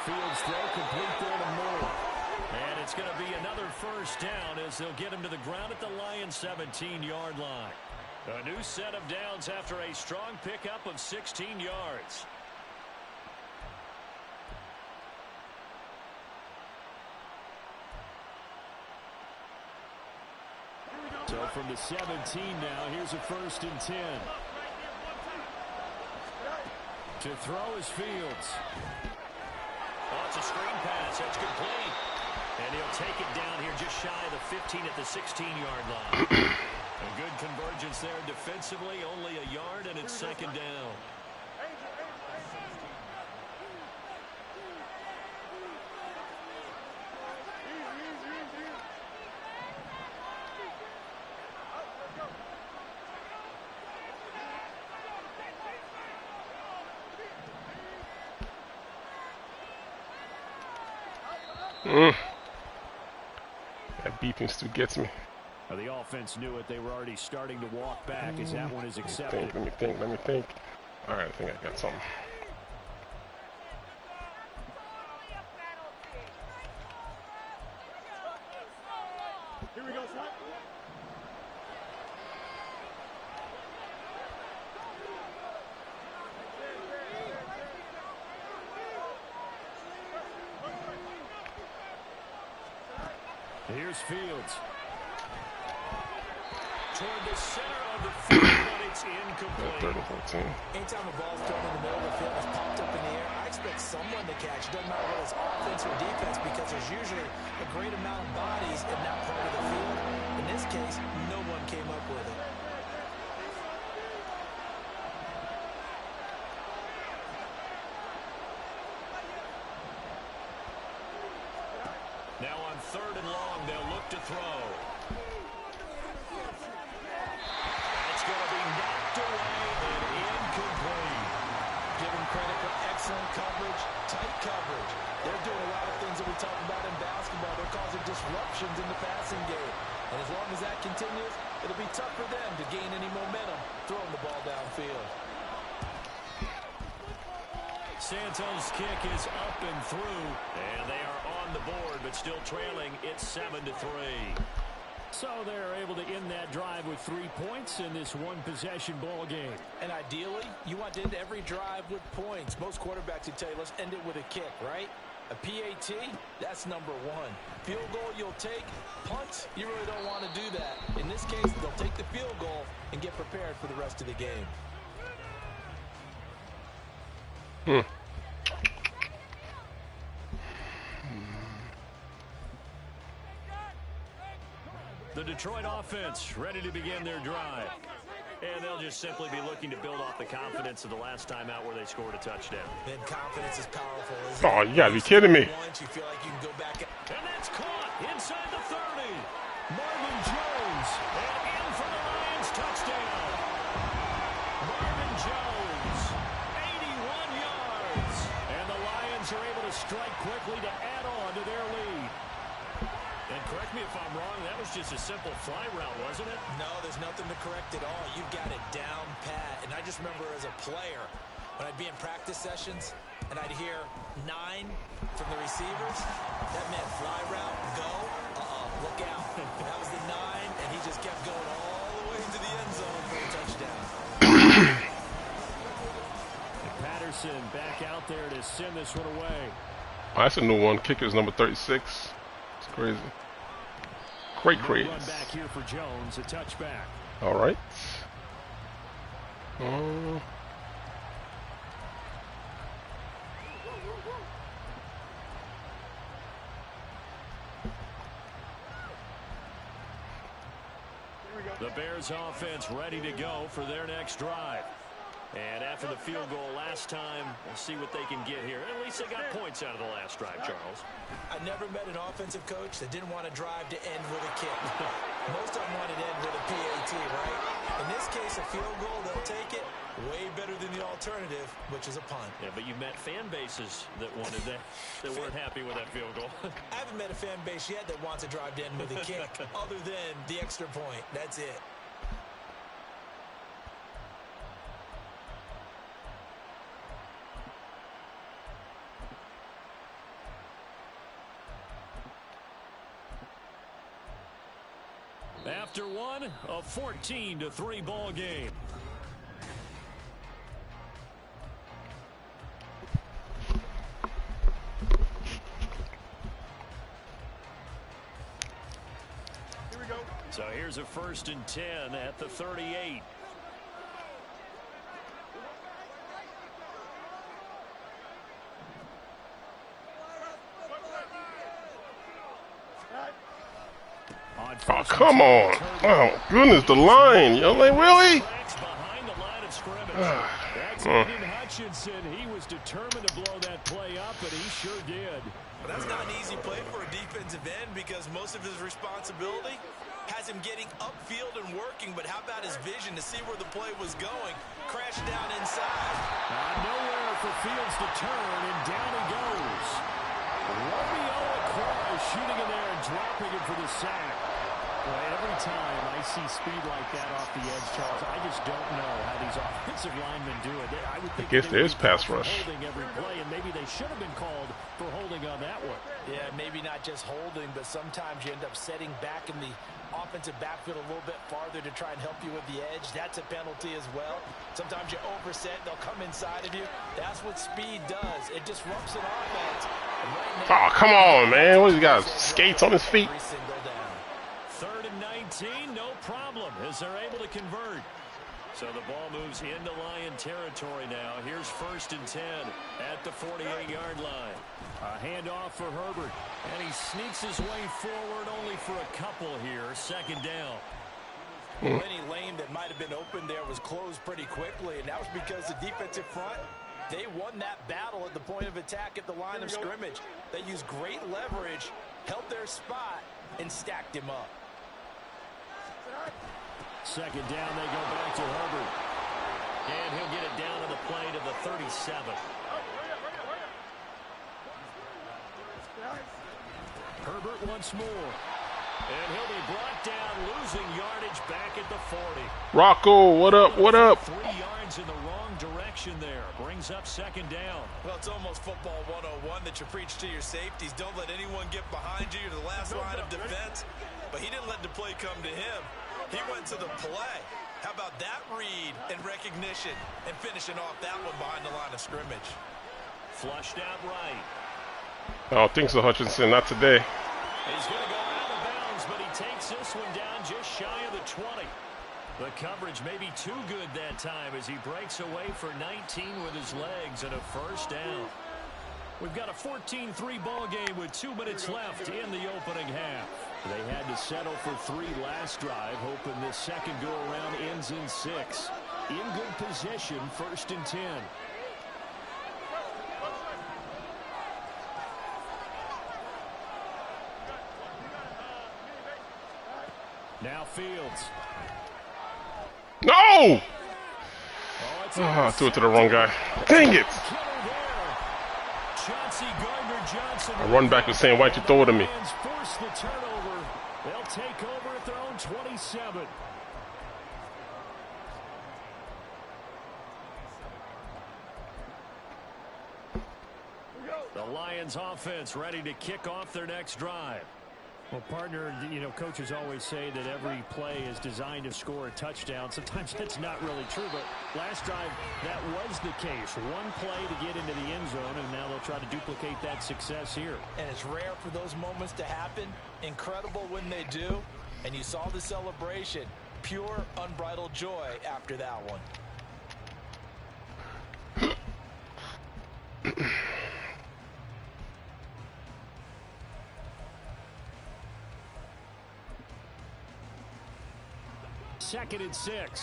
Fields throw complete there to Moore. And it's going to be another first down as they'll get him to the ground at the Lions' 17-yard line. A new set of downs after a strong pickup of 16 yards. So from the 17 now, here's a 1st and 10. To throw is Fields. Oh, it's a screen pass. That's complete. And he'll take it down here just shy of the 15 at the 16-yard line. A good convergence there defensively. Only a yard, and it's 2nd down. That beeping still gets me. Now the offense knew it. They were already starting to walk back as that one is accepted. Let me think. All right, I think I got something. Here we go, son. Here's Fields. Toward the center of the field, but it's incomplete. 3rd and 14. Anytime a ball's thrown in the middle of the field, it's popped up in the air, I expect someone to catch. It doesn't matter whether it's offense or defense because there's usually a great amount of bodies in that part of the field. In this case, no one came up with it. Now on 3rd and long, they'll look to throw. It's going to be knocked away and incomplete. Give them credit for excellent coverage, tight coverage. They're doing a lot of things that we talk about in basketball. They're causing disruptions in the passing game. And as long as that continues, it'll be tough for them to gain any momentum throwing the ball downfield. Santos' kick is up and through, and they are on the board, but still trailing. It's 7-3. So they're able to end that drive with 3 points in this one-possession ball game. And ideally, you want to end every drive with points. Most quarterbacks would tell you, let's end it with a kick, right? A PAT, that's number 1. Field goal you'll take. Punts, you really don't want to do that. In this case, they'll take the field goal and get prepared for the rest of the game. The Detroit offense ready to begin their drive. And they'll just simply be looking to build off the confidence of the last time out where they scored a touchdown. And confidence is powerful, isn't Oh, it? you gotta be kidding me. Once you feel like you can go back And that's caught inside the 30. Marvin Jones. And in for the Lions touchdown. strike quickly to add on to their lead. And correct me if I'm wrong, that was just a simple fly route, wasn't it? No, there's nothing to correct at all. You've got it down pat. And I just remember as a player, when I'd be in practice sessions and I'd hear 9 from the receivers, that meant fly route, go, look out. That was the 9, and he just kept going all the way into the end zone for a touchdown. Patterson back out there to send this one away. Oh, that's a new one. Kicker's number 36. It's crazy. Great craze. Run back here for Jones, a touchback. All right. The Bears offense ready to go for their next drive. And after the field goal last time, we'll see what they can get here. At least they got points out of the last drive, Charles. I never met an offensive coach that didn't want to drive to end with a kick. Most of them wanted to end with a PAT, right? In this case, a field goal, they'll take it. Way better than the alternative, which is a punt. Yeah, but you met fan bases that wanted that weren't happy with that field goal. I haven't met a fan base yet that wants to drive to end with a kick, other than the extra point. That's it. After one, a 14-3 ball game. Here we go. So here's a 1st and 10 at the 38. Oh, come on. Oh, goodness, the line. Yo, like, really? Behind the line of scrimmage. That's Aiden Hutchinson. He was determined to blow that play up, and he sure did. But that's not an easy play for a defensive end because most of his responsibility has him getting upfield and working. But how about his vision to see where the play was going? Crash down inside. Nowhere for Fields to turn, and down he goes. Romeo Okwara shooting in there and dropping it for the sack. Well, every time I see speed like that off the edge, Charles, I just don't know how these offensive linemen do it. I would think guess there is pass rush. Holding every play, and maybe they should have been called for holding on that one. Yeah, maybe not just holding, but sometimes you end up setting back in the offensive backfield a little bit farther to try and help you with the edge. That's a penalty as well. Sometimes you overset, they'll come inside of you. That's what speed does. It disrupts an offense. Oh, come on, man. What, he got skates on his feet? 3rd and 19, no problem, as they're able to convert. So the ball moves into Lion territory now. Here's 1st and 10 at the 48-yard line. A handoff for Herbert, and he sneaks his way forward only for a couple here. 2nd down. Any lane that might have been open there was closed pretty quickly, and that was because the defensive front, they won that battle at the point of attack at the line of scrimmage. They used great leverage, held their spot, and stacked him up. 2nd down, they go back to Herbert. And he'll get it down to the play to the 37. Herbert once more. And he'll be brought down, losing yardage back at the 40. Rocco, what up, what up? 3 yards in the wrong direction there. Brings up 2nd down. Well, it's almost football 101 that you preach to your safeties. Don't let anyone get behind you. You're the last line of defense. But he didn't let the play come to him. He went to the play. How about that read and recognition and finishing off that one behind the line of scrimmage? Flushed out right. I don't think so, Hutchinson. Not today. He's going to go out of bounds, but he takes this one down just shy of the 20. The coverage may be too good that time as he breaks away for 19 with his legs and a 1st down. We've got a 14-3 ball game with 2 minutes left in the opening half. They had to settle for 3 last drive, hoping this second go-around ends in 6. In good position, 1st and 10. Now Fields. No! Oh, I threw it to the wrong guy. Dang it! Chauncey Gardner A run back was saying, why'd you throw it to me? Force the turnover. They'll take over at their own 27. The Lions offense ready to kick off their next drive. Well, partner, you know, coaches always say that every play is designed to score a touchdown. Sometimes that's not really true, but last drive that was the case. One play to get into the end zone, and now they'll try to duplicate that success here. And it's rare for those moments to happen. Incredible when they do. And you saw the celebration. Pure, unbridled joy after that one. Second and 6.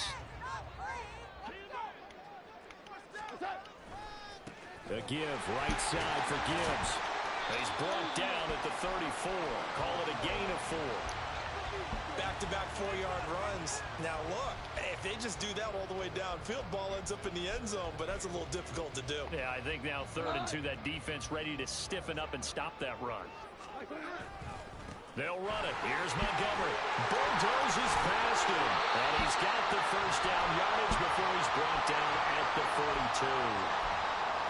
The give, right side for Gibbs. He's brought down at the 34. Call it a gain of 4. Back-to-back 4-yard runs. Now look, if they just do that all the way downfield, ball ends up in the end zone, but that's a little difficult to do. Yeah, I think now 3rd and 2, that defense ready to stiffen up and stop that run. They'll run it. Here's Montgomery. Bulldozes past him. And he's got the first down yardage before he's brought down at the 42.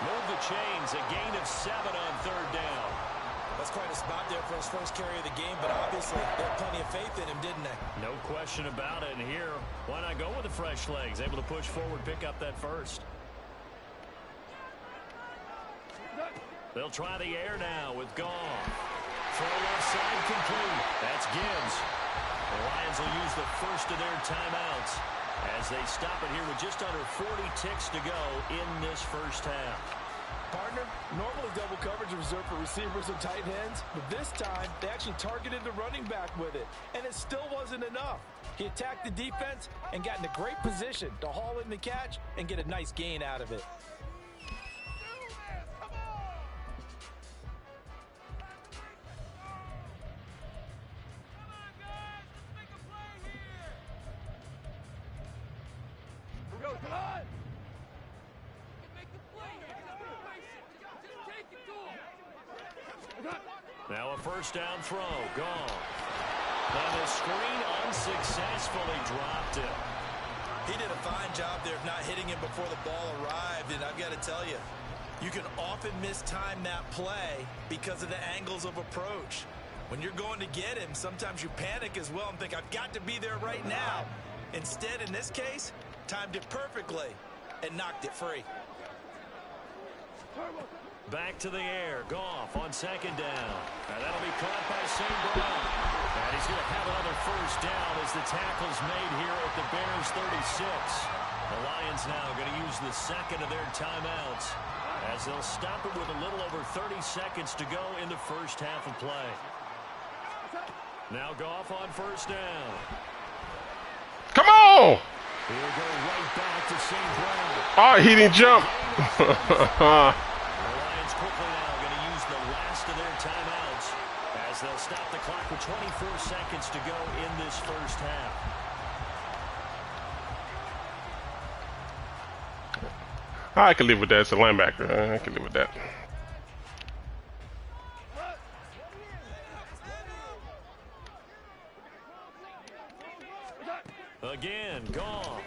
Move the chains. A gain of 7 on 3rd down. That's quite a spot there for his first carry of the game, but obviously they had plenty of faith in him, didn't they? No question about it. And here, why not go with the fresh legs? Able to push forward, pick up that first. They'll try the air now with Goff. Throw left side complete. That's Gibbs. The Lions will use the first of their timeouts as they stop it here with just under 40 ticks to go in this first half. Partner, normally double coverage is reserved for receivers and tight ends, but this time they actually targeted the running back with it, and it still wasn't enough. He attacked the defense and got in a great position to haul in the catch and get a nice gain out of it. Now a first down throw. Gone. And the screen unsuccessfully dropped him. He did a fine job there of not hitting him before the ball arrived, and I've got to tell you, you can often mistime that play because of the angles of approach. When you're going to get him, sometimes you panic as well and think, I've got to be there right now. Instead, in this case, timed it perfectly and knocked it free. Back to the air. Goff on second down. And that'll be caught by St. Brown. And he's going to have another first down as the tackle's made here at the Bears 36. The Lions now going to use the second of their timeouts as they'll stop it with a little over 30 seconds to go in the first half of play. Now Goff on first down. Come on! He'll go right back to St. Brown. Oh, he didn't jump. Quickly now going to use the last of their timeouts as they'll stop the clock with 24 seconds to go in this first half. I can live with that. It's a linebacker. I can live with that. Again, Goff.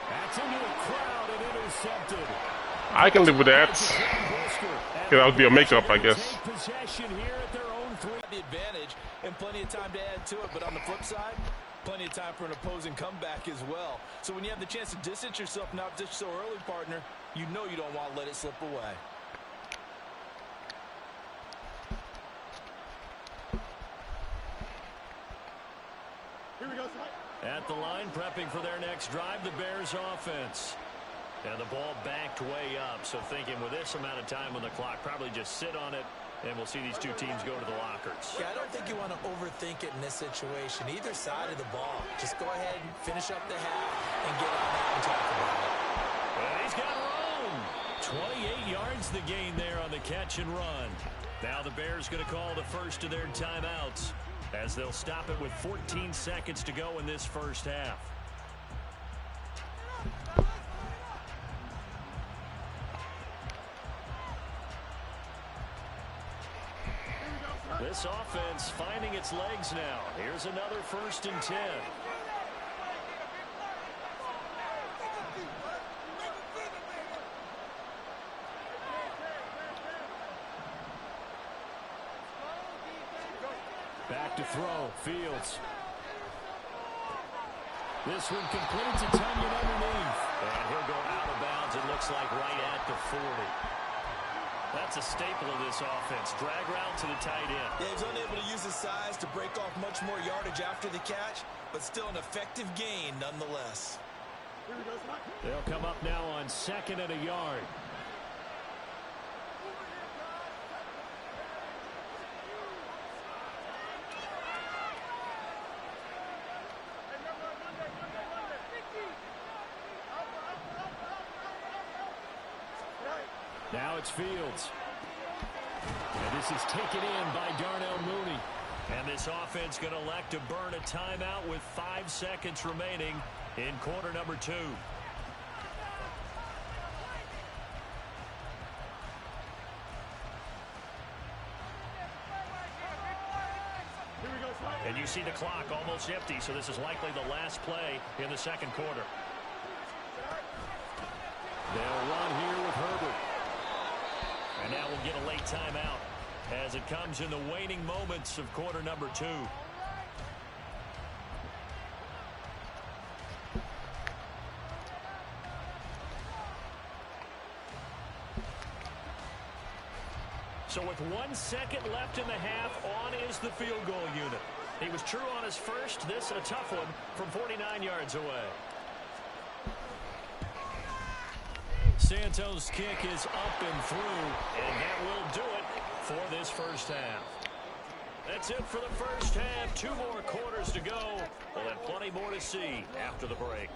That's into the crowd and intercepted. I can live with that. That would be a makeup, I guess. Possession here at their own 3. The advantage and plenty of time to add to it, but on the flip side, plenty of time for an opposing comeback as well. So when you have the chance to distance yourself from opposition so early, partner, you know you don't want to let it slip away. Here we go. At the line, prepping for their next drive, the Bears offense. And the ball backed way up, so thinking with this amount of time on the clock, probably just sit on it, and we'll see these two teams go to the lockers. Yeah, I don't think you want to overthink it in this situation. Either side of the ball. Just go ahead and finish up the half and get on out and talk about it. And he's got room. 28 yards the gain there on the catch and run. Now the Bears going to call the first of their timeouts as they'll stop it with 14 seconds to go in this first half. This offense finding its legs now. Here's another 1st and 10. Back to throw. Fields. This one complete to Tunyon underneath. And he'll go out of bounds, it looks like, right at the 40. That's a staple of this offense. Drag route to the tight end. Yeah, he's unable to use his size to break off much more yardage after the catch, but still an effective gain nonetheless. They'll come up now on 2nd and a yard. Now it's Fields. And this is taken in by Darnell Mooney. And this offense going to elect to burn a timeout with 5 seconds remaining in quarter number 2. And you see the clock almost empty, so this is likely the last play in the 2nd quarter. They'll run here with Herbert. And now we'll get a late timeout as it comes in the waning moments of quarter number 2. So with 1 second left in the half, on is the field goal unit. He was true on his first. This a tough one from 49 yards away. Santos' kick is up and through, and that will do it for this first half. That's it for the first half. 2 more quarters to go. We'll have plenty more to see after the break.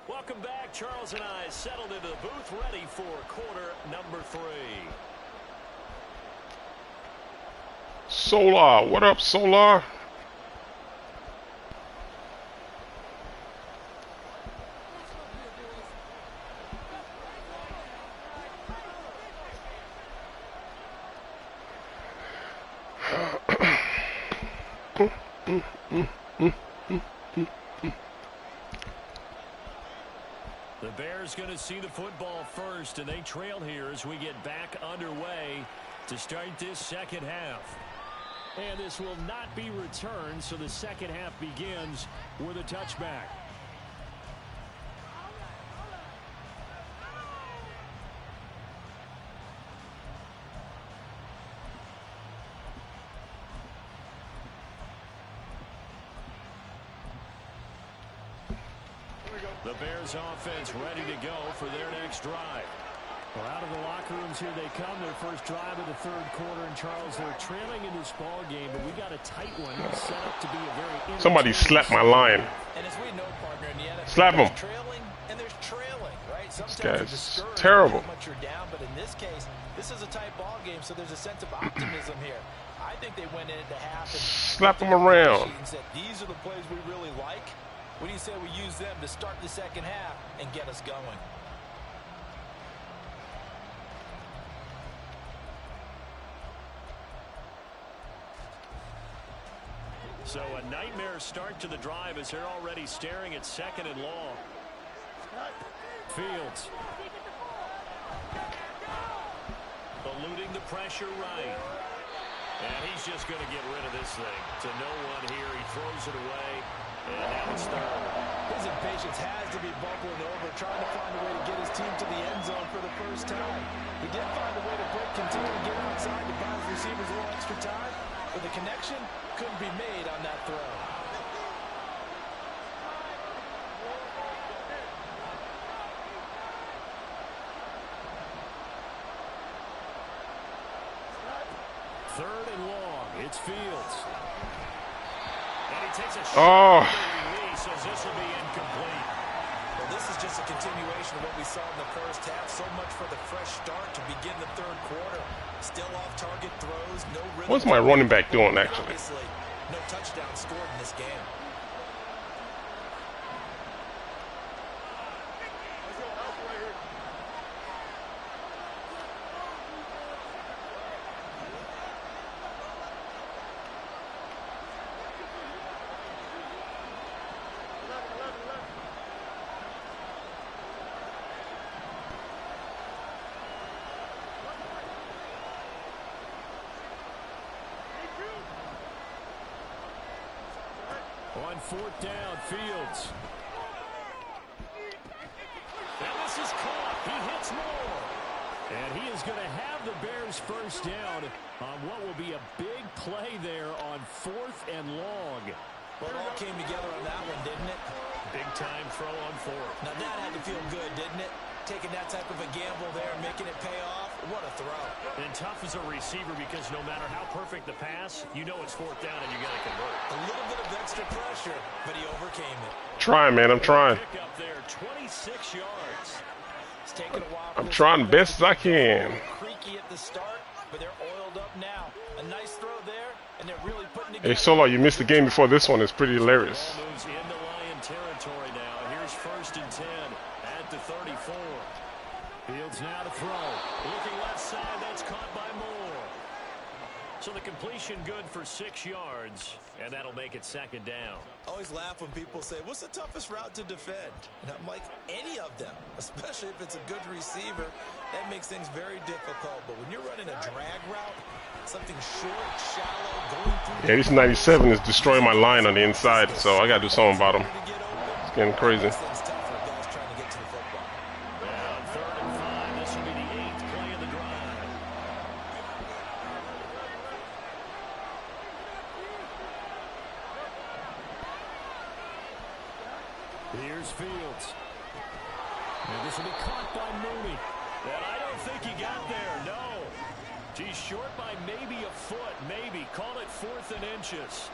Welcome back. Charles and I settled into the booth, ready for quarter number 3. Solar, what up, Solar? The Bears going to see the football first, and they trail here as we get back underway to start this second half. And this will not be returned, so the second half begins with a touchback. The Bears offense ready to go for their next drive. Well, out of the locker rooms here they come. Their first drive of the 3rd quarter. And Charles, they're trailing in this ball game, but we got a tight one set up to be a very. Somebody slapped my line. And as we know, partner, in the NFL, slap him. Trailing and there's trailing, right? Sometimes this guy's terrible. Much you're down, but in this case, this is a tight ball game, so there's a sense of optimism here. I think they went into half and slap him around. And said, these are the plays we really like. What do you say we use them to start the second half and get us going? So a nightmare start to the drive as they're already staring at 2nd and long. Fields. Eluding the pressure right. And he's just going to get rid of this thing. To no one here. He throws it away. And now it's 3rd. His impatience has to be bubbling over, trying to find a way to get his team to the end zone for the first time. He did find a way to break, continue to get outside to buy his receivers a little extra time, but the connection couldn't be made on that throw. Third and long. It's Fields. And he takes a shot. Release, as this will be incomplete. Well, this is just a continuation of what we saw in the first half. So much for the fresh start to begin the third quarter. Still off target throws, no rhythm. What's my running back doing, actually? Obviously, no touchdown scored in this game. On fourth down, Fields. And this is caught. He hits more. And he is going to have the Bears first down on what will be a big play there on fourth and long. Well, it all came together on that one, didn't it? Big time throw on fourth. Now that had to feel good, didn't it? Taking that type of a gamble there, making it pay off. What a throw. And tough as a receiver because no matter how perfect the pass, you know it's fourth down and you got to convert. A little bit of extra pressure, but he overcame it. Trying, man. I'm trying. Pick up there, 26 yards. It's taken a while. I'm trying the best as I can. Creaky at the start, but they're oiled up now. A nice throw there, and they're really putting together. Hey, Solo, you missed the game before this one. It's pretty hilarious. Ball moves into Lion territory now. Here's first and 10 at the 34. Fields now to throw. Looking left side, that's caught by Moore. So the completion good for 6 yards, and that'll make it second down. Always laugh when people say, what's the toughest route to defend? And I'm like, any of them, especially if it's a good receiver. That makes things very difficult. But when you're running a drag route, something short, shallow, going through... Yeah, this 97 is destroying my line on the inside, so I got to do something about him. It's getting crazy. Here's Fields. And this will be caught by Mooney. And I don't think he got there, no. He's short by maybe a foot, maybe. Call it 4th and inches.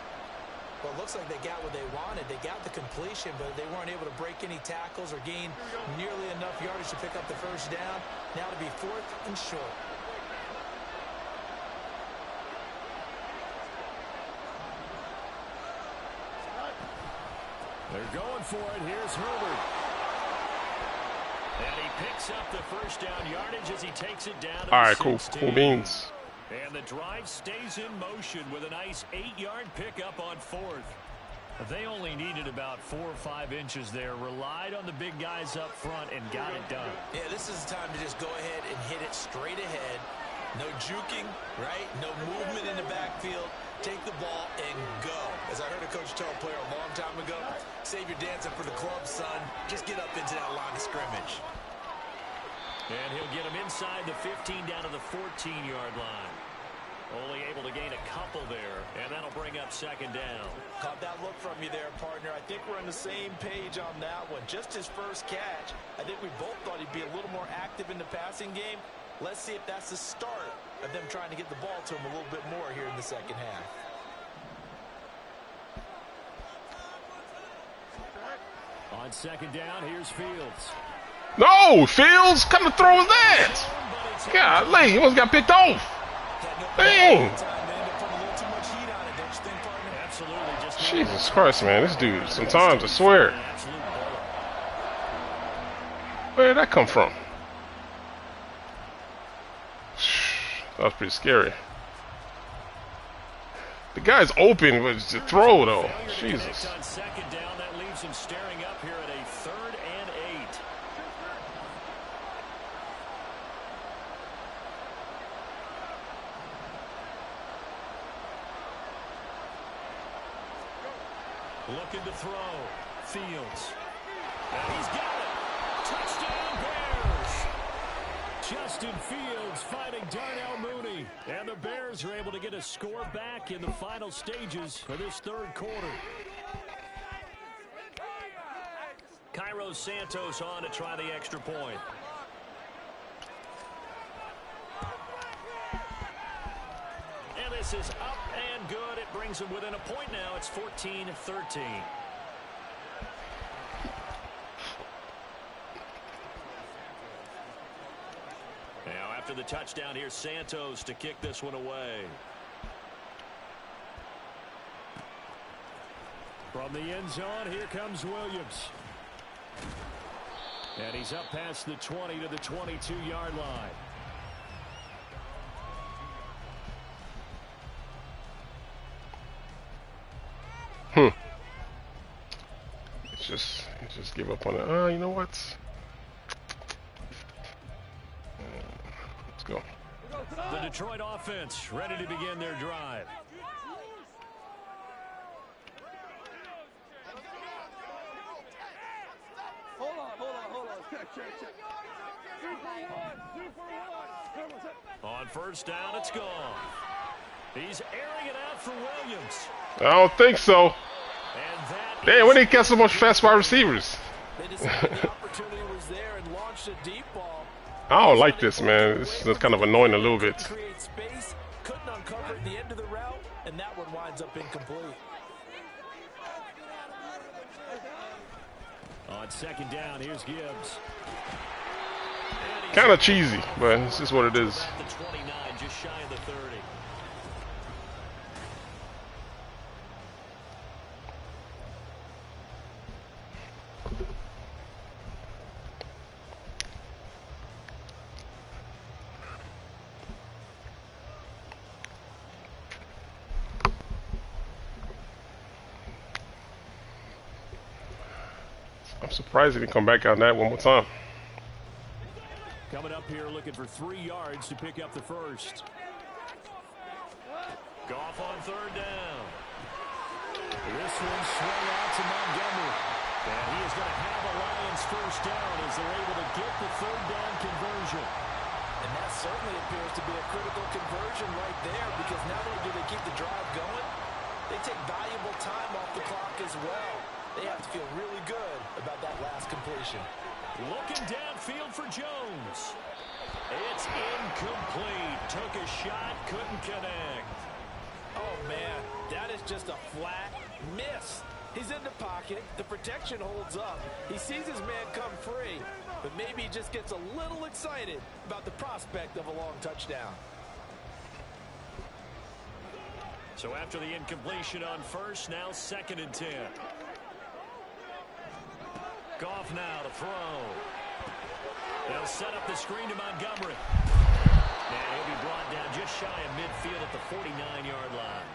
Well, it looks like they got what they wanted. They got the completion, but they weren't able to break any tackles or gain nearly enough yardage to pick up the first down. Now to be 4th and short. They're going for it. Here's Herbert. And he picks up the first down yardage as he takes it down to All right, the 16. cool beans. And the drive stays in motion with a nice 8-yard pickup on fourth. They only needed about 4 or 5 inches there. Relied on the big guys up front and got it done. Yeah, this is the time to just go ahead and hit it straight ahead. No juking, right? No movement in the backfield. Take the ball and go. As I heard a coach tell a player a long time ago, save your dancing for the club, son. Just get up into that line of scrimmage. And he'll get him inside the 15 down to the 14-yard line. Only able to gain a couple there, and that'll bring up second down. Caught that look from you there, partner. I think we're on the same page on that one. Just his first catch, I think we both thought he'd be a little more active in the passing game. Let's see if that's the start of them trying to get the ball to him a little bit more here in the second half. On second down, here's Fields. No, Fields, what kind of throw was that? Golly, he almost got picked off. Dang. Jesus Christ, man, this dude, sometimes, I swear. Where did that come from? That was pretty scary. The guy's open with the throw, though. Jesus. On second down, that leaves him staring up here at a 3rd and 8. Looking to throw. Fields. And he's got it. Touchdown, Bears. Justin Fields fighting Darnell Mooney. And the Bears are able to get a score back in the final stages for this third quarter. Cairo Santos on to try the extra point. And this is up and good. It brings them within a point now. It's 14-13. after the touchdown. Here's Santos to kick this one away. From the end zone, here comes Williams. And he's up past the 20 to the 22-yard line. Just give up on it. You know what? Let's go. The Detroit offense ready to begin their drive. Hold on. Check. On first down, it's gone. He's airing it out for Williams. I don't think so. And that Damn, when they got so much fast wide receivers? They decided the opportunity was there and launched a deep ball. I don't like this, man. This is kind of annoying a little bit. Create space, couldn't uncover at the end of the route, and that one winds up incomplete. On second down, here's Gibbs. Kind of cheesy, but it's just what it is. At the 29, just shy of the 30. I'm surprised if he come back on that one more time. Coming up here looking for 3 yards to pick up the first. Goff on third down. This one swung out to Montgomery. And he is going to have a Lions first down as they're able to get the third down conversion. And that certainly appears to be a critical conversion right there, because not only do they keep the drive going, they take valuable time off the clock as well. They have to feel really good about that last completion. Looking downfield for Jones. It's incomplete. Took a shot, couldn't connect. Oh, man, that is just a flat miss. He's in the pocket. The protection holds up. He sees his man come free, but maybe he just gets a little excited about the prospect of a long touchdown. So after the incompletion on first, now 2nd and 10. Goff now to throw. They'll set up the screen to Montgomery. And he'll be brought down just shy of midfield at the 49-yard line.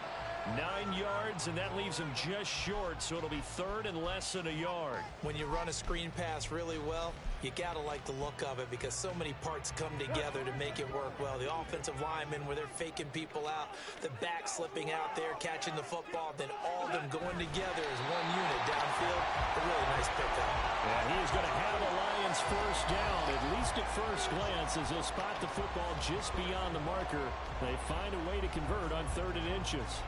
9 yards, and that leaves him just short, so it'll be 3rd and less than a yard. When you run a screen pass really well, you got to like the look of it, because so many parts come together to make it work well. The offensive linemen, where they're faking people out, the back slipping out there, catching the football, then all of them going together as one unit downfield. A really nice pickup. And he is going to have a Lions first down, at least at first glance, as they'll spot the football just beyond the marker. They find a way to convert on 3rd and inches.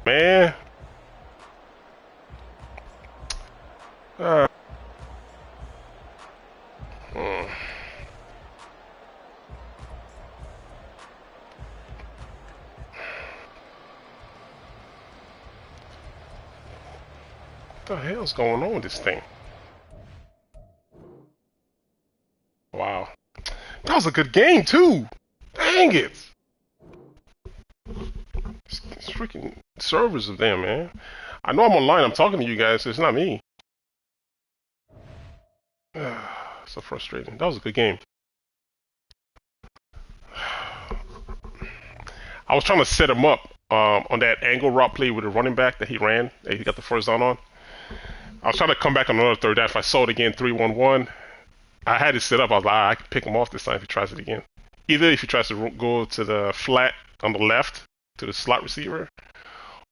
Man. What the hell's going on with this thing? Wow. That was a good game, too. Dang it. It's freaking servers of them, man. I know I'm online. I'm talking to you guys. So it's not me. So frustrating. That was a good game. I was trying to set him up on that angle route play with the running back that he ran, that he got the first down on. I was trying to come back on another third down. If I saw it again, 3-1-1, I had it set up. I was like, I can pick him off this time if he tries it again. Either if he tries to go to the flat on the left, to the slot receiver,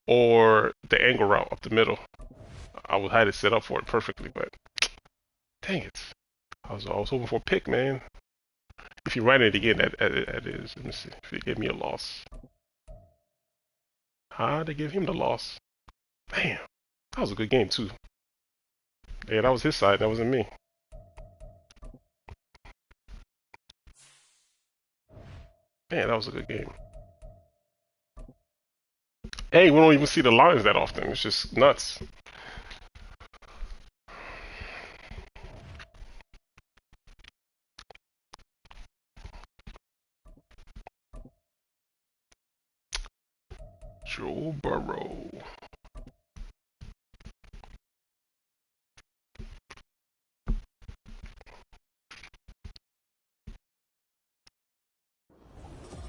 or the angle route up the middle. I had it set up for it perfectly, but dang it. I was hoping for a pick, man. If he ran it again, that is. Let me see. If he gave me a loss. They gave him the loss. Damn. That was a good game, too. Yeah, that was his side. That wasn't me. Man, that was a good game. Hey, we don't even see the Lions that often. It's just nuts. Joe Burrow.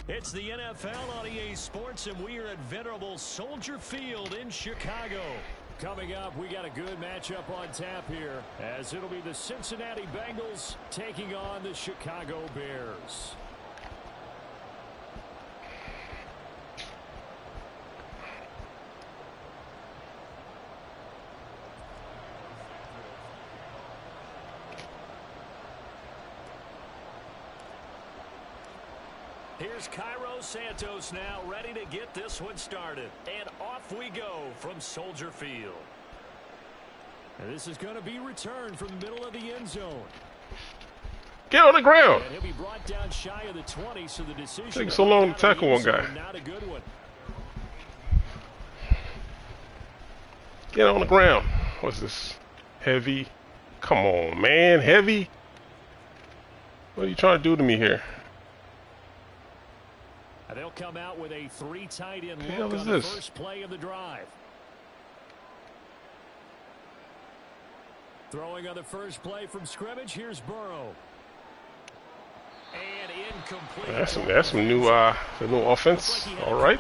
It's the NFL on EA Sports, and we are at venerable Soldier Field in Chicago. Coming up, we got a good matchup on tap here, as it'll be the Cincinnati Bengals taking on the Chicago Bears. Here's Cairo Santos now, ready to get this one started. And off we go from Soldier Field. And this is going to be returned from the middle of the end zone. Get on the ground. And he'll be brought down shy of the 20, so the decision... Takes so long to tackle one guy. Not a good one. Get on the ground. What's this? Heavy? Come on, man. Heavy? What are you trying to do to me here? They'll come out with a 3 tight end Hell look is on the this? first play of the drive. Throwing on the first play from scrimmage, here's Burrow. And incomplete. That's some new offense. All right.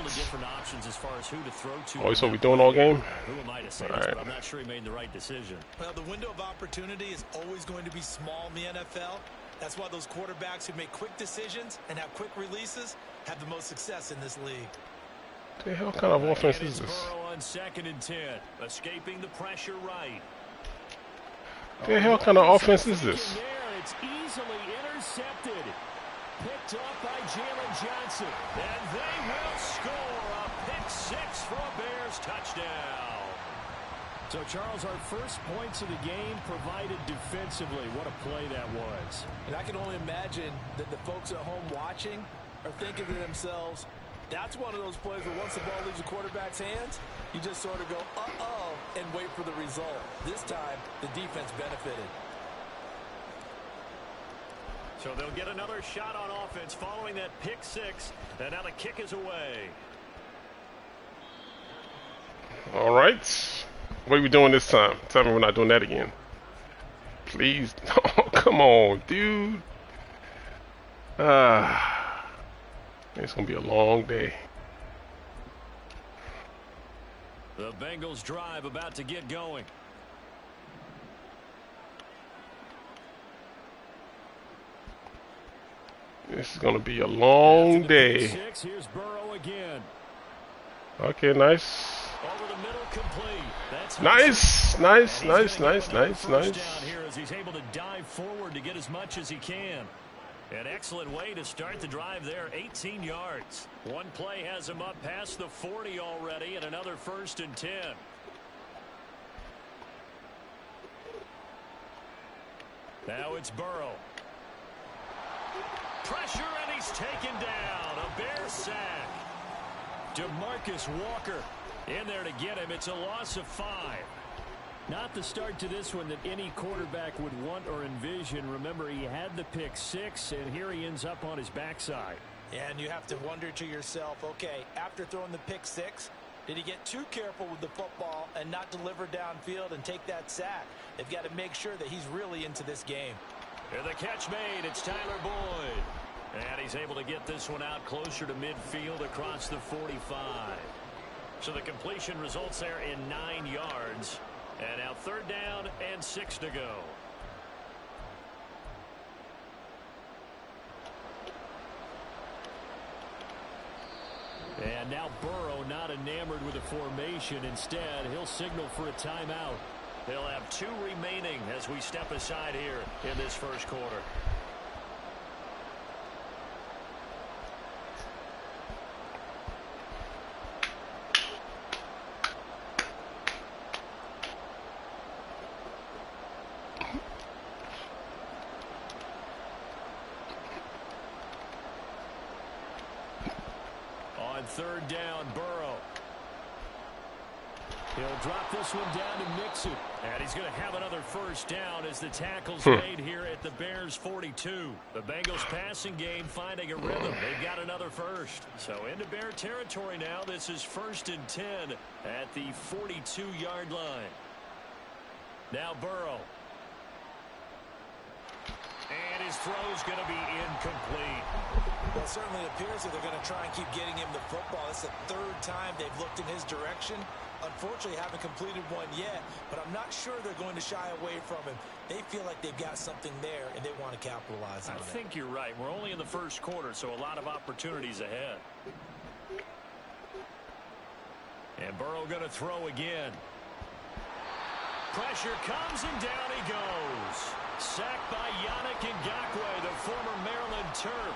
Oh, so we doing all game? Who am I to say All this, right. but I'm not sure he made the right decision. Well, the window of opportunity is always going to be small in the NFL. That's why those quarterbacks who make quick decisions and have quick releases have the most success in this league. What the hell kind of offense And is it's this? Burrow on 2nd and 10, escaping the pressure right. What the hell kind of offense is this? There, it's easily intercepted. Picked up by Jalen Johnson. And they will score a pick 6 for a Bears touchdown. So, Charles, our first points of the game provided defensively. What a play that was. And I can only imagine that the folks at home watching are thinking to themselves, that's one of those plays where once the ball leaves the quarterback's hands, you just sort of go, uh-oh, and wait for the result. This time, the defense benefited. So they'll get another shot on offense following that pick 6. And now the kick is away. All right. What are we doing this time? Tell me we're not doing that again. Please. Oh, come on, dude. It's going to be a long day. The Bengals drive about to get going. This is going to be a long day. 6, here's Burrow again. Okay, nice. Over the middle, complete. That's Nice. Nice. Down here as he's able to dive forward to get as much as he can. An excellent way to start the drive there, 18 yards. One play has him up past the 40 already, and another 1st and 10. Now it's Burrow. Pressure, and he's taken down. A Bears sack. DeMarcus Walker in there to get him. It's a loss of 5. Not the start to this one that any quarterback would want or envision. Remember, he had the pick 6, and here he ends up on his backside. And you have to wonder to yourself, okay, after throwing the pick 6, did he get too careful with the football and not deliver downfield and take that sack? They've got to make sure that he's really into this game. And the catch made. It's Tyler Boyd. And he's able to get this one out closer to midfield across the 45. So the completion results there in 9 yards. And now 3rd down and 6 to go. And now Burrow not enamored with the formation. Instead, he'll signal for a timeout. They'll have 2 remaining as we step aside here in this first quarter. On third down, Burrow. He'll drop this one down to Mixon. And he's going to have another first down as the tackle's made here at the Bears' 42. The Bengals passing game finding a rhythm. They've got another first. So into Bear territory now. This is 1st and 10 at the 42-yard line. Now Burrow. And his throw's going to be incomplete. Well, it certainly appears that they're going to try and keep getting him the football. It's the 3rd time they've looked in his direction. Unfortunately, haven't completed one yet, but I'm not sure they're going to shy away from him. They feel like they've got something there, and they want to capitalize on it. I think you're right. We're only in the first quarter, so a lot of opportunities ahead. And Burrow going to throw again. Pressure comes, and down he goes. Sacked by Yannick Ngakoue, the former Maryland Terp.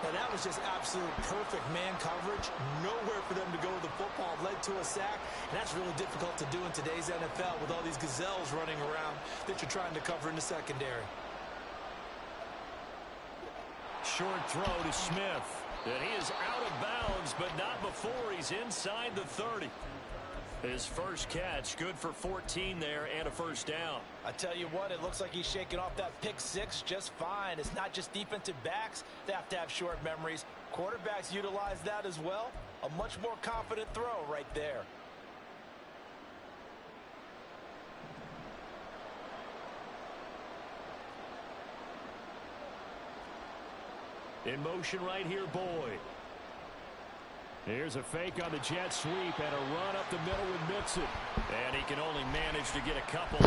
Now, that was just absolute perfect man coverage. Nowhere for them to go with the football. Led to a sack. And that's really difficult to do in today's NFL with all these gazelles running around that you're trying to cover in the secondary. Short throw to Smith. And he is out of bounds, but not before he's inside the 30. His first catch, good for 14 there and a first down. I tell you what, it looks like he's shaking off that pick six just fine. It's not just defensive backs that have to have short memories. Quarterbacks utilize that as well. A much more confident throw right there. In motion right here, Boyd. Here's a fake on the jet sweep and a run up the middle with Mixon. And he can only manage to get a couple.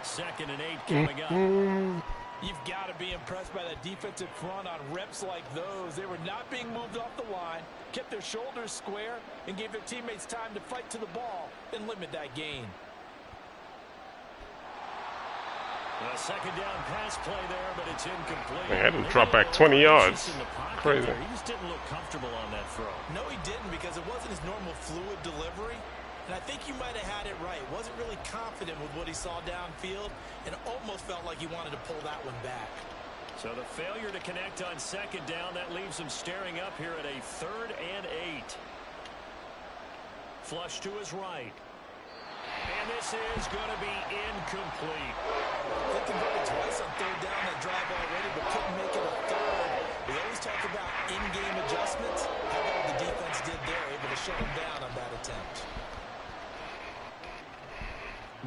2nd and 8 coming up. You've got to be impressed by that defensive front on reps like those. They were not being moved off the line, kept their shoulders square, and gave their teammates time to fight to the ball and limit that gain. A 2nd down pass play there, but it's incomplete. They had him drop back 20 yards. Crazy. He just didn't look comfortable on that throw. No, he didn't, because it wasn't his normal fluid delivery. And I think you might have had it right. Wasn't really confident with what he saw downfield and almost felt like he wanted to pull that one back. So the failure to connect on 2nd down, that leaves him staring up here at a 3rd and 8. Flush to his right. And this is going to be incomplete. They converted twice on 3rd down that drive already, but couldn't make it a 3rd. We always talk about in-game adjustments. How about what the defense did there, able to shut them down on that attempt.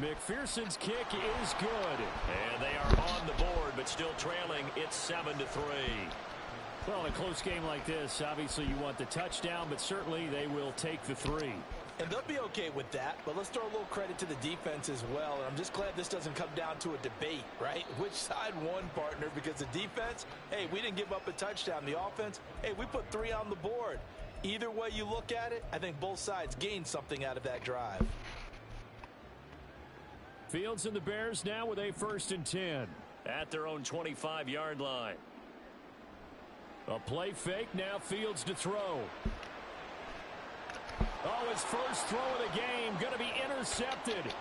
McPherson's kick is good. And they are on the board, but still trailing. It's 7-3. Well, in a close game like this, obviously you want the touchdown, but certainly they will take the 3. And they'll be okay with that, but let's throw a little credit to the defense as well. And I'm just glad this doesn't come down to a debate, right? Which side won, partner? Because the defense, hey, we didn't give up a touchdown. The offense, hey, we put 3 on the board. Either way you look at it, I think both sides gained something out of that drive. Fields and the Bears now with a 1st and 10 at their own 25-yard line. A play fake, now Fields to throw. Oh, his first throw of the game going to be intercepted.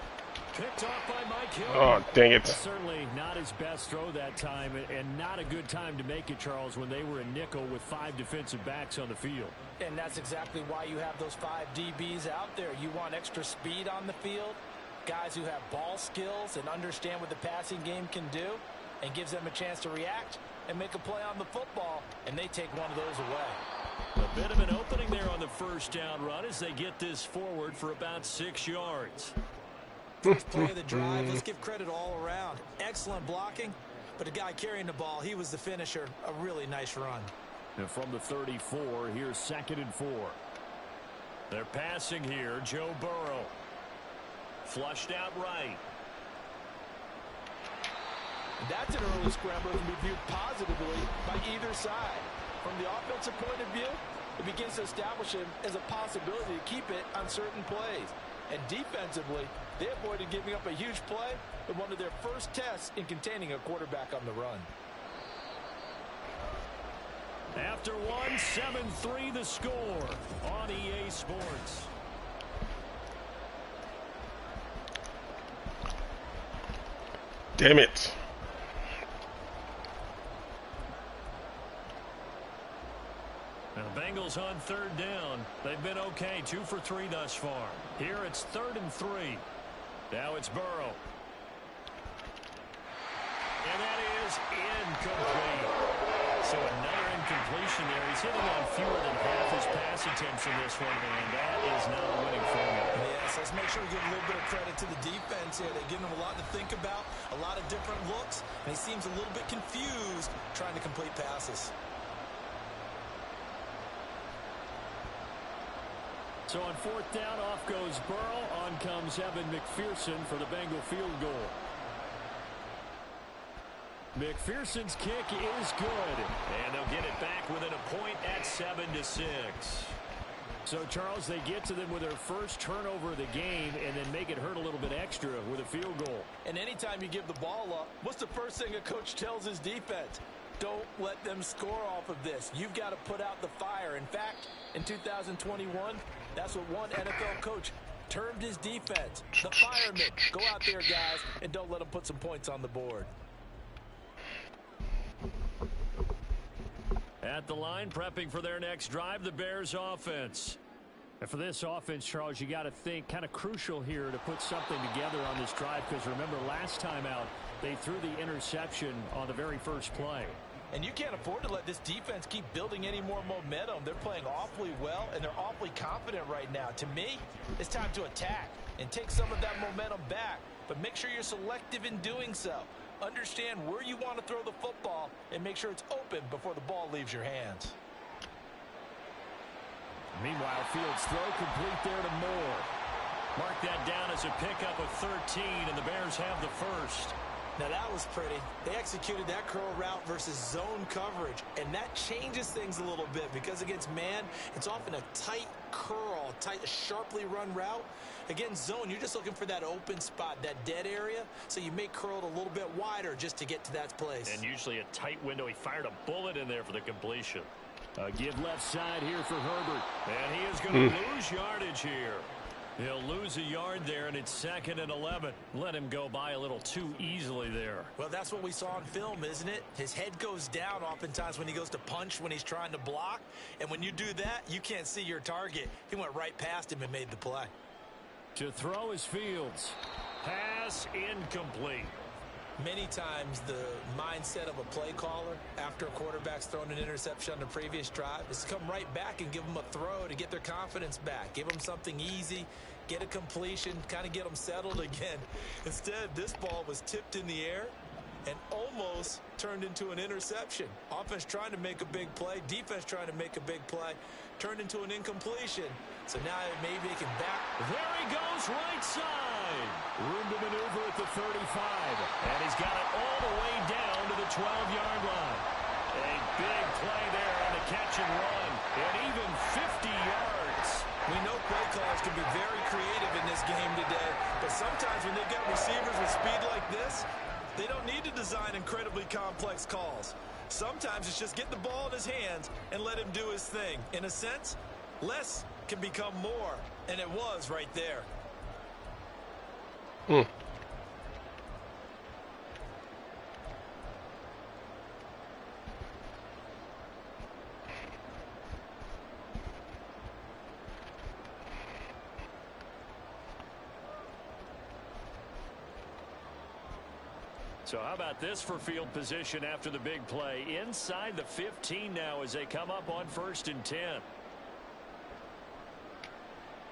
Picked off by Mike Hill. Oh, dang it. Certainly not his best throw that time, and not a good time to make it, Charles, when they were in nickel with 5 defensive backs on the field. And that's exactly why you have those 5 DBs out there. You want extra speed on the field, guys who have ball skills and understand what the passing game can do, and gives them a chance to react and make a play on the football, and they take one of those away. A bit of an opening there on the first down run as they get this forward for about 6 yards. First play of the drive, let's give credit all around. Excellent blocking, but the guy carrying the ball, he was the finisher. A really nice run. And from the 34, here's 2nd and 4. They're passing here, Joe Burrow. Flushed out right. That's an early scramble that can be viewed positively by either side. From the offensive point of view, it begins to establish him as a possibility to keep it on certain plays. And defensively, they avoided giving up a huge play in one of their first tests in containing a quarterback on the run. After one, 7-3 the score on EA Sports. Damn it. Now the Bengals on third down. They've been okay, 2 for 3 thus far. Here it's 3rd and 3. Now it's Burrow. And that is incomplete. So another incompletion there. He's hitting on fewer than half his pass attempts in this one, and that is not a winning formula. Yes, let's make sure we give a little bit of credit to the defense here. They're giving him a lot to think about, a lot of different looks, and he seems a little bit confused trying to complete passes. So on 4th down, off goes Burrow. On comes Evan McPherson for the Bengal field goal. McPherson's kick is good. And they'll get it back within a point at 7-6. So, Charles, they get to them with their first turnover of the game and then make it hurt a little bit extra with a field goal. And anytime you give the ball up, what's the first thing a coach tells his defense? Don't let them score off of this. You've got to put out the fire. In fact, in 2021, that's what one NFL coach termed his defense. The firemen. Go out there, guys, and don't let them put some points on the board. At the line, prepping for their next drive, the Bears offense. And for this offense, Charles, you got to think kind of crucial here to put something together on this drive, because remember last time out, they threw the interception on the very first play. And you can't afford to let this defense keep building any more momentum. They're playing awfully well, and they're awfully confident right now. To me, it's time to attack and take some of that momentum back, but make sure you're selective in doing so. Understand where you want to throw the football and make sure it's open before the ball leaves your hands. Meanwhile, Fields' throw complete there to Moore. Mark that down as a pickup of 13, and the Bears have the first. Now that was pretty. They executed that curl route versus zone coverage, and that changes things a little bit because against man, it's often a tight curl, sharply run route. Against zone, you're just looking for that open spot, that dead area, so you may curl it a little bit wider just to get to that place. And usually a tight window. He fired a bullet in there for the completion. Give left side here for Herbert, and he is going to lose yardage here. He'll lose a yard there, and it's 2nd and 11. Let him go by a little too easily there. Well, that's what we saw on film, isn't it? His head goes down oftentimes when he goes to punch, when he's trying to block. And when you do that, you can't see your target. He went right past him and made the play. To throw is Fields. Pass incomplete. Many times the mindset of a play caller after a quarterback's thrown an interception on the previous drive is to come right back and give them a throw to get their confidence back. Give them something easy, get a completion, kind of get them settled again. Instead, this ball was tipped in the air and almost turned into an interception. Offense trying to make a big play, defense trying to make a big play, turned into an incompletion. So now maybe they can back. There he goes, right side. Room to maneuver at the 35. And he's got it all the way down to the 12-yard line. A big play there on the catch and run. And even 50 yards. We know play callers can be very creative in this game today. But sometimes when they've got receivers with speed like this, they don't need to design incredibly complex calls. Sometimes it's just get the ball in his hands and let him do his thing. In a sense, less can become more, and it was right there. So how about this for field position after the big play? Inside the 15 now as they come up on 1st and 10.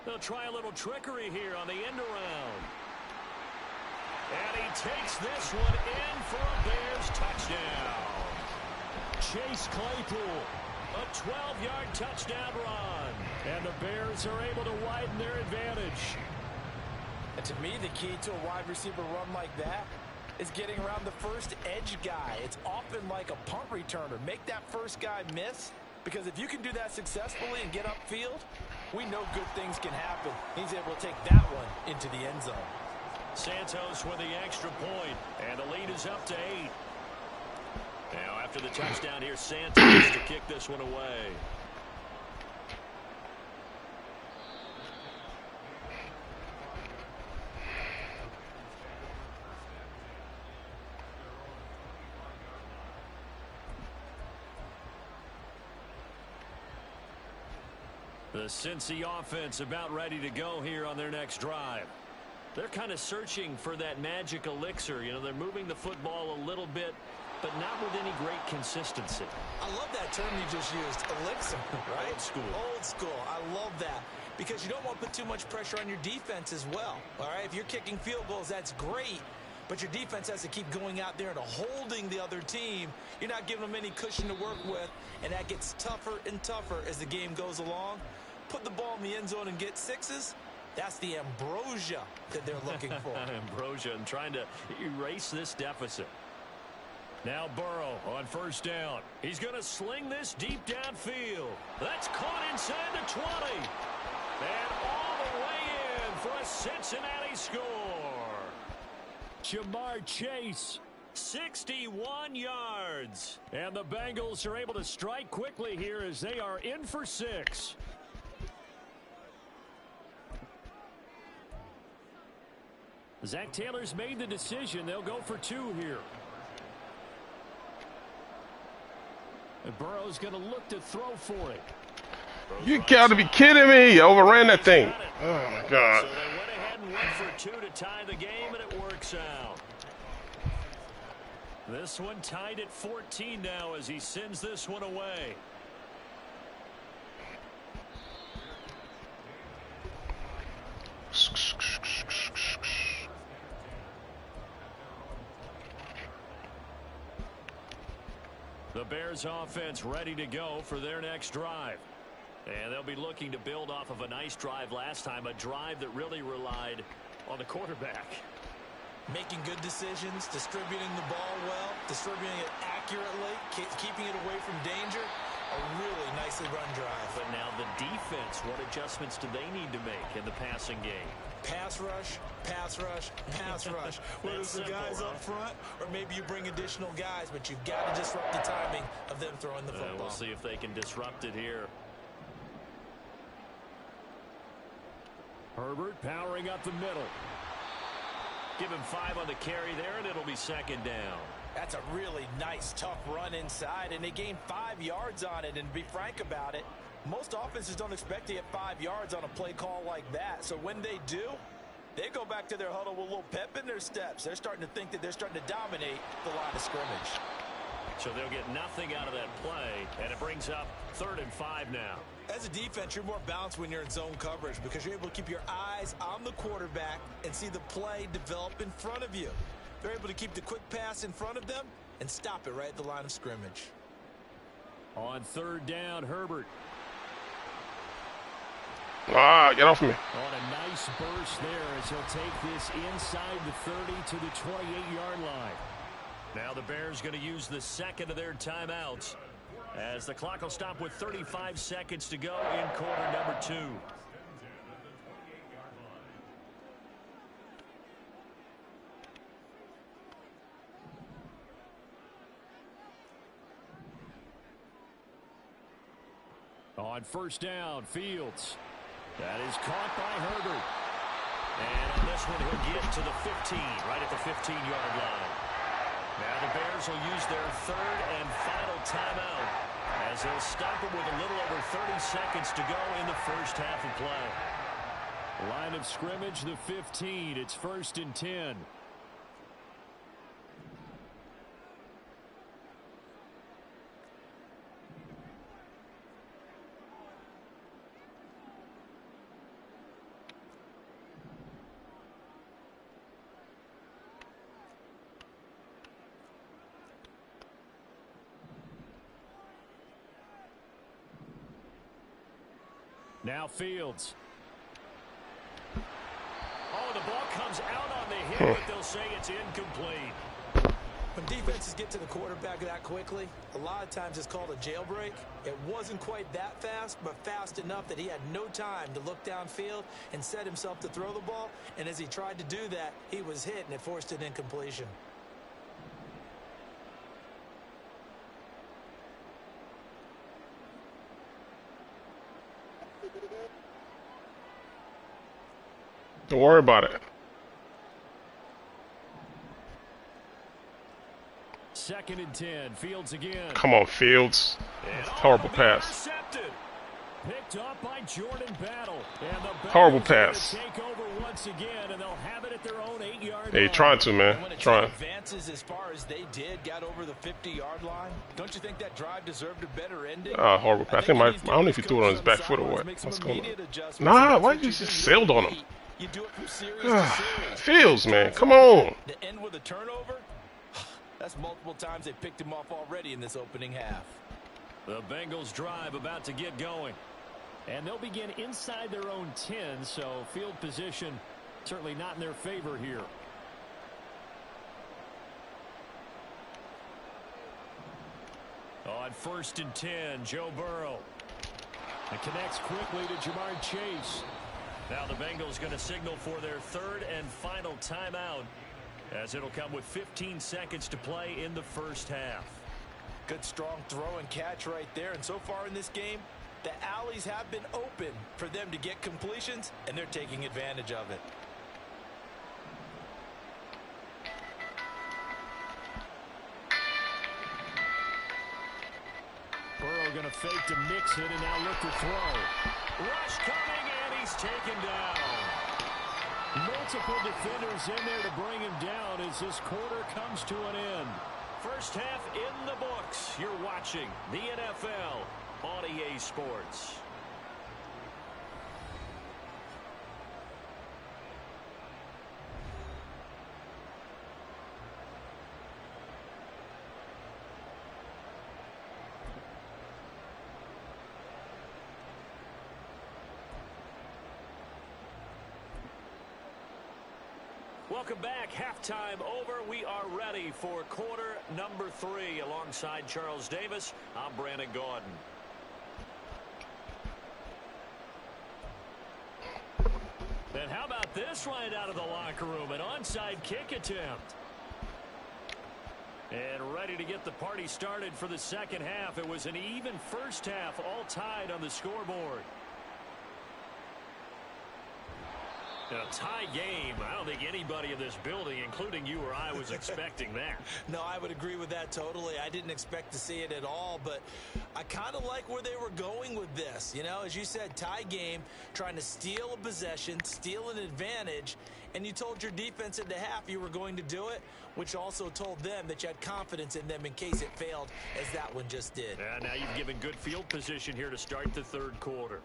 They'll try a little trickery here on the end around. And he takes this one in for a Bears touchdown. Chase Claypool, a 12-yard touchdown run. And the Bears are able to widen their advantage. And to me, the key to a wide receiver run like that is getting around the first edge guy. It's often like a punt returner. Make that first guy miss, because if you can do that successfully and get upfield, we know good things can happen. He's able to take that one into the end zone. Santos with the extra point, and the lead is up to 8. Now after the touchdown here, Santos to kick this one away. The Cincy offense about ready to go here on their next drive. They're kind of searching for that magic elixir. You know, they're moving the football a little bit, but not with any great consistency. I love that term you just used, elixir, right? Old school. Old school. I love that because you don't want to put too much pressure on your defense as well, all right? If you're kicking field goals, that's great, but your defense has to keep going out there and holding the other team. You're not giving them any cushion to work with, and that gets tougher and tougher as the game goes along. Put the ball in the end zone and get sixes. That's the ambrosia that they're looking for. Ambrosia and trying to erase this deficit. Now Burrow on first down. He's going to sling this deep downfield. That's caught inside the 20. And all the way in for a Cincinnati score. Jamar Chase, 61 yards. And the Bengals are able to strike quickly here as they are in for 6. Zach Taylor's made the decision. They'll go for 2 here. And Burrow's going to look to throw for it. You gotta be kidding me! I overran that thing. Oh my God. So they went ahead and went for 2 to tie the game, and it works out. This one tied at 14 now as he sends this one away. The Bears offense ready to go for their next drive. And they'll be looking to build off of a nice drive last time, a drive that really relied on the quarterback. Making good decisions, distributing the ball well, distributing it accurately, keeping it away from danger. A really nicely run drive. But now the defense, what adjustments do they need to make in the passing game? Pass rush, pass rush, pass rush. Whether it's the guys up front or maybe you bring additional guys, but you've got to disrupt the timing of them throwing the football. We'll see if they can disrupt it here. Herbert powering up the middle. Give him 5 on the carry there, and it'll be second down. That's a really nice, tough run inside, and they gained 5 yards on it. And to be frank about it, most offenses don't expect to get 5 yards on a play call like that. So when they do, they go back to their huddle with a little pep in their steps. They're starting to think that they're starting to dominate the line of scrimmage. So they'll get nothing out of that play, and it brings up 3rd and 5 now. As a defense, you're more balanced when you're in zone coverage because you're able to keep your eyes on the quarterback and see the play develop in front of you. They're able to keep the quick pass in front of them and stop it right at the line of scrimmage. On 3rd down, Herbert. Ah, get off me. On a nice burst there as he'll take this inside the 30 to the 28-yard line. Now the Bears going to use the second of their timeouts as the clock will stop with 35 seconds to go in quarter number 2. On first down, Fields. That is caught by Herbert. And on this one, he'll get to the 15, right at the 15-yard line. Now the Bears will use their 3rd and final timeout as they'll stop it with a little over 30 seconds to go in the first half of play. Line of scrimmage, the 15. It's 1st and 10. Now Fields. Oh, the ball comes out on the hit, but they'll say it's incomplete. When defenses get to the quarterback that quickly, a lot of times it's called a jailbreak. It wasn't quite that fast, but fast enough that he had no time to look downfield and set himself to throw the ball. And as he tried to do that, he was hit, and it forced an incompletion. Don't worry about it. 2nd and 10. Fields again. Come on, Fields. That's a horrible pass. Intercepted. Picked up by Jordan Battle. And the Horrible Bengals pass. take over once again, and they'll have it at their own 8-yard Hey, line. trying to, man. When a team Trying. advances as far as they did, got over the 50-yard line, don't you think that drive deserved a better ending? Horrible pass. I don't know if he threw it on his back foot or what. What's going on? Nah, why did you just sailed on him? You do it from series to series. Fields, man. Come on. To end with a turnover? That's multiple times they picked him off already in this opening half. The Bengals drive about to get going. And they'll begin inside their own 10, so field position certainly not in their favor here. On 1st and 10, Joe Burrow. It connects quickly to Jamar Chase. Now the Bengals going to signal for their 3rd and final timeout, as it'll come with 15 seconds to play in the first half. Good strong throw and catch right there. And so far in this game, the alleys have been open for them to get completions, and they're taking advantage of it. Burrow going to fake to mix it and now look to throw. Rush coming, and he's taken down. Multiple defenders in there to bring him down as this quarter comes to an end. First half in the books. You're watching the NFL on EA Sports. Welcome back. Halftime over. We are ready for quarter number 3. Alongside Charles Davis, I'm Brandon Gordon. And how about this right out of the locker room? An onside kick attempt. And ready to get the party started for the second half. It was an even first half, all tied on the scoreboard. A tie game. I don't think anybody in this building, including you or I, was expecting that. No, I would agree with that totally. I didn't expect to see it at all, but I kind of like where they were going with this. You know, as you said, tie game, trying to steal a possession, steal an advantage, and you told your defense at the half you were going to do it, which also told them that you had confidence in them in case it failed, as that one just did. Now you've given good field position here to start the third quarter.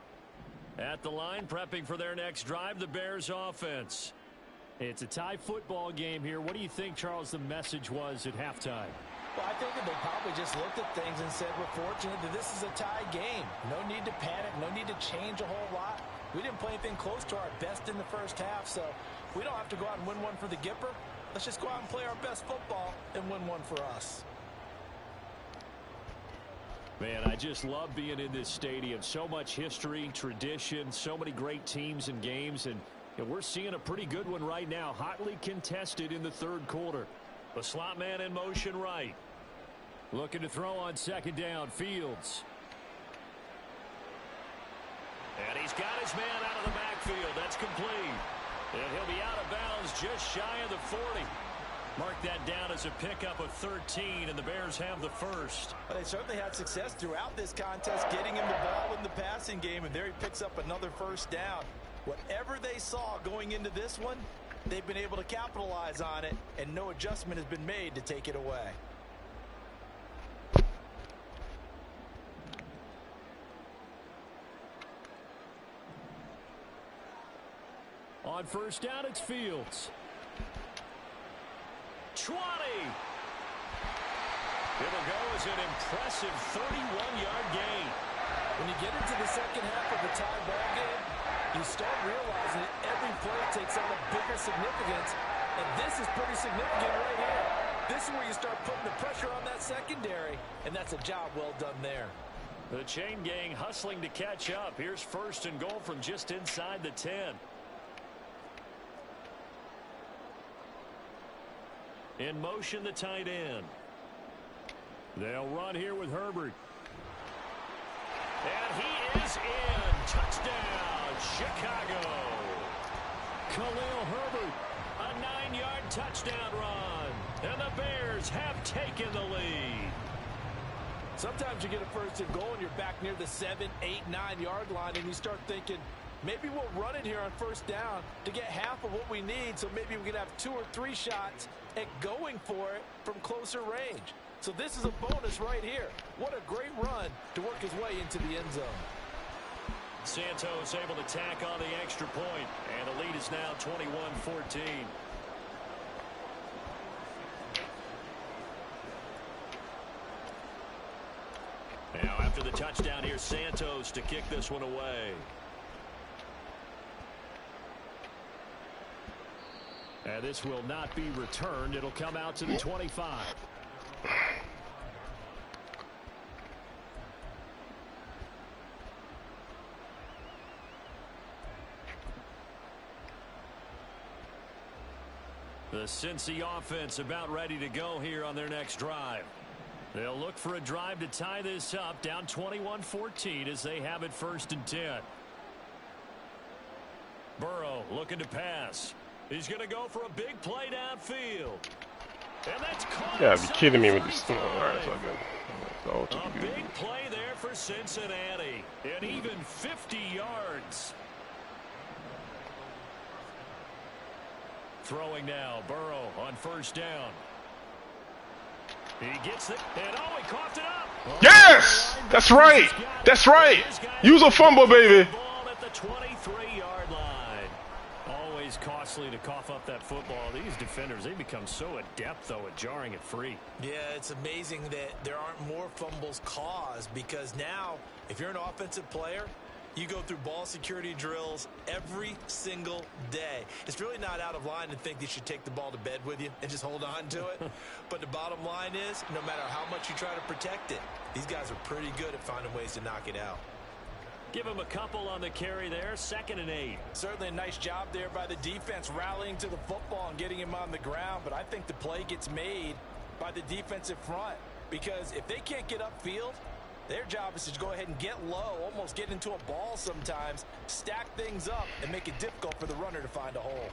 At the line, prepping for their next drive, the Bears offense. It's a tie football game here. What do you think, Charles, the message was at halftime? Well, I think that they probably just looked at things and said, we're fortunate that this is a tie game. No need to panic, no need to change a whole lot. We didn't play anything close to our best in the first half, so we don't have to go out and win one for the Gipper. Let's just go out and play our best football and win one for us. Man, I just love being in this stadium. So much history, tradition, so many great teams and games, and we're seeing a pretty good one right now, hotly contested in the third quarter. The slot man in motion right. Looking to throw on second down, Fields. And he's got his man out of the backfield. That's complete. And he'll be out of bounds just shy of the 40. Mark that down as a pickup of 13, and the Bears have the first. Well, they certainly had success throughout this contest getting him the ball in the passing game, and there he picks up another first down. Whatever they saw going into this one, they've been able to capitalize on it, and no adjustment has been made to take it away. On first down, it's Fields. 20. It'll go as an impressive 31-yard gain. When you get into the second half of the tie ball game, you start realizing that every play takes on a bigger significance, and this is pretty significant right here. This is where you start putting the pressure on that secondary, and that's a job well done there. The chain gang hustling to catch up. Here's first and goal from just inside the 10. In motion, the tight end. They'll run here with Herbert. And he is in. Touchdown, Chicago. Khalil Herbert. A 9-yard touchdown run. And the Bears have taken the lead. Sometimes you get a first and goal and you're back near the 7, 8, 9-yard line, and you start thinking, maybe we'll run it here on first down to get half of what we need, so maybe we can have 2 or 3 shots at going for it from closer range. So this is a bonus right here. What a great run to work his way into the end zone. Santos able to tack on the extra point, and the lead is now 21-14. Now after the touchdown, here's Santos to kick this one away. And this will not be returned. It'll come out to the 25. The Cincy offense about ready to go here on their next drive. They'll look for a drive to tie this up, down 21-14 as they have it 1st and 10. Burrow looking to pass. He's going to go for a big play downfield. And that's caught. You gotta be kidding me with this. All right, it's all good. A big play there for Cincinnati. And even 50 yards. Throwing now, Burrow on 1st down. He gets it, and oh, he coughed it up. Yes! That's right! That's right! Use a fumble, baby! Ball at the 23-yard line. Always costly to cough up that football. These defenders, they become so adept, though, at jarring it free. Yeah, it's amazing that there aren't more fumbles caused, because now, if you're an offensive player, you go through ball security drills every single day. It's really not out of line to think you should take the ball to bed with you and just hold on to it. But the bottom line is, no matter how much you try to protect it, these guys are pretty good at finding ways to knock it out. Give him a couple on the carry there, 2nd and 8. Certainly a nice job there by the defense rallying to the football and getting him on the ground. But I think the play gets made by the defensive front, because if they can't get upfield, their job is to go ahead and get low, almost get into a ball sometimes, stack things up, and make it difficult for the runner to find a hole.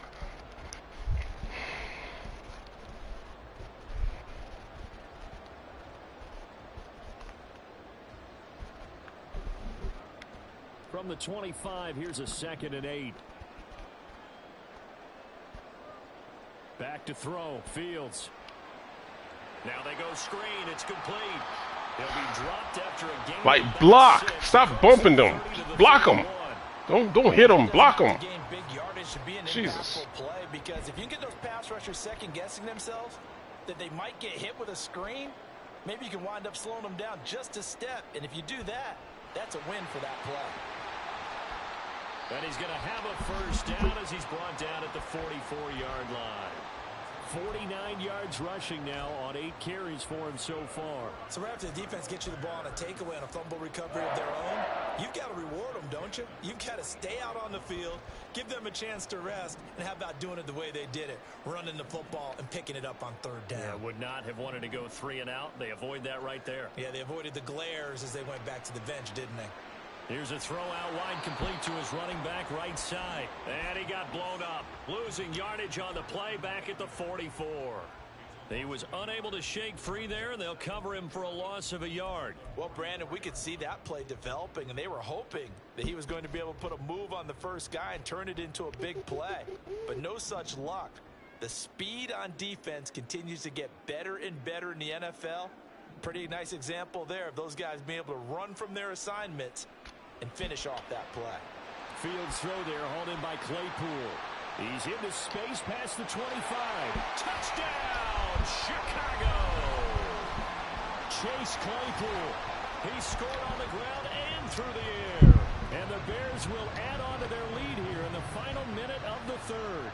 From the 25, here's a 2nd and 8. Back to throw, Fields. Now they go screen, it's complete. He'll be dropped after a game. Like, block! Stop bumping them! Block them! Don't hit them, block them! Jesus. Play, because if you can get those pass rushers second-guessing themselves, that they might get hit with a screen, maybe you can wind up slowing them down just a step. And if you do that, that's a win for that play. And he's going to have a 1st down as he's brought down at the 44-yard line. 49 yards rushing now on 8 carries for him so far. So right after the defense gets you the ball on a takeaway and a fumble recovery of their own, you've got to reward them, don't you? You've got to stay out on the field, give them a chance to rest, and how about doing it the way they did it, running the football and picking it up on 3rd down. Yeah, would not have wanted to go 3 and out. They avoid that right there. Yeah, they avoided the glares as they went back to the bench, didn't they? Here's a throw out wide, complete to his running back right side. And he got blown up, losing yardage on the play back at the 44. He was unable to shake free there, and they'll cover him for a loss of a yard. Well, Brandon, we could see that play developing, and they were hoping that he was going to be able to put a move on the first guy and turn it into a big play. But no such luck. The speed on defense continues to get better and better in the NFL. Pretty nice example there of those guys being able to run from their assignments and finish off that play. Fields throw there, hauled in by Claypool. He's into space past the 25. Touchdown, Chicago! Chase Claypool. He scored on the ground and through the air. And the Bears will add on to their lead here in the final minute of the 3rd.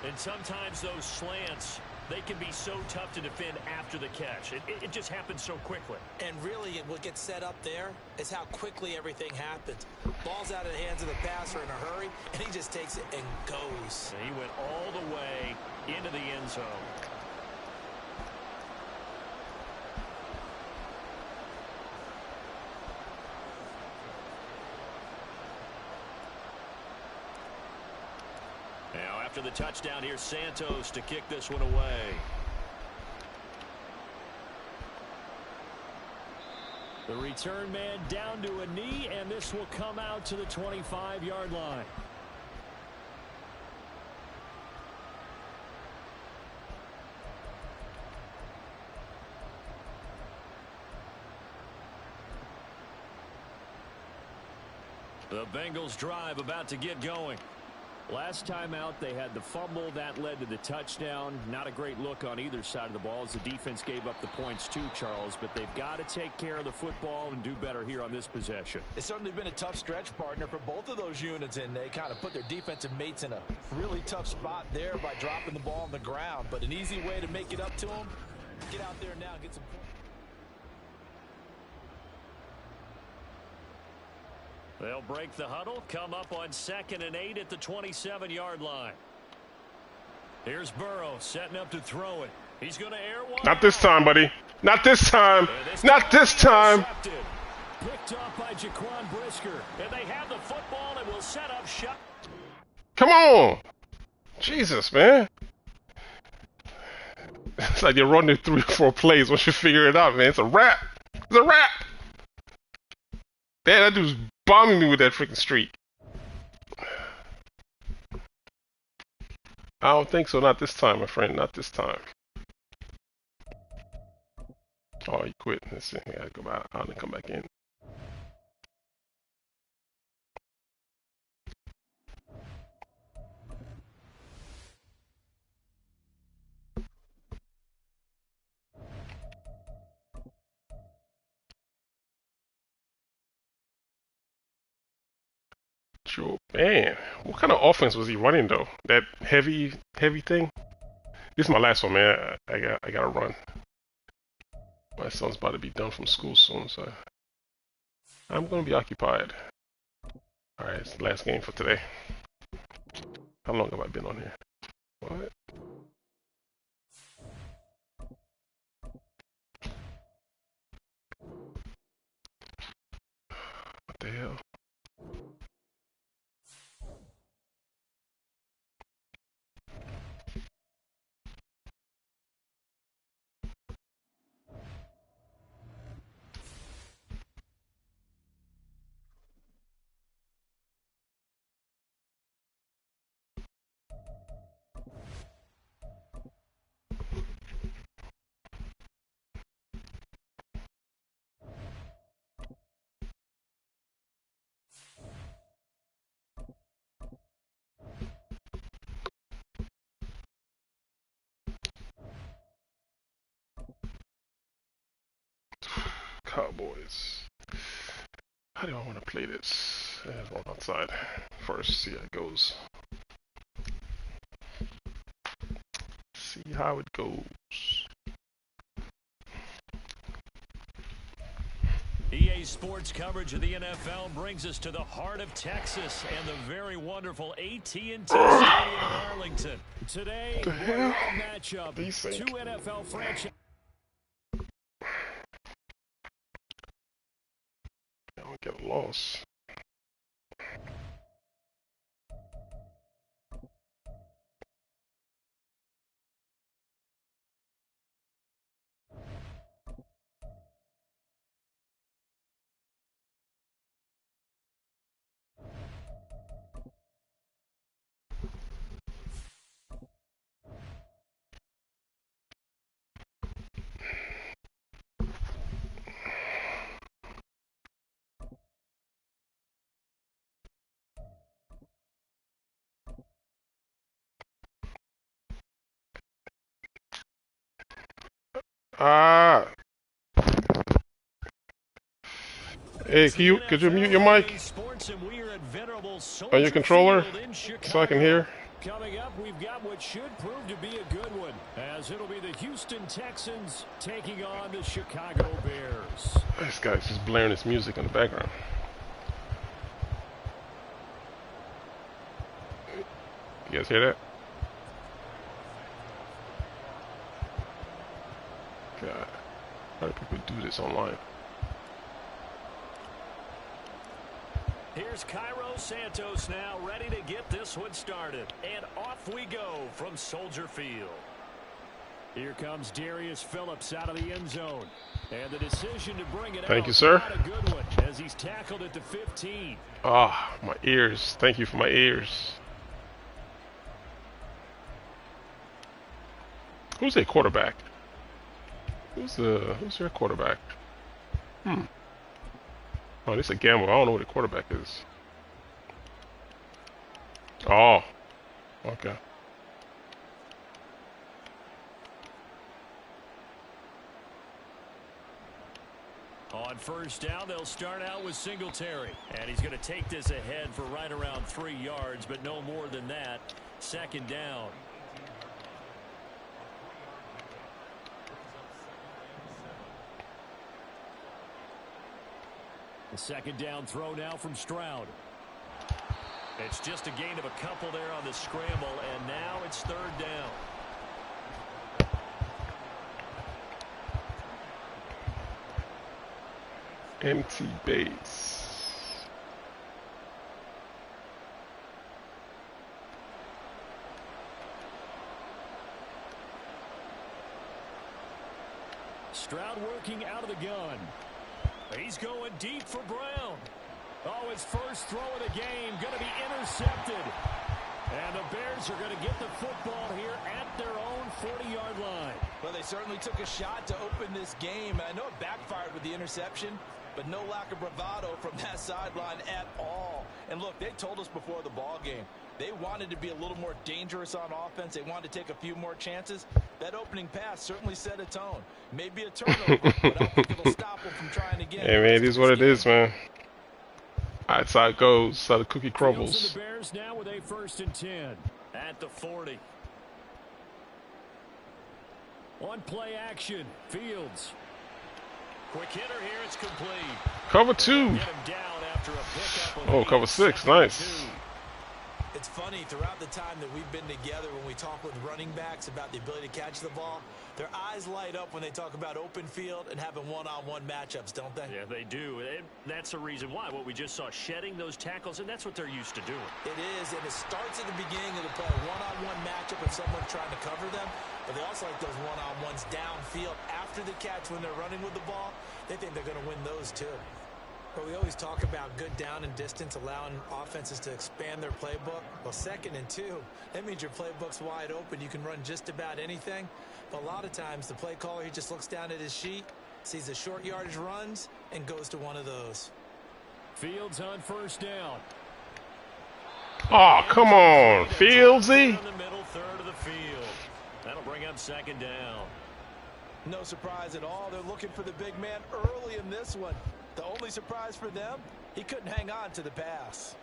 And sometimes those slants, they can be so tough to defend after the catch. It just happens so quickly. And really, what gets set up there is how quickly everything happens. Ball's out of the hands of the passer in a hurry, and he just takes it and goes. He went all the way into the end zone. Now, after the touchdown, here's Santos to kick this one away. The return man down to a knee, and this will come out to the 25-yard line. The Bengals drive about to get going. Last time out, they had the fumble. That led to the touchdown. Not a great look on either side of the ball as the defense gave up the points too, Charles. But they've got to take care of the football and do better here on this possession. It's certainly been a tough stretch, partner, for both of those units, and they kind of put their defensive mates in a really tough spot there by dropping the ball on the ground. But an easy way to make it up to them, get out there now and get some points. They'll break the huddle, come up on 2nd and 8 at the 27-yard line. Here's Burrow setting up to throw it. He's going to air one. Not this time, buddy. Not this time. Not this time. Picked off by Jaquan Brisker. And they have the football and will set up shot. Come on. Jesus, man. It's like you're running 3 or 4 plays once you figure it out, man. It's a wrap. It's a wrap. Damn, that dude's bombing me with that freaking streak. I don't think so. Not this time, my friend. Not this time. Oh, he quit. Let's see. I gotta go out and come back in. Sure. Man, what kind of offense was he running though? That heavy thing? This is my last one, man. I gotta run. My son's about to be done from school soon, so I'm gonna be occupied. Alright, it's the last game for today. How long have I been on here? What? What the hell? Cowboys. How do I want to play this? Let's run outside first, see how it goes. See how it goes. EA Sports coverage of the NFL brings us to the heart of Texas and the very wonderful AT&T Stadium in Arlington. Today, a matchup. Two NFL franchises. Get a loss. Hey, could you mute your mic on your controller so I can hear? Coming up, we've got what should prove to be a good one, as it'll be the Houston Texans taking on the Chicago Bears. This guy's just blaring his music in the background. You guys hear that? God, how do people do this online? Here's Cairo Santos now, ready to get this one started. And off we go from Soldier Field. Here comes Darius Phillips out of the end zone. And the decision to bring it Thank out, you, sir. not a good one, as he's tackled at the 15. Ah, my ears. Thank you for my ears. Who's their quarterback? Who's their quarterback? Oh, this is a gamble. I don't know what the quarterback is. Oh, okay. On first down, they'll start out with Singletary. And he's going to take this ahead for right around 3 yards, but no more than that. Second down. The second down throw now from Stroud. It's just a gain of a couple there on the scramble, and now it's third down. Empty base. Stroud working out of the gun. He's going deep for Brown. Oh, his first throw of the game going to be intercepted. And the Bears are going to get the football here at their own 40-yard line. Well, they certainly took a shot to open this game. I know it backfired with the interception, but no lack of bravado from that sideline at all. And look, they told us before the ball game, they wanted to be a little more dangerous on offense. They wanted to take a few more chances. That opening pass certainly set a tone. Maybe a turnover, but I don't think it'll stop them from trying again. Hey, man, it is what it is, man. That's how it goes. That's how the cookie crumbles. The Bears now with a 1st and 10 at the 40. On play action, Fields. Quick hitter here, it's complete. Cover 2. Get him down after a pickup of Oh, cover 6. Nice. It's funny, throughout the time that we've been together, when we talk with running backs about the ability to catch the ball, their eyes light up when they talk about open field and having one-on-one matchups, don't they? Yeah, they do. That's the reason why. What we just saw, shedding those tackles, and that's what they're used to doing. It is, and it starts at the beginning of the play, a one-on-one matchup if someone's trying to cover them, but they also like those one-on-ones downfield after the catch when they're running with the ball. They think they're going to win those too. But we always talk about good down and distance, allowing offenses to expand their playbook. Well, 2nd and 2, that means your playbook's wide open. You can run just about anything. But a lot of times, the play caller, he just looks down at his sheet, sees the short yardage runs, and goes to one of those. Fields on first down. Oh, come on, Fieldsy. In the middle third of the field. That'll bring up 2nd down. No surprise at all. They're looking for the big man early in this one. The only surprise for them, he couldn't hang on to the pass.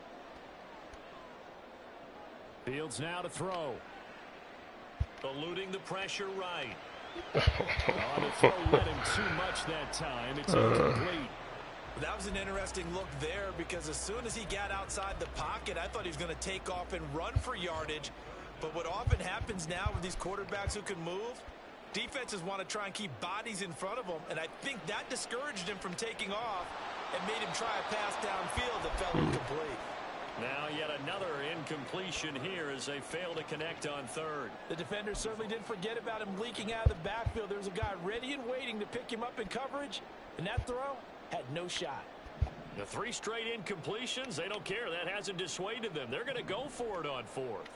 Fields now to throw. Eluding the pressure right. On the throw led him too much that time. It's incomplete. That was an interesting look there because as soon as he got outside the pocket, I thought he was going to take off and run for yardage. But what often happens now with these quarterbacks who can move, defenses want to try and keep bodies in front of them, and I think that discouraged him from taking off and made him try a pass downfield that fell incomplete. Now yet another incompletion here as they fail to connect on third. The defender certainly didn't forget about him leaking out of the backfield. There was a guy ready and waiting to pick him up in coverage, and that throw had no shot. The 3 straight incompletions, they don't care. That hasn't dissuaded them. They're going to go for it on 4th.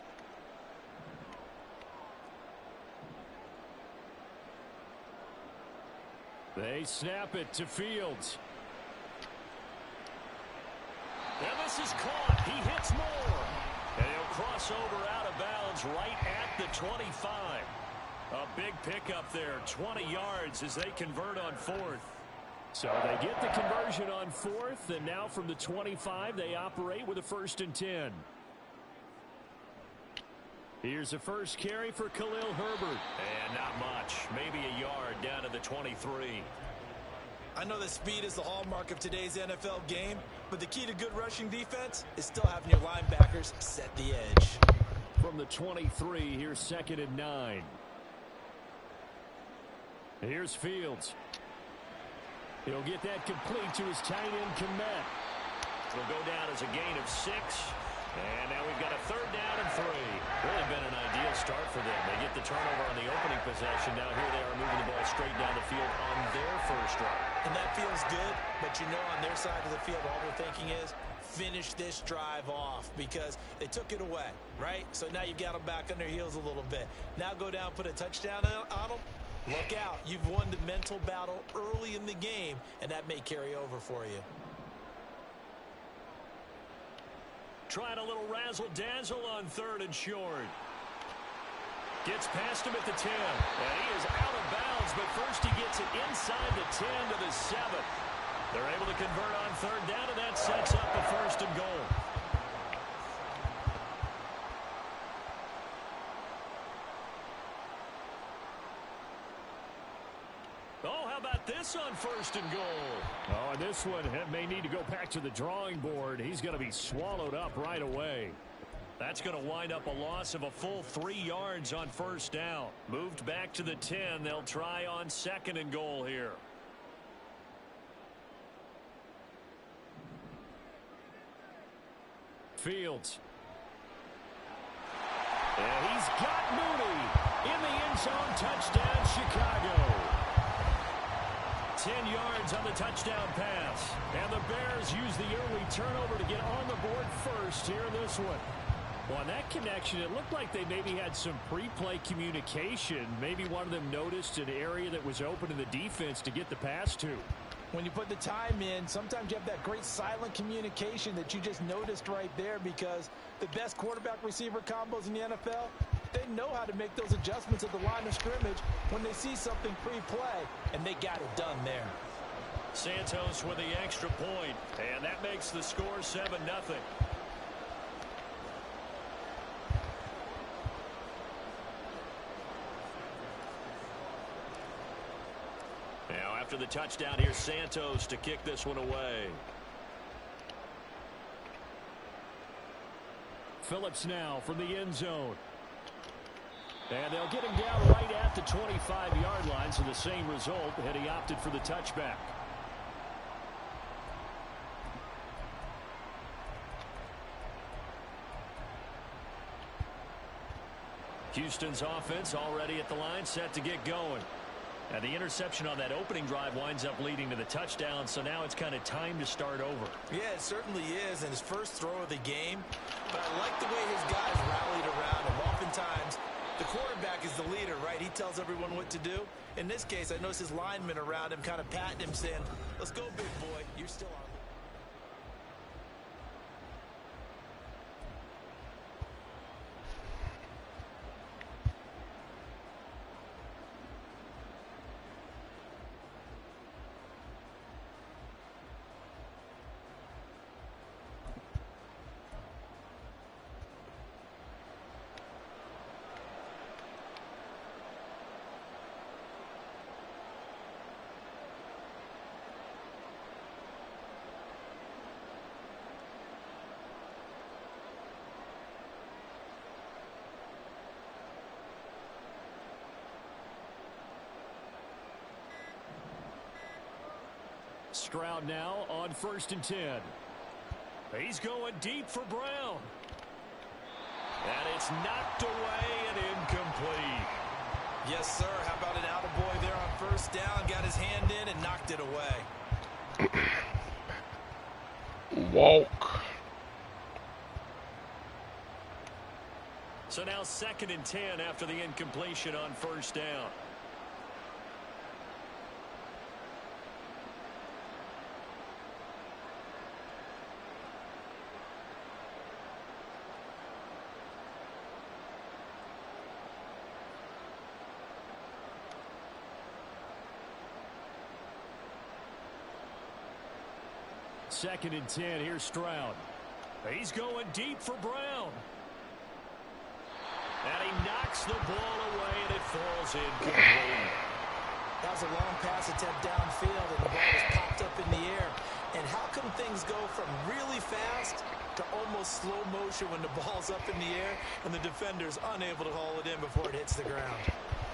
They snap it to Fields. And this is caught. He hits more. And he'll cross over out of bounds right at the 25. A big pickup there, 20 yards as they convert on 4th. So they get the conversion on 4th, and now from the 25, they operate with a 1st and 10. Here's the first carry for Khalil Herbert. And not much. Maybe a yard down to the 23. I know that speed is the hallmark of today's NFL game, but the key to good rushing defense is still having your linebackers set the edge. From the 23, here's 2nd and 9. Here's Fields. He'll get that complete to his tight end, Komet. It'll go down as a gain of 6. And now we've got a 3rd down and 3. Really been an ideal start for them. They get the turnover on the opening possession. Now here they are moving the ball straight down the field on their first drive. And that feels good, but you know on their side of the field, all they're thinking is finish this drive off because they took it away, right? So now you've got them back on their heels a little bit. Now go down, put a touchdown on them. Look out. You've won the mental battle early in the game, and that may carry over for you. Trying a little razzle-dazzle on 3rd and short. Gets past him at the 10. And he is out of bounds, but first he gets it inside the 10 to the 7. They're able to convert on 3rd down, and that sets up a 1st and goal. Oh, how about this on 1st and goal? Oh, and this one may need to go back to the drawing board. He's going to be swallowed up right away. That's going to wind up a loss of a full 3 yards on 1st down. Moved back to the 10. They'll try on 2nd and goal here. Fields. And he's got Mooney in the end zone. Touchdown, Chicago. 10 yards on the touchdown pass. And the Bears use the early turnover to get on the board first here in this one. Well, on that connection, it looked like they maybe had some pre-play communication. Maybe one of them noticed an area that was open in the defense to get the pass to. When you put the time in, sometimes you have that great silent communication that you just noticed right there because the best quarterback-receiver combos in the NFL, they know how to make those adjustments at the line of scrimmage when they see something pre-play, and they got it done there. Santos with the extra point, and that makes the score 7-0. Now after the touchdown, here's Santos to kick this one away. Phillips now from the end zone. And they'll get him down right at the 25-yard line, so the same result, and he opted for the touchback. Houston's offense already at the line, set to get going. And the interception on that opening drive winds up leading to the touchdown, so now it's kind of time to start over. Yeah, it certainly is, and his first throw of the game. But I like the way his guys rallied around him. Oftentimes, the quarterback is the leader, right? He tells everyone what to do. In this case, I noticed his linemen around him kind of patting him, saying, let's go, big boy. You're still on. Stroud now on 1st and 10. He's going deep for Brown. And it's knocked away and incomplete. Yes, sir. How about an attaboy there on 1st down? Got his hand in and knocked it away. Walk. So now 2nd and 10 after the incompletion on 1st down. Second and 10, here's Stroud. He's going deep for Brown. And he knocks the ball away, and it falls incomplete. That was a long pass attempt downfield, and the ball was popped up in the air. And how come things go from really fast to almost slow motion when the ball's up in the air and the defender's unable to haul it in before it hits the ground?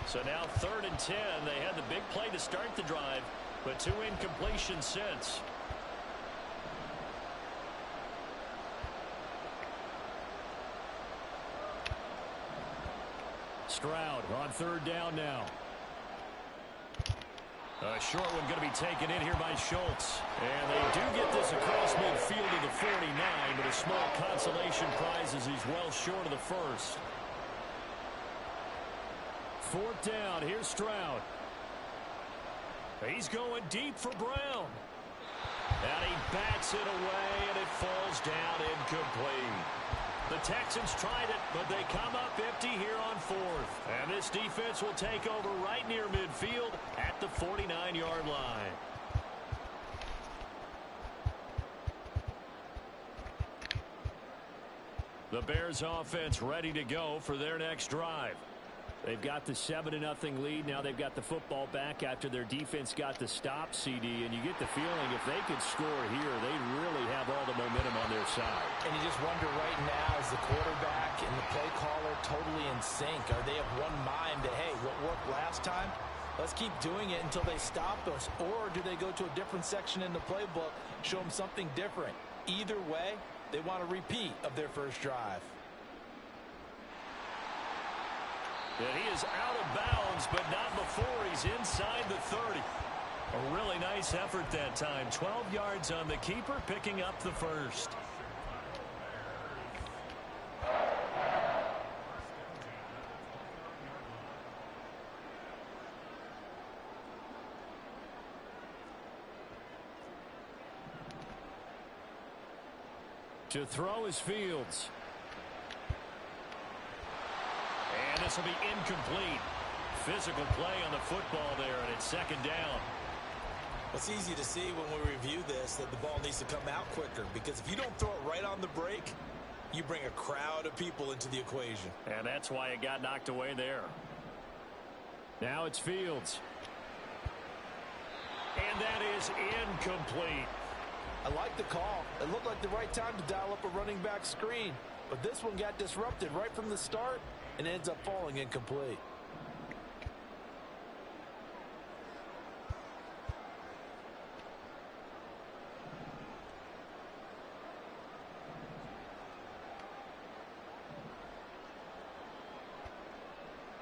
So now 3rd and 10. They had the big play to start the drive, but 2 incompletions since. Stroud on third down now. A short one going to be taken in here by Schultz. And they do get this across midfield to the 49, but a small consolation prize as he's well short of the first. Fourth down. Here's Stroud. He's going deep for Brown. And he bats it away, and it falls down incomplete. The Texans tried it, but they come up empty here on fourth. And this defense will take over right near midfield at the 49-yard line. The Bears offense ready to go for their next drive. They've got the 7-0 lead. Now they've got the football back after their defense got the stop, CD. And you get the feeling if they could score here, they really have all the momentum on their side. And you just wonder right now, is the quarterback and the play caller totally in sync? Are they of one mind that, hey, what worked last time? Let's keep doing it until they stop us. Or do they go to a different section in the playbook, show them something different? Either way, they want a repeat of their first drive. And he is out of bounds, but not before he's inside the 30. A really nice effort that time. 12 yards on the keeper, picking up the first. To throw is Fields. And this will be incomplete. Physical play on the football there, and it's second down. It's easy to see when we review this that the ball needs to come out quicker, because if you don't throw it right on the break, you bring a crowd of people into the equation. And that's why it got knocked away there. Now it's Fields. And that is incomplete. I like the call. It looked like the right time to dial up a running back screen, but this one got disrupted right from the start and ends up falling incomplete.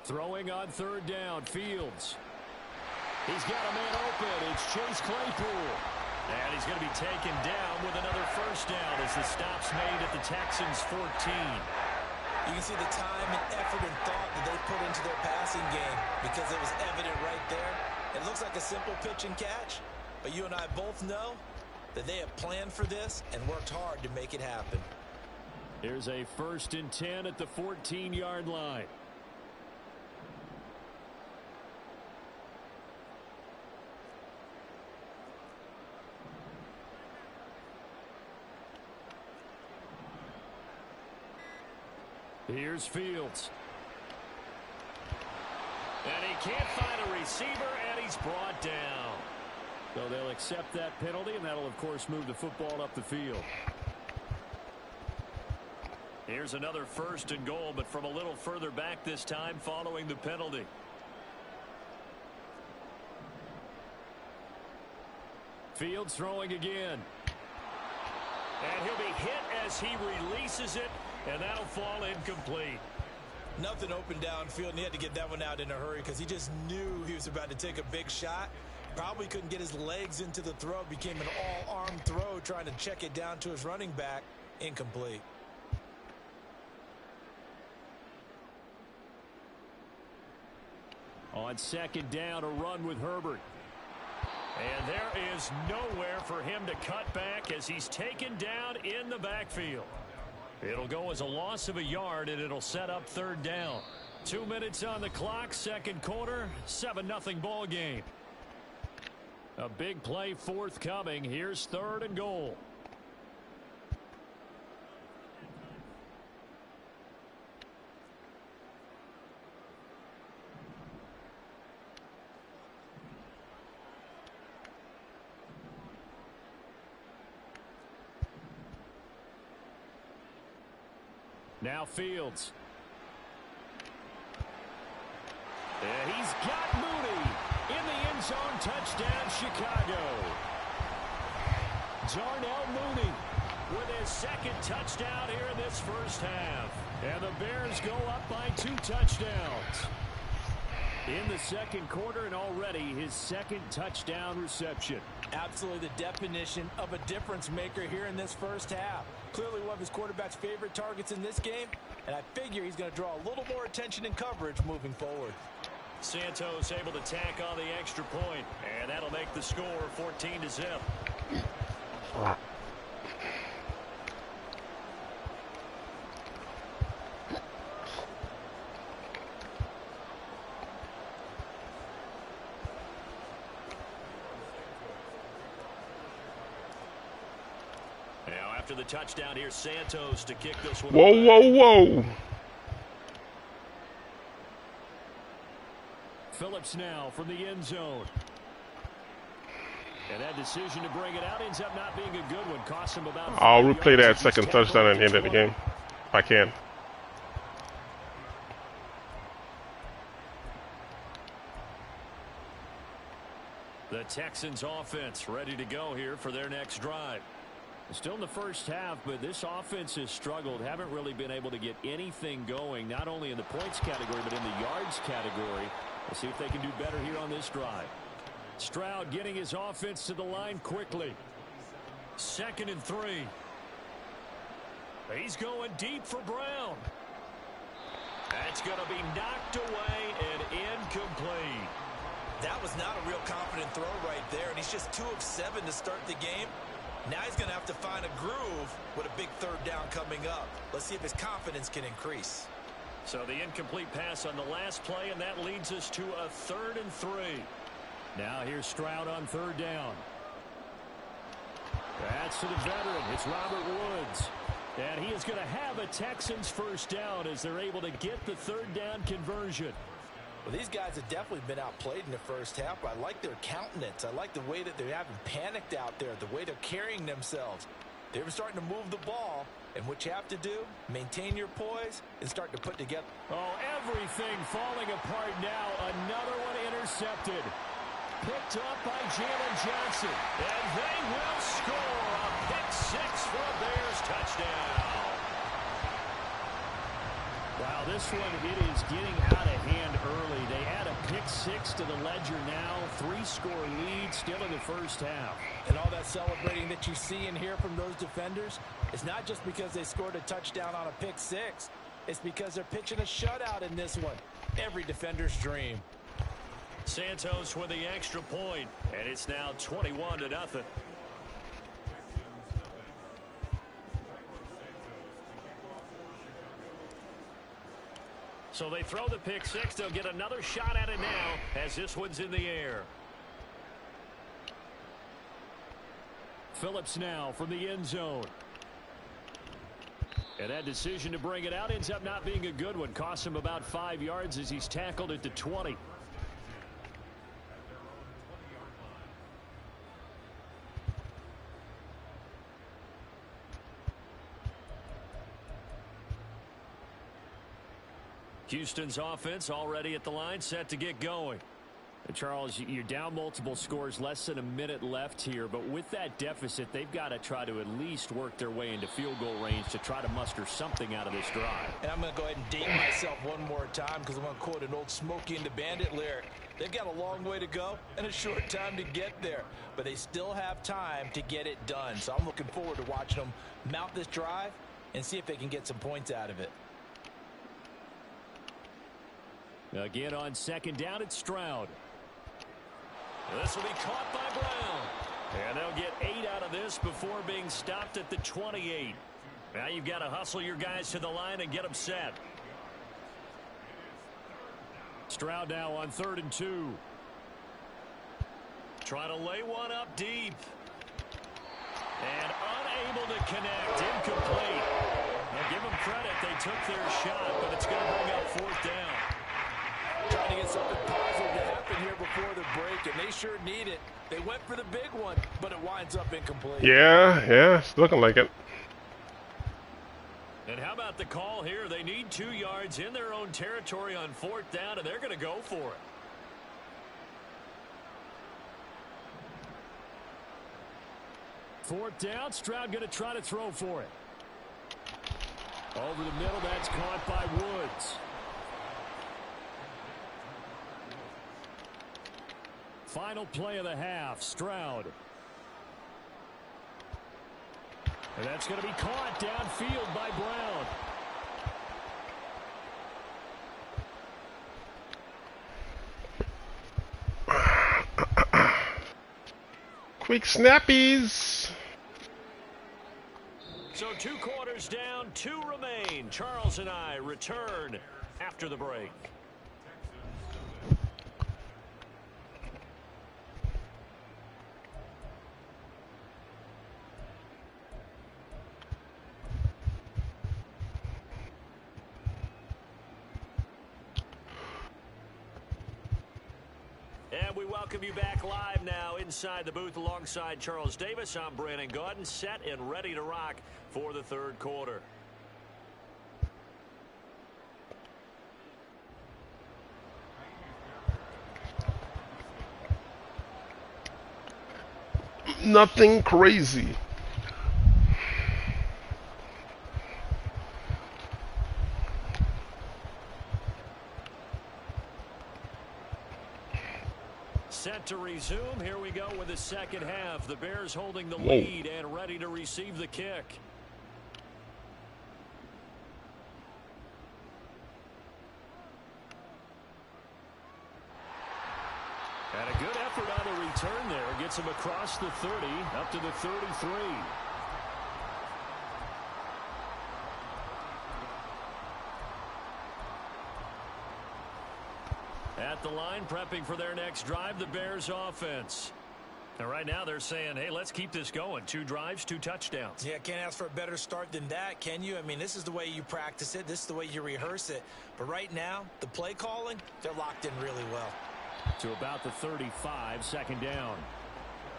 Throwing on third down, Fields. He's got a man open. It's Chase Claypool. And he's going to be taken down with another first down as the stop's made at the Texans' 14. You can see the time and effort and thought that they put into their passing game because it was evident right there. It looks like a simple pitch and catch, but you and I both know that they have planned for this and worked hard to make it happen. Here's a 1st and 10 at the 14-yard line. Here's Fields. And he can't find a receiver, and he's brought down. So they'll accept that penalty, and that'll, of course, move the football up the field. Here's another 1st and goal, but from a little further back this time following the penalty. Fields throwing again. And he'll be hit as he releases it. And that'll fall incomplete. Nothing open downfield, and he had to get that one out in a hurry because he just knew he was about to take a big shot. Probably couldn't get his legs into the throw. Became an all-arm throw trying to check it down to his running back. Incomplete. On 2nd down, a run with Herbert. And there is nowhere for him to cut back as he's taken down in the backfield. It'll go as a loss of a yard, and it'll set up 3rd down. 2 minutes on the clock, 2nd quarter, 7-0 ball game. A big play forthcoming. Here's 3rd and goal. Now Fields. And he's got Mooney in the end zone. Touchdown, Chicago. Darnell Mooney with his second touchdown here in this first half. And the Bears go up by 2 touchdowns. In the second quarter, and already his second touchdown reception. Absolutely the definition of a difference maker here in this first half. Clearly one of his quarterback's favorite targets in this game, and I figure he's going to draw a little more attention and coverage moving forward. Santos able to tack on the extra point, and that'll make the score 14-0. Now after the touchdown, here's Santos to kick this one. Whoa, whoa, whoa. Phillips now from the end zone. And that decision to bring it out ends up not being a good one. Cost him about. I'll replay that second touchdown at the end of the game, if I can. The Texans offense ready to go here for their next drive. Still in the first half, but this offense has struggled. Haven't really been able to get anything going, not only in the points category, but in the yards category. We'll see if they can do better here on this drive. Stroud getting his offense to the line quickly. 2nd and 3. He's going deep for Brown. That's going to be knocked away and incomplete. That was not a real confident throw right there, and he's just 2 of 7 to start the game. Now he's going to have to find a groove with a big 3rd down coming up. Let's see if his confidence can increase. So the incomplete pass on the last play, and that leads us to a 3rd and 3. Now here's Stroud on 3rd down. That's to the veteran. It's Robert Woods. And he is going to have a Texans 1st down as they're able to get the 3rd down conversion. Well, these guys have definitely been outplayed in the first half. I like their countenance. I like the way that they haven't panicked out there, the way they're carrying themselves. They were starting to move the ball, and what you have to do, maintain your poise and start to put together. Oh, everything falling apart now. Another one intercepted. Picked up by Jalen Johnson. And they will score a pick-6 for a Bears touchdown. Wow, this one, it is getting out of hand early. They add a pick-6 to the ledger now. 3-score lead still in the first half. And all that celebrating that you see and hear from those defenders, it's not just because they scored a touchdown on a pick-6. It's because they're pitching a shutout in this one. Every defender's dream. Santos with the extra point, and it's now 21-0. So they throw the pick-6. They'll get another shot at it now as this one's in the air. Phillips now from the end zone. And that decision to bring it out ends up not being a good one. Costs him about 5 yards as he's tackled at the 20. Houston's offense already at the line, set to get going. And Charles, you're down multiple scores, less than a minute left here. But with that deficit, they've got to try to at least work their way into field goal range to try to muster something out of this drive. And I'm going to go ahead and date myself one more time because I'm going to quote an old Smokey and the Bandit lyric. They've got a long way to go and a short time to get there. But they still have time to get it done. So I'm looking forward to watching them mount this drive and see if they can get some points out of it. Again on 2nd down, it's Stroud. This will be caught by Brown. And they'll get 8 out of this before being stopped at the 28. Now you've got to hustle your guys to the line and get them set. Stroud now on 3rd and 2. Try to lay one up deep. And unable to connect. Incomplete. Now give them credit. They took their shot, but it's going to bring up 4th down. Trying to get something positive to happen here before the break, and they sure need it. They went for the big one, but it winds up incomplete. Yeah, it's looking like it. And how about the call here? They need 2 yards in their own territory on 4th down, and they're going to go for it. 4th down. Stroud going to try to throw for it. Over the middle, that's caught by Woods. Final play of the half, Stroud. And that's going to be caught downfield by Brown. Quick snappies. So 2 quarters down, 2 remain. Charles and I return after the break. And we welcome you back live now inside the booth alongside Charles Davis. I'm Brandon Gaudin, set and ready to rock for the 3rd quarter. Nothing crazy. Set to resume. Here we go with the 2nd half. The Bears holding the lead and ready to receive the kick. And a good effort on the return there. Gets him across the 30, up to the 33. At the line, prepping for their next drive, the Bears offense. And right now they're saying, hey, let's keep this going. 2 drives, 2 touchdowns. Yeah, can't ask for a better start than that, can you? I mean, this is the way you practice it. This is the way you rehearse it. But right now, the play calling, they're locked in really well. To about the 35, 2nd down.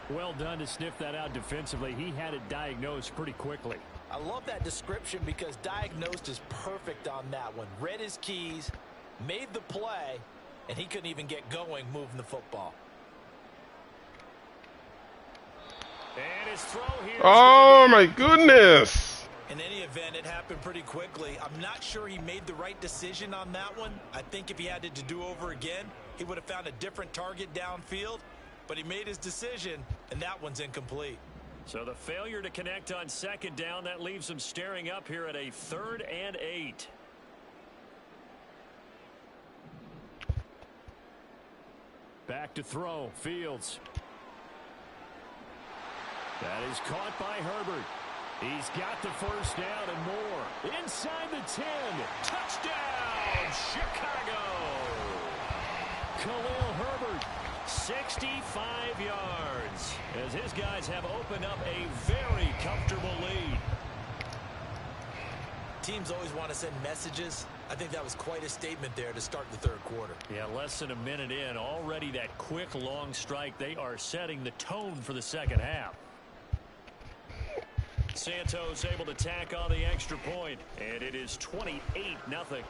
Well done to sniff that out defensively. He had it diagnosed pretty quickly. I love that description because diagnosed is perfect on that one. Read his keys, made the play, and he couldn't even get going moving the football. And his throw here. Oh, my goodness. In any event, it happened pretty quickly. I'm not sure he made the right decision on that one. I think if he had to do over again, he would have found a different target downfield. But he made his decision, and that one's incomplete. So the failure to connect on 2nd down, that leaves him staring up here at a 3rd and 8. Back to throw. Fields. That is caught by Herbert. He's got the 1st down and more. Inside the 10. Touchdown, Chicago. Khalil Herbert, 65 yards, as his guys have opened up a very comfortable lead. Teams always want to send messages. I think that was quite a statement there to start the 3rd quarter. Yeah, less than a minute in, already that quick long strike. They are setting the tone for the 2nd half. Santos able to tack on the extra point, and it is 28-0.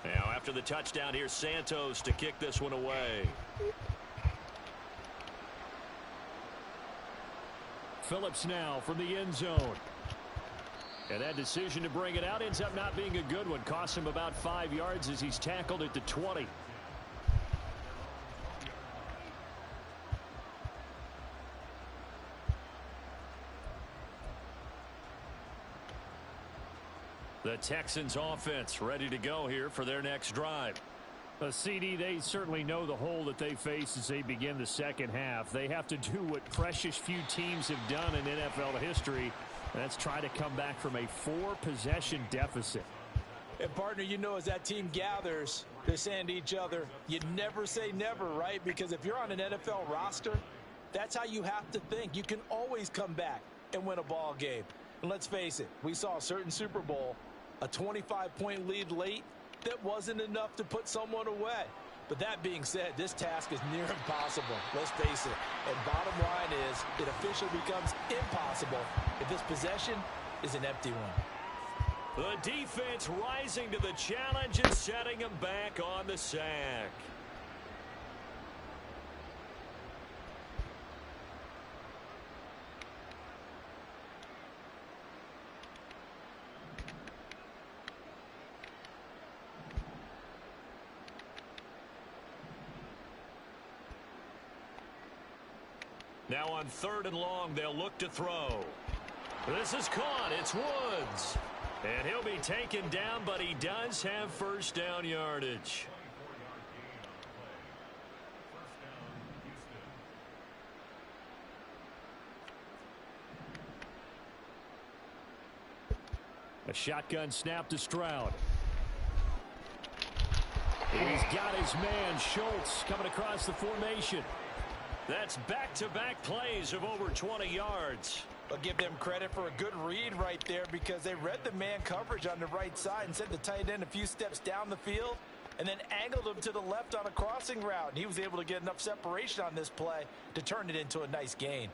Now after the touchdown, here's Santos to kick this one away. Phillips now from the end zone. And that decision to bring it out ends up not being a good one. Costs him about 5 yards as he's tackled at the 20. The Texans offense ready to go here for their next drive. CD, they certainly know the hole that they face as they begin the 2nd half. They have to do what precious few teams have done in NFL history. That's try to come back from a 4-possession deficit. And, partner, you know, as that team gathers, they're saying to each other, you never say never, right? Because if you're on an NFL roster, that's how you have to think. You can always come back and win a ball game. And let's face it, we saw a certain Super Bowl, a 25-point lead late, that wasn't enough to put someone away. But that being said, this task is near impossible. Let's face it. And bottom line is, it officially becomes impossible if this possession is an empty one. The defense rising to the challenge and setting him back on the sack. Now on 3rd and long, they'll look to throw. This is caught. It's Woods. And he'll be taken down, but he does have first down yardage. A shotgun snap to Stroud. He's got his man, Schultz, coming across the formation. That's back-to-back plays of over 20 yards. I'll give them credit for a good read right there because they read the man coverage on the right side and sent the tight end a few steps down the field and then angled him to the left on a crossing route. And he was able to get enough separation on this play to turn it into a nice gain.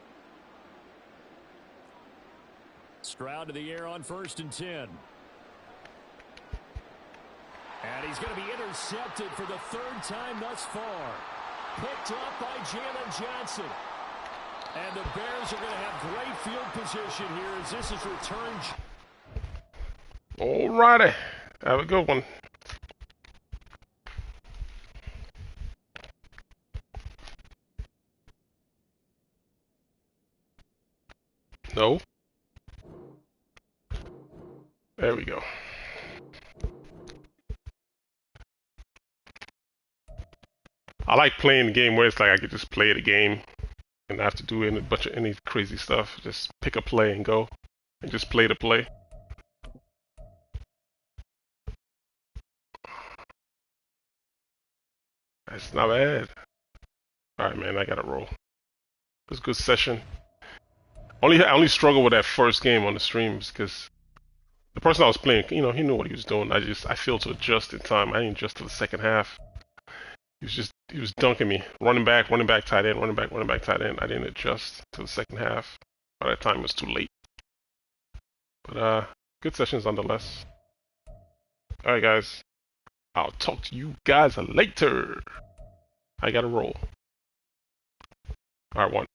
Stroud to the air on 1st and 10. And he's going to be intercepted for the 3rd time thus far. Picked up by Jalen Johnson. And the Bears are going to have great field position here as this is returned. Alrighty. Have a good one. No. There we go. I like playing the game where it's like I could just play the game and not have to do any crazy stuff. Just pick a play and go and just play the play. That's not bad. Alright, man, I gotta roll. It was a good session. I only struggled with that first game on the streams because the person I was playing, you know, he knew what he was doing. I failed to adjust in time. I didn't adjust to the second half. He was dunking me. Running back, tight end, running back, tight end. I didn't adjust to the second half. By that time, it was too late. But, good sessions nonetheless. Alright, guys. I'll talk to you guys later. I gotta roll. Alright, one.